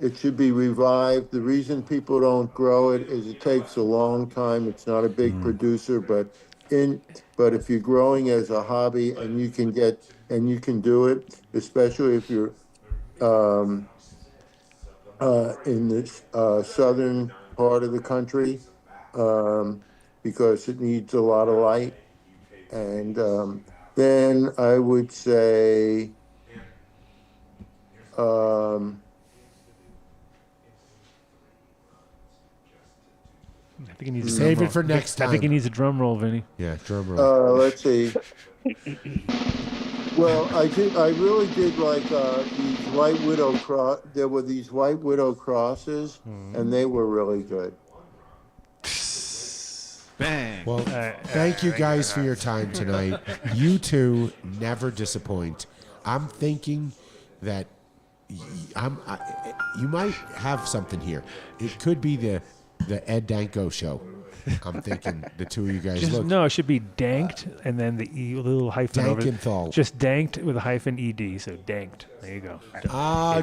It should be revived. The reason people don't grow it is it takes a long time. It's not a big producer, but if you're growing as a hobby and you can do it, especially if you're in the southern part of the country, because it needs a lot of light. And then I would say I think he needs a Save drum it for roll. next I think he time. needs a drum roll, Vinny. Yeah, drum roll. let's see. Well, I really did like these White Widow cross. There were these White Widow crosses, and they were really good. Bang. Well, thank you guys for your time tonight. You two never disappoint. I'm thinking that you might have something here. It could be the Ed Danko show. I'm thinking the two of you guys Just, look. no, it should be danked and then the little hyphen over it. Dankenthal. Just danked with a hyphen ed. So danked. There you go.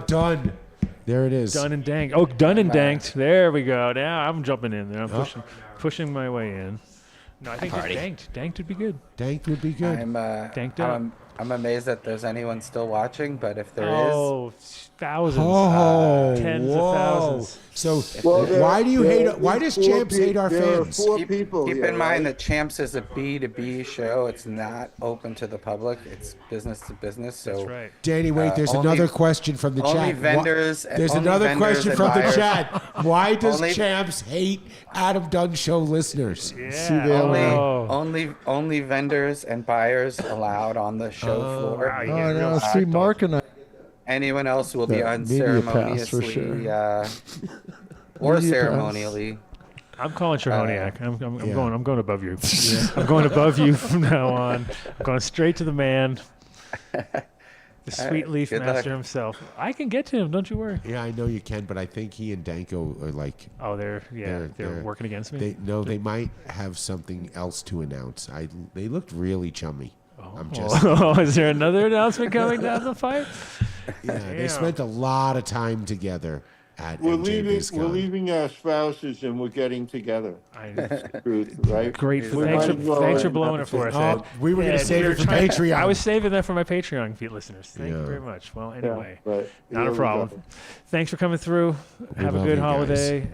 Done. There it is. Done and danked. Oh, done and danked. There we go. Now I'm jumping in there. I'm pushing my way in. No, I think just danked. Danked would be good. Danked would be good. Danked up. I'm amazed that there's anyone still watching, but if there is, thousands, tens of thousands. So why do you hate? Why does Champs hate our fans? Keep in mind that Champs is a B2B show. It's not open to the public. It's business to business. So that's right. Danny, wait. There's another question from the only chat. Vendors. There's only another vendors question and from the buyers. chat. Why does Champs hate Adam Dunn Show listeners? Only vendors and buyers allowed on the show floor. no, see, Mark and I. Anyone else will be Media pass for unceremoniously sure. or Media ceremonially. I'm calling Cherhoniak. I'm going above you. I'm going above you from now on. I'm going straight to the man, the sweet leaf master himself. I can get to him. Don't you worry. Yeah, I know you can, but I think he and Danko are like. Oh, they're working against me. They might have something else to announce. They looked really chummy. I'm just. Is there another announcement coming down the pipe? Yeah, they spent a lot of time together at We're MJ we're leaving our spouses and we're getting together. Truth, right? Great. Thanks for blowing it for us. Ed. We were going to save it for Patreon. I was saving that for my Patreon listeners. Thank you very much. Well, anyway, not a problem. Thanks for coming through. Have a good holiday.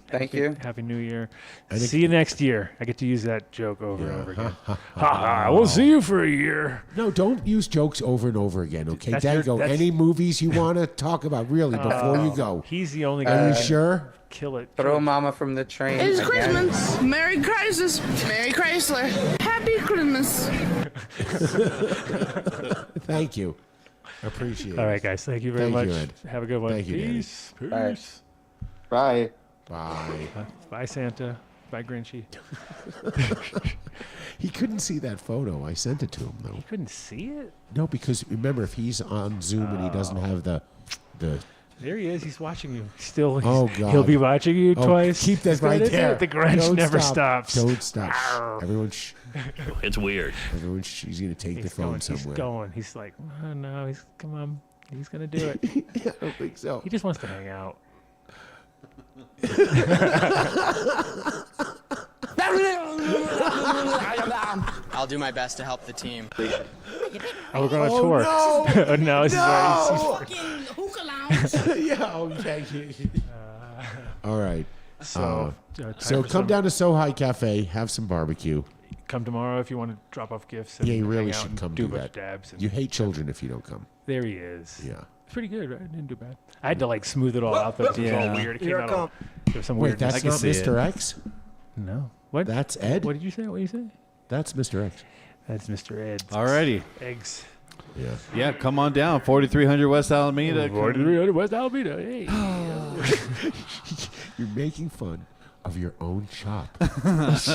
Thank you. Happy New Year. See you next year. I get to use that joke over and over again. We'll see you for a year. No, don't use jokes over and over again, okay? Danko, that's- any movies you want to talk about, really, before you go? He's the only guy. Are you sure? Kill it. Throw Mama from the train. It's again. Christmas. Merry Christmas. Merry Chrysler. Happy Christmas. Thank you. Appreciate it. All right, guys. Thank you very much. Ed. Have a good one. Thank you, Danny. Peace. Bye. Peace. Bye. Bye. Bye, Santa. Bye, Grinchy. He couldn't see that photo. I sent it to him, though. You couldn't see it? No, because remember, if he's on Zoom and he doesn't have the There he is. He's watching you. Still, Oh, God. he'll be watching you twice. Keep that He's right gonna do there. it. The Grinch Don't never stop. stops. Don't stop. Everyone, It's weird. everyone, he's going to take the phone somewhere. He's going. He's like, oh, no, come on. He's going to do it. I don't think so. He just wants to hang out. I'll do my best to help the team. Oh, we're going on tour. No. No, he's Yeah, okay. All right. So, So come down to Sohai Cafe, have some barbecue. Come tomorrow if you want to drop off gifts. Yeah, you hang really out should and come do do a bunch that. of dabs. You hate children if you don't come. There he is. Yeah. It's pretty good, right? Didn't do bad. I had to like smooth it all out, though. It was all weird. It came out all, there was some Wait, weird. that's not Mr. X? No. What? That's Ed? What did you say? What did you say? That's Mr. X. That's Mr. Ed. Alrighty. Eggs. Yeah. Yeah, come on down. 4300 West Alameda. 4300 West Alameda. Hey. You're making fun of your own shop. West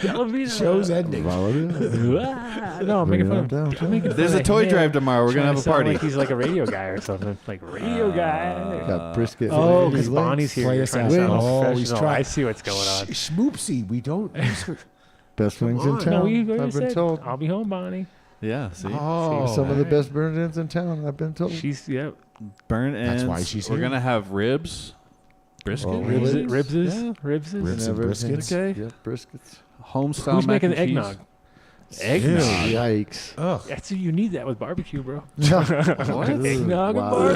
Alameda. Show's ending. No, I'm making fun of him. There's a toy drive tomorrow. We're going to have a party. Like he's like a radio guy or something. Like radio guy. Got brisket. Oh, because Bonnie's here. Play You're us trying out. to sound Oh, he's professional. trying. I see what's going on. Schmoopsy, we don't. Best wings in on. town. No, I've been told. I'll be home, Bonnie. Yeah, see? Oh, Some of the best burnt ends in town. I've been told. She's burn ends. That's why she's We're here. going to have ribs. Brisket? Oh, Ribses. Yeah. Ribses. Ribs and briskets. Okay. Yeah, briskets. Home style Who's mac making the and cheese. eggnog? Eggnog. Yikes. Ugh. That's you need that with barbecue, bro. What? Eggnog Wow.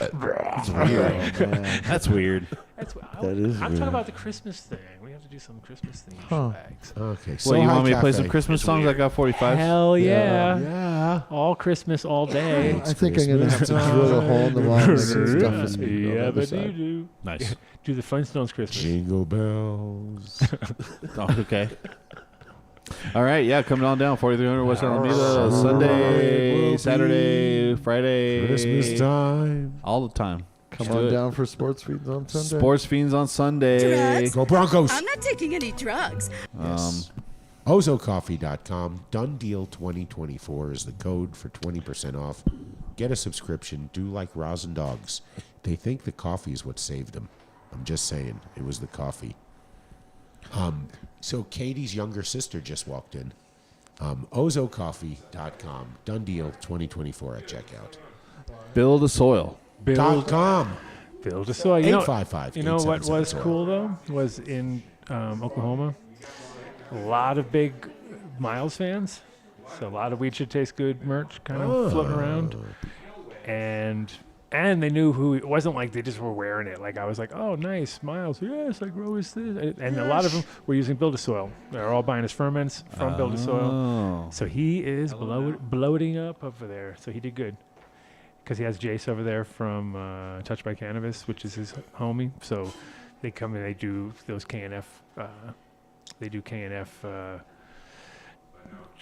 and barbecue. That's weird. That's That is I'm weird. talking about the Christmas thing. We have to do some Christmas thing. Huh. Bags. Okay. Well, you want me to play Cafe. some Christmas songs? I got 45. Hell yeah. Yeah. All Christmas, all day. I think I'm going to have to drill a hole in the wall and make some stuff in the Yeah, other but side. do. Nice. Do the Flintstones Christmas. Jingle bells. Oh, okay. All right, yeah, come on down. 4300 West Alameda. Sunday, Saturday, Friday. Christmas time. All the time. Come Let's do on it. down for Sports Feeds on Sunday. Sports Fiends on Sunday. Drugs? Go Broncos. I'm not taking any drugs. Ozocoffee.com. Done Deal 2024 is the code for 20% off. Get a subscription. Do like Rosin Dogs. They think the coffee is what saved them. I'm just saying. It was the coffee. So Katie's younger sister just walked in. Ozocoffee.com. Done deal 2024 at checkout. Build a soil. .com. Build a soil. 855. You know what was cool though was in Oklahoma. A lot of big Miles fans. So a lot of Weed Should Taste Good merch kind of floating around. And they knew who. It wasn't like they just were wearing it. Like I was like, oh, nice, Miles. Yes, I grow his this. And a lot of them were using Build a Soil. They're all buying his ferments from Build a Soil. So he is bloating up over there. So he did good. Because he has Jace over there from Touched by Cannabis, which is his homie. So they come and they do those KNF. They do KNF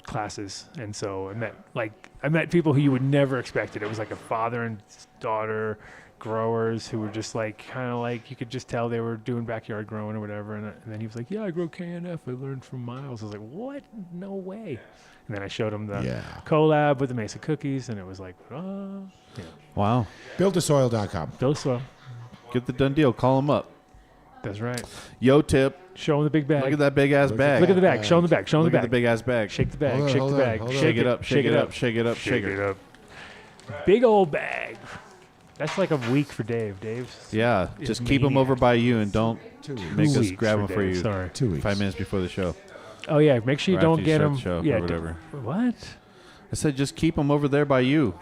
classes, and so I met people who you would never expect it. It was like a father and daughter growers who were just like kind of like you could just tell they were doing backyard growing or whatever. And then he was like, "Yeah, I grow KNF. I learned from Miles." I was like, "What? No way!" And then I showed him the collab with the Mesa cookies, and it was like, oh, yeah. Wow. Buildasoil.com. Build a soil. Get the done deal. Call them up. That's right. Yo, Tip. Show him the big bag. Look at that big ass bag. Look at the bag. Show him the bag. Show him the bag. Look at the big ass bag. Shake the bag. Shake the bag. Shake it up. Shake it up. Shake it up. Shake it up. Big old bag. That's like a week for Dave. Dave's. Yeah. Just keep them over by you and don't make us grab them for you. Sorry. 2 weeks. 5 minutes before the show. Oh yeah. Make sure you don't get them. Yeah. Whatever. What? I said just keep them over there by you.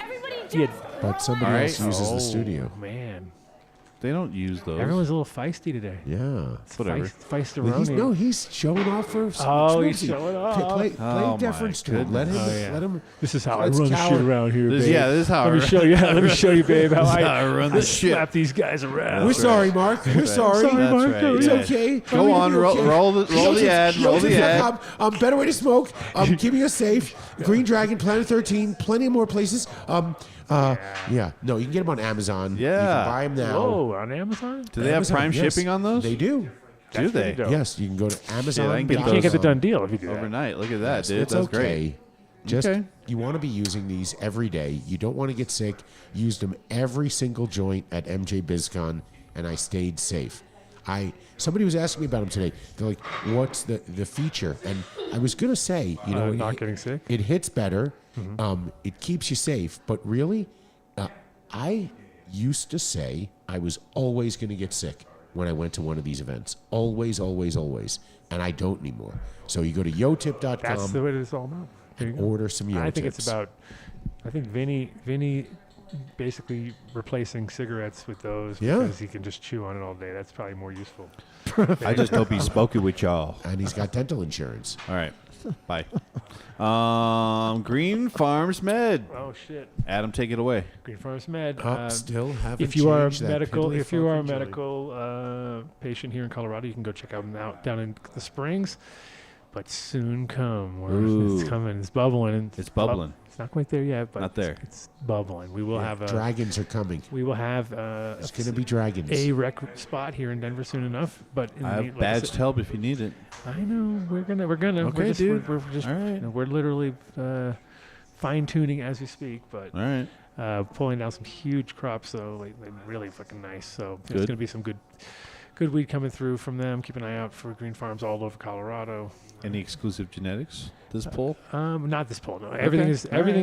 Yeah. But somebody else uses the studio. Man. They don't use those. Everyone's a little feisty today. Yeah. It's whatever. Feistaroni. He's showing off for some he's showing off. Play deference to him. Let him. This is how I run the shit around here, babe. Yeah, this is how Let me show you. Let me show you, babe, how I run the shit. Slap these guys around. We're sorry, Mark. We're sorry. Mark. It's okay. Go on. Roll the ad. Roll the ad. Better Way to Smoke. Keeping us safe. Green Dragon, Planet 13. Plenty of more places. Yeah. No, you can get them on Amazon. Yeah. You can buy them now. Oh, on Amazon? Do they have Prime shipping on those? They do. Do they? Yes, you can go to Amazon. But you can't get the done deal if you do that. Overnight. Look at that, dude. It's That's okay. great. You want to be using these every day. You don't want to get sick. Used them every single joint at MJ BizCon, and I stayed safe. Somebody was asking me about them today. They're like, "What's the feature?" And I was gonna say, not getting sick. It hits better. Mm-hmm. It keeps you safe. But really, I used to say I was always going to get sick when I went to one of these events. Always, always, always. And I don't anymore. So you go to yotip.com. That's the way it's all about. And order some Yo I think Tips. it's about. I think Vinny basically replacing cigarettes with those because he can just chew on it all day. That's probably more useful. I just hope he's spoken with y'all. And he's got dental insurance. All right. Bye. Green Farms Med. Oh shit. Adam, take it away. Green Farms Med. Still haven't if you are changed that medical, piddly if you are a fucking joint. medical patient here in Colorado, you can go check them out down in the Springs. But soon come. It's coming. It's bubbling. It's bubbling. It's not quite there yet, but not there. It's bubbling. We will have dragons are coming. We will have it's going to be dragons. A rec spot here in Denver soon enough. But I have badged help if you need it. I know we're gonna. Okay, dude. We're just. All right. We're literally fine tuning as we speak, but all right. Pulling down some huge crops though, like really fucking nice. So Good. there's gonna be some good weed coming through from them. Keep an eye out for green farms all over Colorado. Any exclusive genetics this pull? Not this pull. No, everything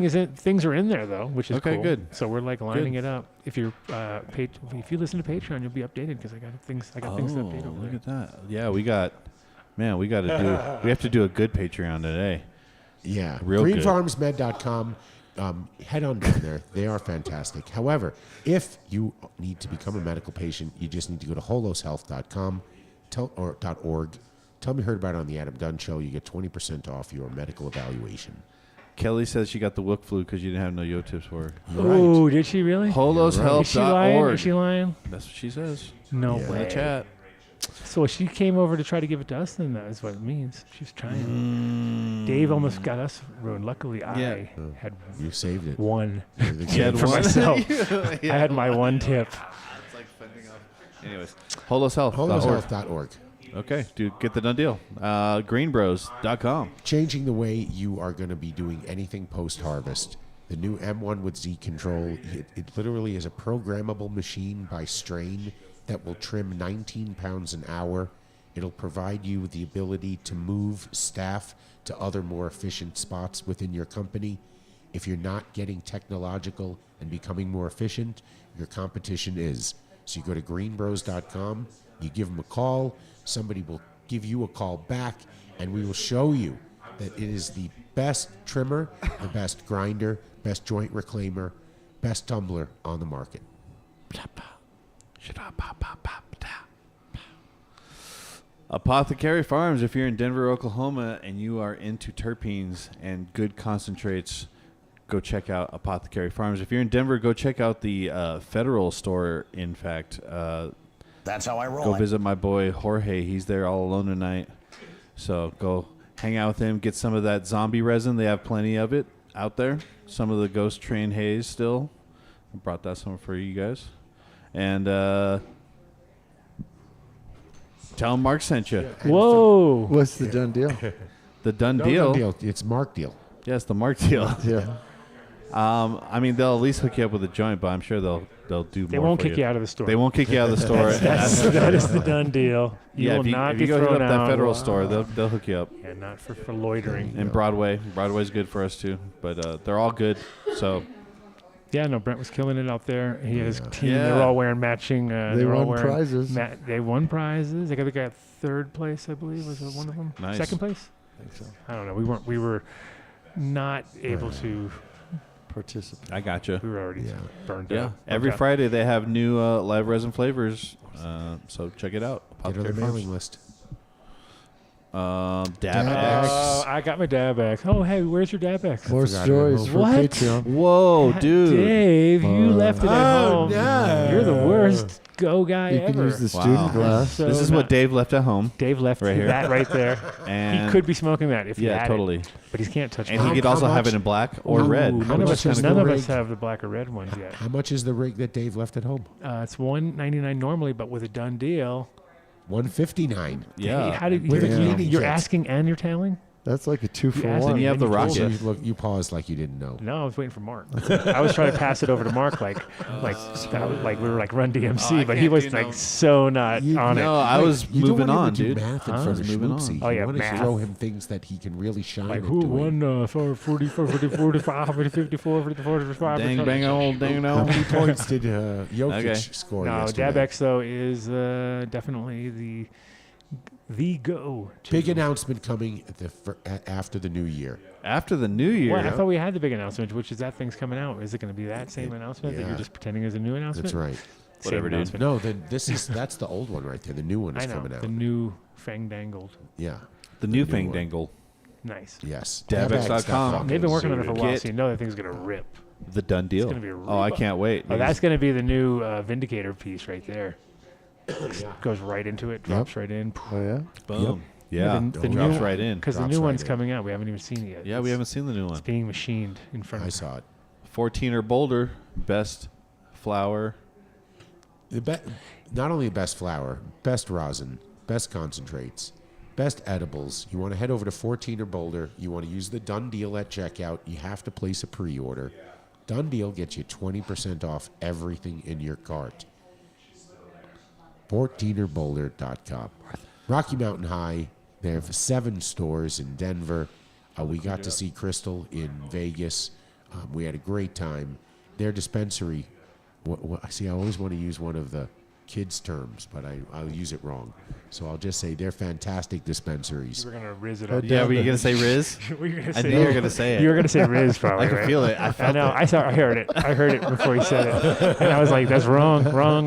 is in. Things are in there though, which is cool. Good. So we're like lining it up. If you're if you listen to Patreon, you'll be updated because I got things to update over look there. at that. Yeah, we have to do a good Patreon today. Yeah. Real good. Greenfarmsmed.com. Head on down there. They are fantastic. However, if you need to become a medical patient, you just need to go to holoshealth.com or .org. Tell me you heard about it on the Adam Dunn Show. You get 20% off your medical evaluation. Kelly says she got the Wook flu because you didn't have no Yo Tips for her. Oh, did she really? Holoshealth.org. Is she lying? That's what she says. No way. In the chat. So she came over to try to give it to us, then that is what it means. She's trying. Dave almost got us ruined. Luckily, I had you saved it. One. You had for one? myself. Yeah. I had my one tip. It's like fending off. Anyways, Holoshealth.org. Holoshealth.org. Okay, dude, get the done deal. Greenbros.com. Changing the way you are going to be doing anything post-harvest. The new M1 with Z Control, it literally is a programmable machine by strain that will trim 19 pounds an hour It'll provide you with the ability to move staff to other more efficient spots within your company. If you're not getting technological and becoming more efficient, your competition is. So you go to greenbros.com, you give them a call, somebody will give you a call back, and we will show you that it is the best trimmer, the best grinder, best joint reclaimer, best tumbler on the market. Apothecary Farms, if you're in Denver, Oklahoma, and you are into terpenes and good concentrates, go check out Apothecary Farms. If you're in Denver, go check out the Federal store, in fact. That's how I roll. Go visit my boy Jorge. He's there all alone tonight. So go hang out with him. Get some of that zombie resin. They have plenty of it out there. Some of the Ghost Train haze still. I brought that some for you guys. And tell him Mark sent you. Whoa. What's the done deal? The done No, deal. no deal. It's Mark deal. Yes, the Mark deal. Yeah. I mean, they'll at least hook you up with a joint, but I'm sure they'll do They more won't for kick you out of the store. They won't kick you out of the store. That is the done deal. You will not if be you go thrown hit up out. that Federal store, they'll hook you up. Yeah, not for loitering. And Broadway. Broadway's good for us, too. But they're all good, so... Yeah, no, Brent was killing it out there. He had his team. Yeah. They were all wearing matching. They were all won wearing prizes. They won prizes. They got third place, I believe, was one of them. Nice. Second place? I think so. I don't know. We were not able to participate. I gotcha. We were already burned Yeah. out. Every Okay. Friday they have new live resin flavors, so check it out. Get on the mailing list. Dabex. I got my Dabex. Oh, hey, where's your Dabex? More stories for What? Patreon. Whoa, dude. Dave, you left it at home. no. You're the worst go guy You ever. can use the student glass. So This is what Dave left at home. Dave left right here. that right there. And he could be smoking that if he yeah, had totally. it, but he can't touch it. And he could also have it in black or Ooh, red. None of us much is the rig? have the black or red ones yet. How much is the rig that Dave left at home? It's $199 normally, but with a done deal. $159. Yeah. Hey, how did With a you're cleaning kit. asking and you're telling? That's like a 2-for-1. asked Then you have the and you told rocket. us. Look, you paused like you didn't know. No, I was waiting for Mark. I was trying to pass it over to Mark, like we were like Run DMC, but he was like so not on it. No, I was You don't moving want him on, to do dude. math in I front was of moving on. Schmoopsy. Oh, yeah, You want to math. throw him things that he can really shine Like at who doing. won 44, 45, 54, 45? Dang, bang, old, dang, How no. many points did Jokic Okay. score No, yesterday? Dabex though is definitely the go. Big announcement coming after the new year. After the new year. Well, I thought we had the big announcement, which is that thing's coming out. Is it going to be that same announcement that yeah. you're just pretending is a new announcement? That's right. Same Whatever, dude. announcement. No, then that's the old one right there. The new one is I know coming out. the new Fang Dangled. Yeah. The new new Fang one. Dangle. Nice. Yes. Dabex.com. They've been working on it for a while, Get so you know that thing's going to rip. The done deal. It's gonna be a Oh, I rip. can't wait. Oh, that's going to be the new Vindicator piece right there. Goes right into it, drops right in. Oh, yeah? Boom. Yeah. The Drops new, right in. Because the Drops new right one's in. coming out. We haven't even seen it yet. Yeah, we haven't seen the new one. It's being machined in front I of us. saw it. 14 or bolder, best flour. Not only best flour, best rosin, best concentrates, best edibles. You want to head over to 14 or bolder. You want to use the Dunn deal at checkout. You have to place a pre-order. Dunn deal gets you 20% off everything in your cart. 14orbolder.com. Rocky Mountain High. They have 7 stores in Denver. We got to see Crystal in Vegas. We had a great time. Their dispensary. See, I always want to use one of the kids' terms, but I'll use it wrong. So I'll just say they're fantastic dispensaries. We're going to Riz it up. Yeah, were you going to say Riz? I knew you were going to say it. You were going to say Riz, probably. I could right? feel it. I felt know. it. I heard it. I heard it before he said it. And I was like, that's wrong. Don't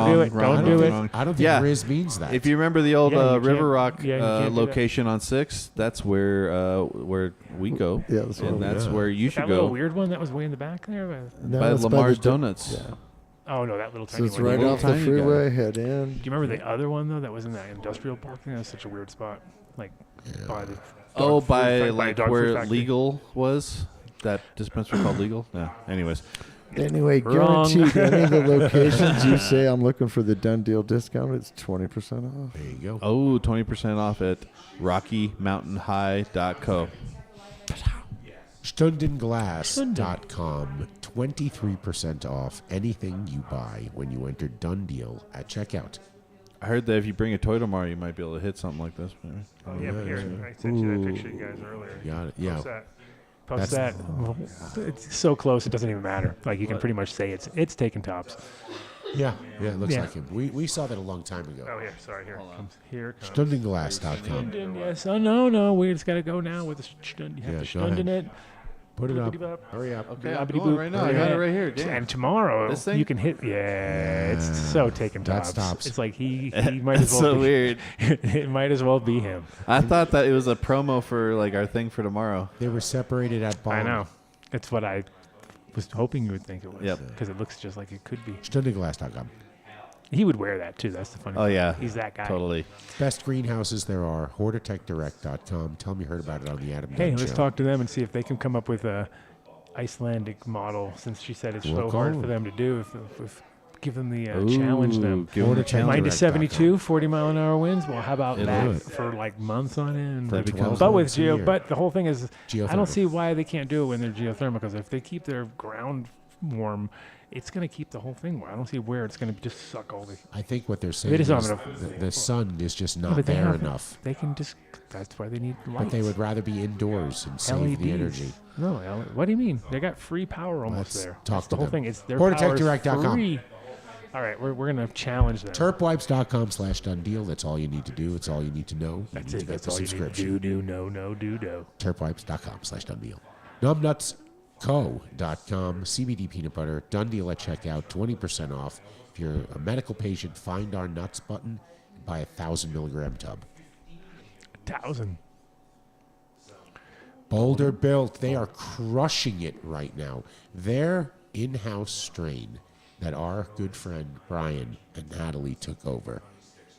do it. Don't do it. I don't think Riz means that. If you remember the old Yeah, you River can't- Rock yeah, you can't do that. location on 6th, that's where we go. Yeah, that's and where that's where you should That little go. weird one that was way in the back there? No, By it's Lamar's the Donuts. Yeah. Oh, no, that little So tiny it's one. right Little off the tiny freeway, head in. Do you remember the other one, though, that was in that industrial park thing? That was such a weird spot. Like, by the... Oh, dog food by fac- like dog food where factory. Legal was? That dispensary called Legal? Yeah. Anyways. Anyway, Wrong. guaranteed any of the locations you say I'm looking for the Done Deal discount, it's 20% off. There you go. Oh, 20% off at RockyMountainHigh.co. Stundenglass.com. 23% off anything you buy when you enter Done Deal at checkout. I heard that if you bring a toy tomorrow, you might be able to hit something like this. Maybe. Oh, yeah, but here, I sent you that picture, you guys, earlier. Got it. Yeah. Post that. Well, it's so close, it doesn't even matter. Like, you can pretty much say it's taking tops. Yeah, it looks like him. We saw that a long time ago. Oh, yeah, sorry. Here comes. Stundenglass.com. Yes. Oh, no. We just got to go now with the stund. You have to stund in it. Put it up. Hurry up. Okay, I'm going right now. I got it right here. Damn. And tomorrow, you can hit. Yeah, it's so taking tops. That stops. It's like he might as well. So be, weird. It might as well be him. I thought that it was a promo for like our thing for tomorrow. They were separated at Bond. I know. That's what I was hoping you would think it was. Yep. Because it looks just like it could be. Stundenglass.com. He would wear that too. That's the funny thing. Oh, yeah. He's that guy. Totally. Best greenhouses there are. HortiTechDirect.com. Tell them you heard about it on the Adam Hey, Dunn let's show. talk to them and see if they can come up with a Icelandic model, since she said it's so hard for them to do. If give them the challenge them. Give them the challenge. Minus 72, 40-mile-an-hour winds. Well, how about that for like months on end? But with but the whole thing is, I don't see why they can't do it when they're geothermal, because if they keep their ground warm, it's going to keep the whole thing warm. I don't see where it's going to just suck all the. I think what they're saying is the sun is just not there enough. They can just. That's why they need lights. But they would rather be indoors and save the energy. No, what do you mean? They got free power almost there. Talk That's to the whole them. thing. It's their power is free. HortiTechDirect.com. All right, we're going to challenge them. Turpwipes.com/done deal. That's all you need to do. It's all you need to know. That's it. That's all you need to do. No. Turpwipes.com/done deal. Numbnutsco.com. CBD peanut butter. Done deal at checkout. 20% off. If you're a medical patient, find our nuts button and buy a 1,000-milligram tub. 1,000. Boulder Built. They are crushing it right now. Their in-house strain that our good friend Brian and Natalie took over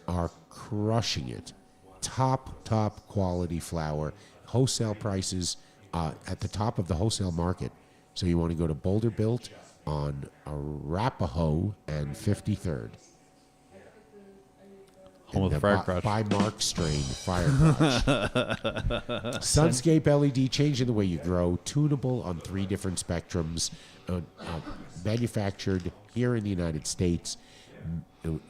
are crushing it. Top quality flower. Wholesale prices at the top of the wholesale market. So you want to go to Boulder Built on Arapahoe and 53rd. Home of the Fire Crotch. By Mark strain Fire Crotch. Sunscape LED, changing the way you grow. Tunable on 3 different spectrums. Manufactured here in the United States.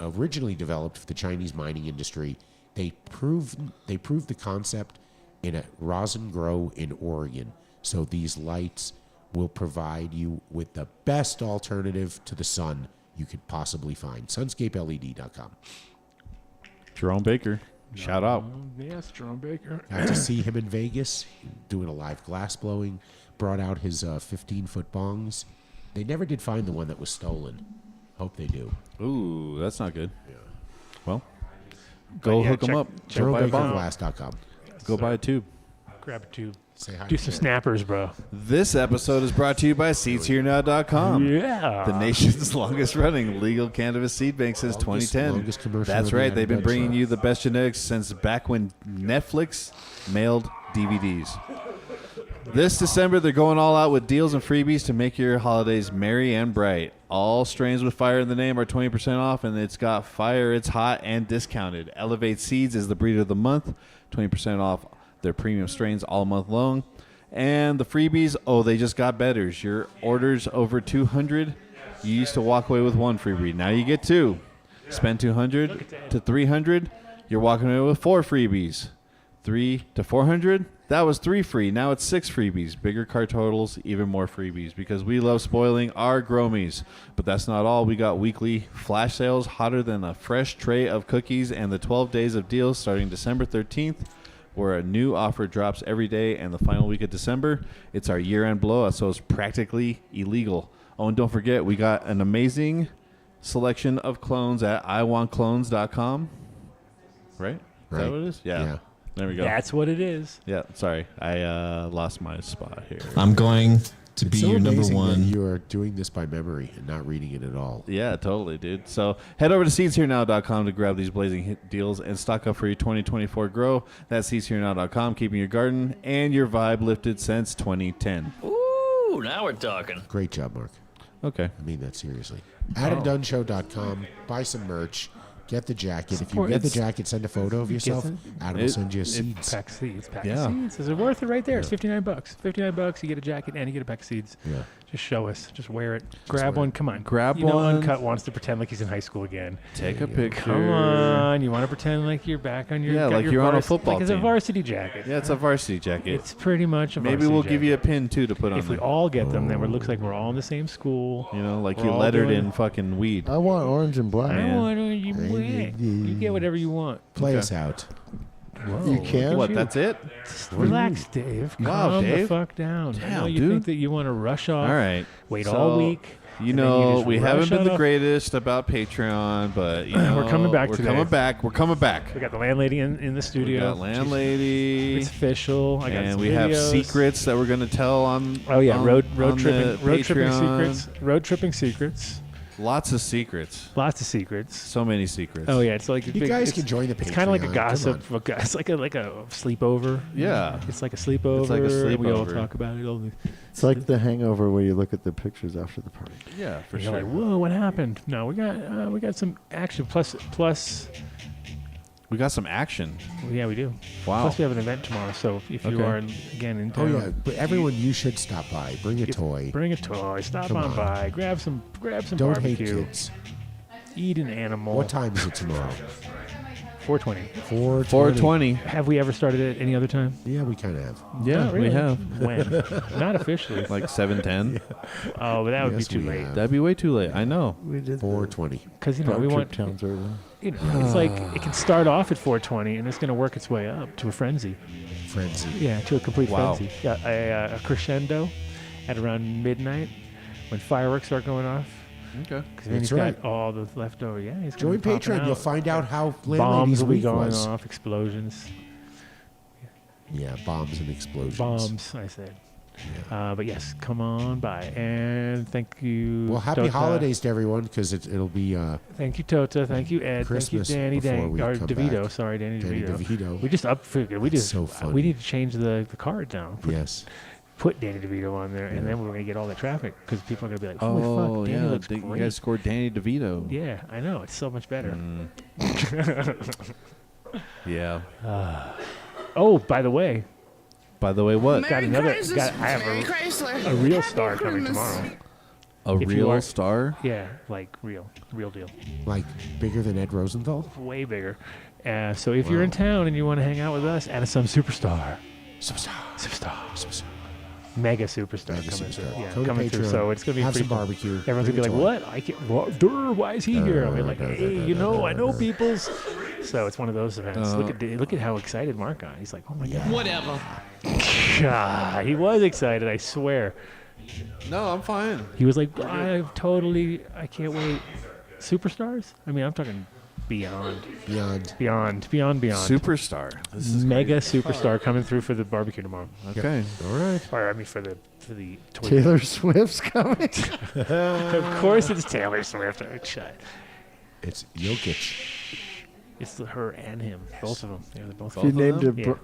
Originally developed for the Chinese mining industry. They proved the concept in a rosin grow in Oregon. So these lights will provide you with the best alternative to the sun you could possibly find. SunscapeLED.com. Jerome Baker. Shout out. Yes, Jerome Baker. Got to see him in Vegas doing a live glass blowing. Brought out his 15-foot bongs. They never did find the one that was stolen. Hope they do. Ooh, that's not good. Yeah. Well, go hook them up. JeromeBakerGlass.com. Go buy a tube. Grab a tube. Say hi. Do some snappers, bro. This episode is brought to you by SeedsHereNow.com. Yeah. The nation's longest running legal cannabis seed bank since 2010. Longest commercial That's of the right. They've been Adam bringing Dunn you the best genetics since back when Netflix mailed DVDs. This December, they're going all out with deals and freebies to make your holidays merry and bright. All strains with fire in the name are 20% off, and it's got fire, it's hot, and discounted. Elevate Seeds is the breed of the month, 20% off their premium strains all month long. And the freebies, they just got better. Your orders over 200, you used to walk away with 1 freebie. Now you get 2. Spend 200 to 300, you're walking away with 4 freebies. 3 to 400, that was 3 free. Now it's 6 freebies. Bigger cart totals, even more freebies, because we love spoiling our Gromies. But that's not all. We got weekly flash sales hotter than a fresh tray of cookies, and the 12 days of deals starting December 13th, where a new offer drops every day, and the final week of December, it's our year-end blowout, so it's practically illegal. Oh, and don't forget, we got an amazing selection of clones at iwantclones.com. Right? Is that what it is? Yeah. There we go. That's what it is. Yeah, sorry. I lost my spot here. I'm going to be your number one. You are doing this by memory and not reading it at all. Yeah, totally, dude. So head over to seedsherenow.com to grab these blazing hit deals and stock up for your 2024 grow. That's seedsherenow.com, keeping your garden and your vibe lifted since 2010. Ooh, now we're talking. Great job, Mark. Okay. I mean that seriously. AdamDunnShow.com. Buy some merch. Get the jacket. If you get the jacket, send a photo of yourself. Adam will send you a seeds. Pack of seeds. Is it worth it right there? It's $59. $59. You get a jacket and you get a pack of seeds. Yeah. Just show us. Just wear it. Grab one. Come on. Grab you know, one. Uncut wants to pretend like he's in high school again. Take a picture. Come on. You want to pretend like you're back on your like your you're on a football like it's a team. varsity jacket. Yeah, it's a varsity jacket. It's pretty much a varsity Maybe we'll jacket. give you a pin too to put on. If we all get them, then it looks like we're all in the same school. You know, like We're you all lettered doing- in fucking weed. I want orange and black. I want you. You get whatever you want. Play us out. Whoa, You can? What? That's it? Just relax, Dave. Wow, Calm Dave. the fuck down. I know Damn, you dude. think that you want to rush off. All right. Wait So, all week. You and then know, just we rush haven't been the off. greatest about Patreon, but you know, We're coming back We're today. coming back. We're coming back. We got the landlady in the studio. We got landlady. It's official. I got and some we videos. have secrets that we're gonna tell on. Oh yeah, on- road on tripping the tripping Patreon. secrets. Road tripping secrets. Lots of secrets. Lots of secrets. So many secrets. Oh yeah, it's like a You big, guys it's, can join the Patreon. It's kind of like a Come gossip. It's like a sleepover. Yeah. It's like a sleepover. It's like a and we all sleepover. talk about it. All the, It's like The Hangover where you look at the pictures after the party. Yeah, for you're sure. like, whoa, what happened? No, we got some action. Plus, We got some action. yeah, we do. Wow. Plus, we have an event tomorrow. So if you Okay. are again in Oh town, yeah, but everyone, you should stop by. Bring a toy. bring a toy. Stop Come on on. by. Grab some Don't barbecue. hate kids. Eat an animal. What time is it tomorrow? 4:20. 420. Have we ever started it any other time? Yeah, we kind of have. Yeah, Not we really. have. When? Not officially. Like 7:10. Oh, but that would Yes, be too we late. have. That'd be way too late. I know. We did 4:20. Because we want. towns early. It's like it can start off at 4:20 and it's going to work its way up to a frenzy. Frenzy. Yeah, to a complete Wow. frenzy. Yeah, a crescendo at around midnight when fireworks start going off. Okay. Because then That's he's right. got all the leftover. Yeah, he's Join gonna be popping Patreon. out. You'll find out how Bombs Landlady's will be week going was. off. Explosions. Yeah, bombs and explosions. Bombs, I said. But yes, come on by and thank you. Well, happy Tóta. holidays to everyone because it'll be Thank you, Tóta. Thank you, Ed. Christmas Thank you, Danny. before we Or come DeVito. back. Sorry, Danny DeVito. We just we That's just so fun. we need to change the card now. Yes. Put Danny DeVito on there, and then we're gonna get all that traffic because people are gonna be like, "Holy Oh fuck, Danny yeah, looks you great." guys scored Danny DeVito. Yeah, I know. It's so much better. Yeah. Oh, by the way, By the way, what? got another. I have Mary Chrysler. a real Happy star coming Christmas. tomorrow. A If you real are- star? Yeah, like real deal. Like bigger than Ed Rosenthal? Way bigger. So if you're in town and you want to hang out with us, and some superstar, mega superstar Mega coming superstar. through. Yeah, Go to coming through. Patreon. So it's gonna be Have pretty some fun. barbecue. Everyone's gonna be Bring like, a toy. "What? I can't. Why is he here?" I'll be like, "Hey, I know people's." So it's one of those events. Look at how excited Mark got. He's like, "Oh my god." Whatever. God, he was excited. I swear. No, I'm fine. He was like, I can't wait. Superstars? I mean, I'm talking beyond. Superstar. This is Mega great. superstar coming through for the barbecue tomorrow. Okay. All right. Or I mean for the toy. Taylor Swift's coming. Of course it's Taylor Swift. Oh, shut. It's Jokic. It's her and him, both of them. Yeah, they're both. If you named it. Yeah.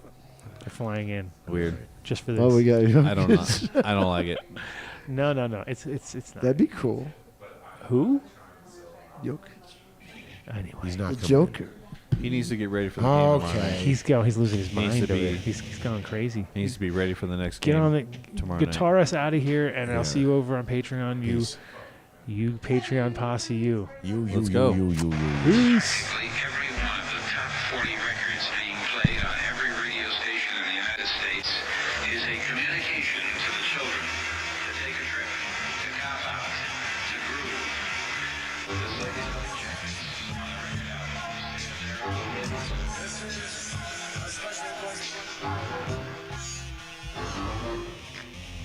They're flying in Weird. just for this. Oh, we got I don't know. I don't like it. No. It's not. That'd be cool. Who? Jokic. Anyway, He's not The coming. Joker. He needs to get ready for the game tomorrow Okay. night. he's losing his Needs mind. to be- over it. He's gone crazy. He needs to be ready for the next Get game on the tomorrow guitar us out of here, and Yeah. I'll see you over on Patreon. Peace. You Patreon posse, you. Let's go. Peace. Every one of the top 40 records being played on every radio station in the United States is a communication to the children to take a trip, to cop out, to groove. This lady's got jackets on the record album. This is a special question.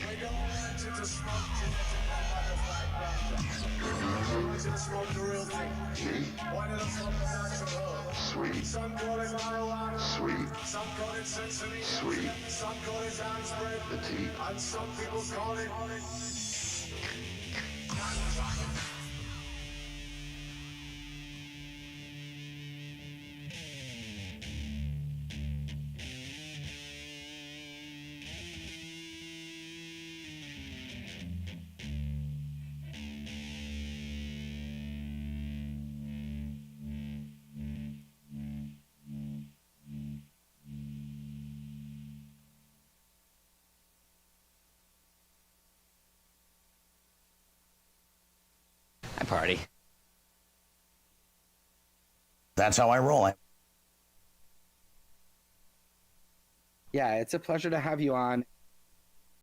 We don't want you to smoke Sweet. Some call it marijuana. Sweet. Some call it sesame. Sweet. Some call it dance bread. The tea. And some people call it. party. That's how I roll. Yeah, it's a pleasure to have you on.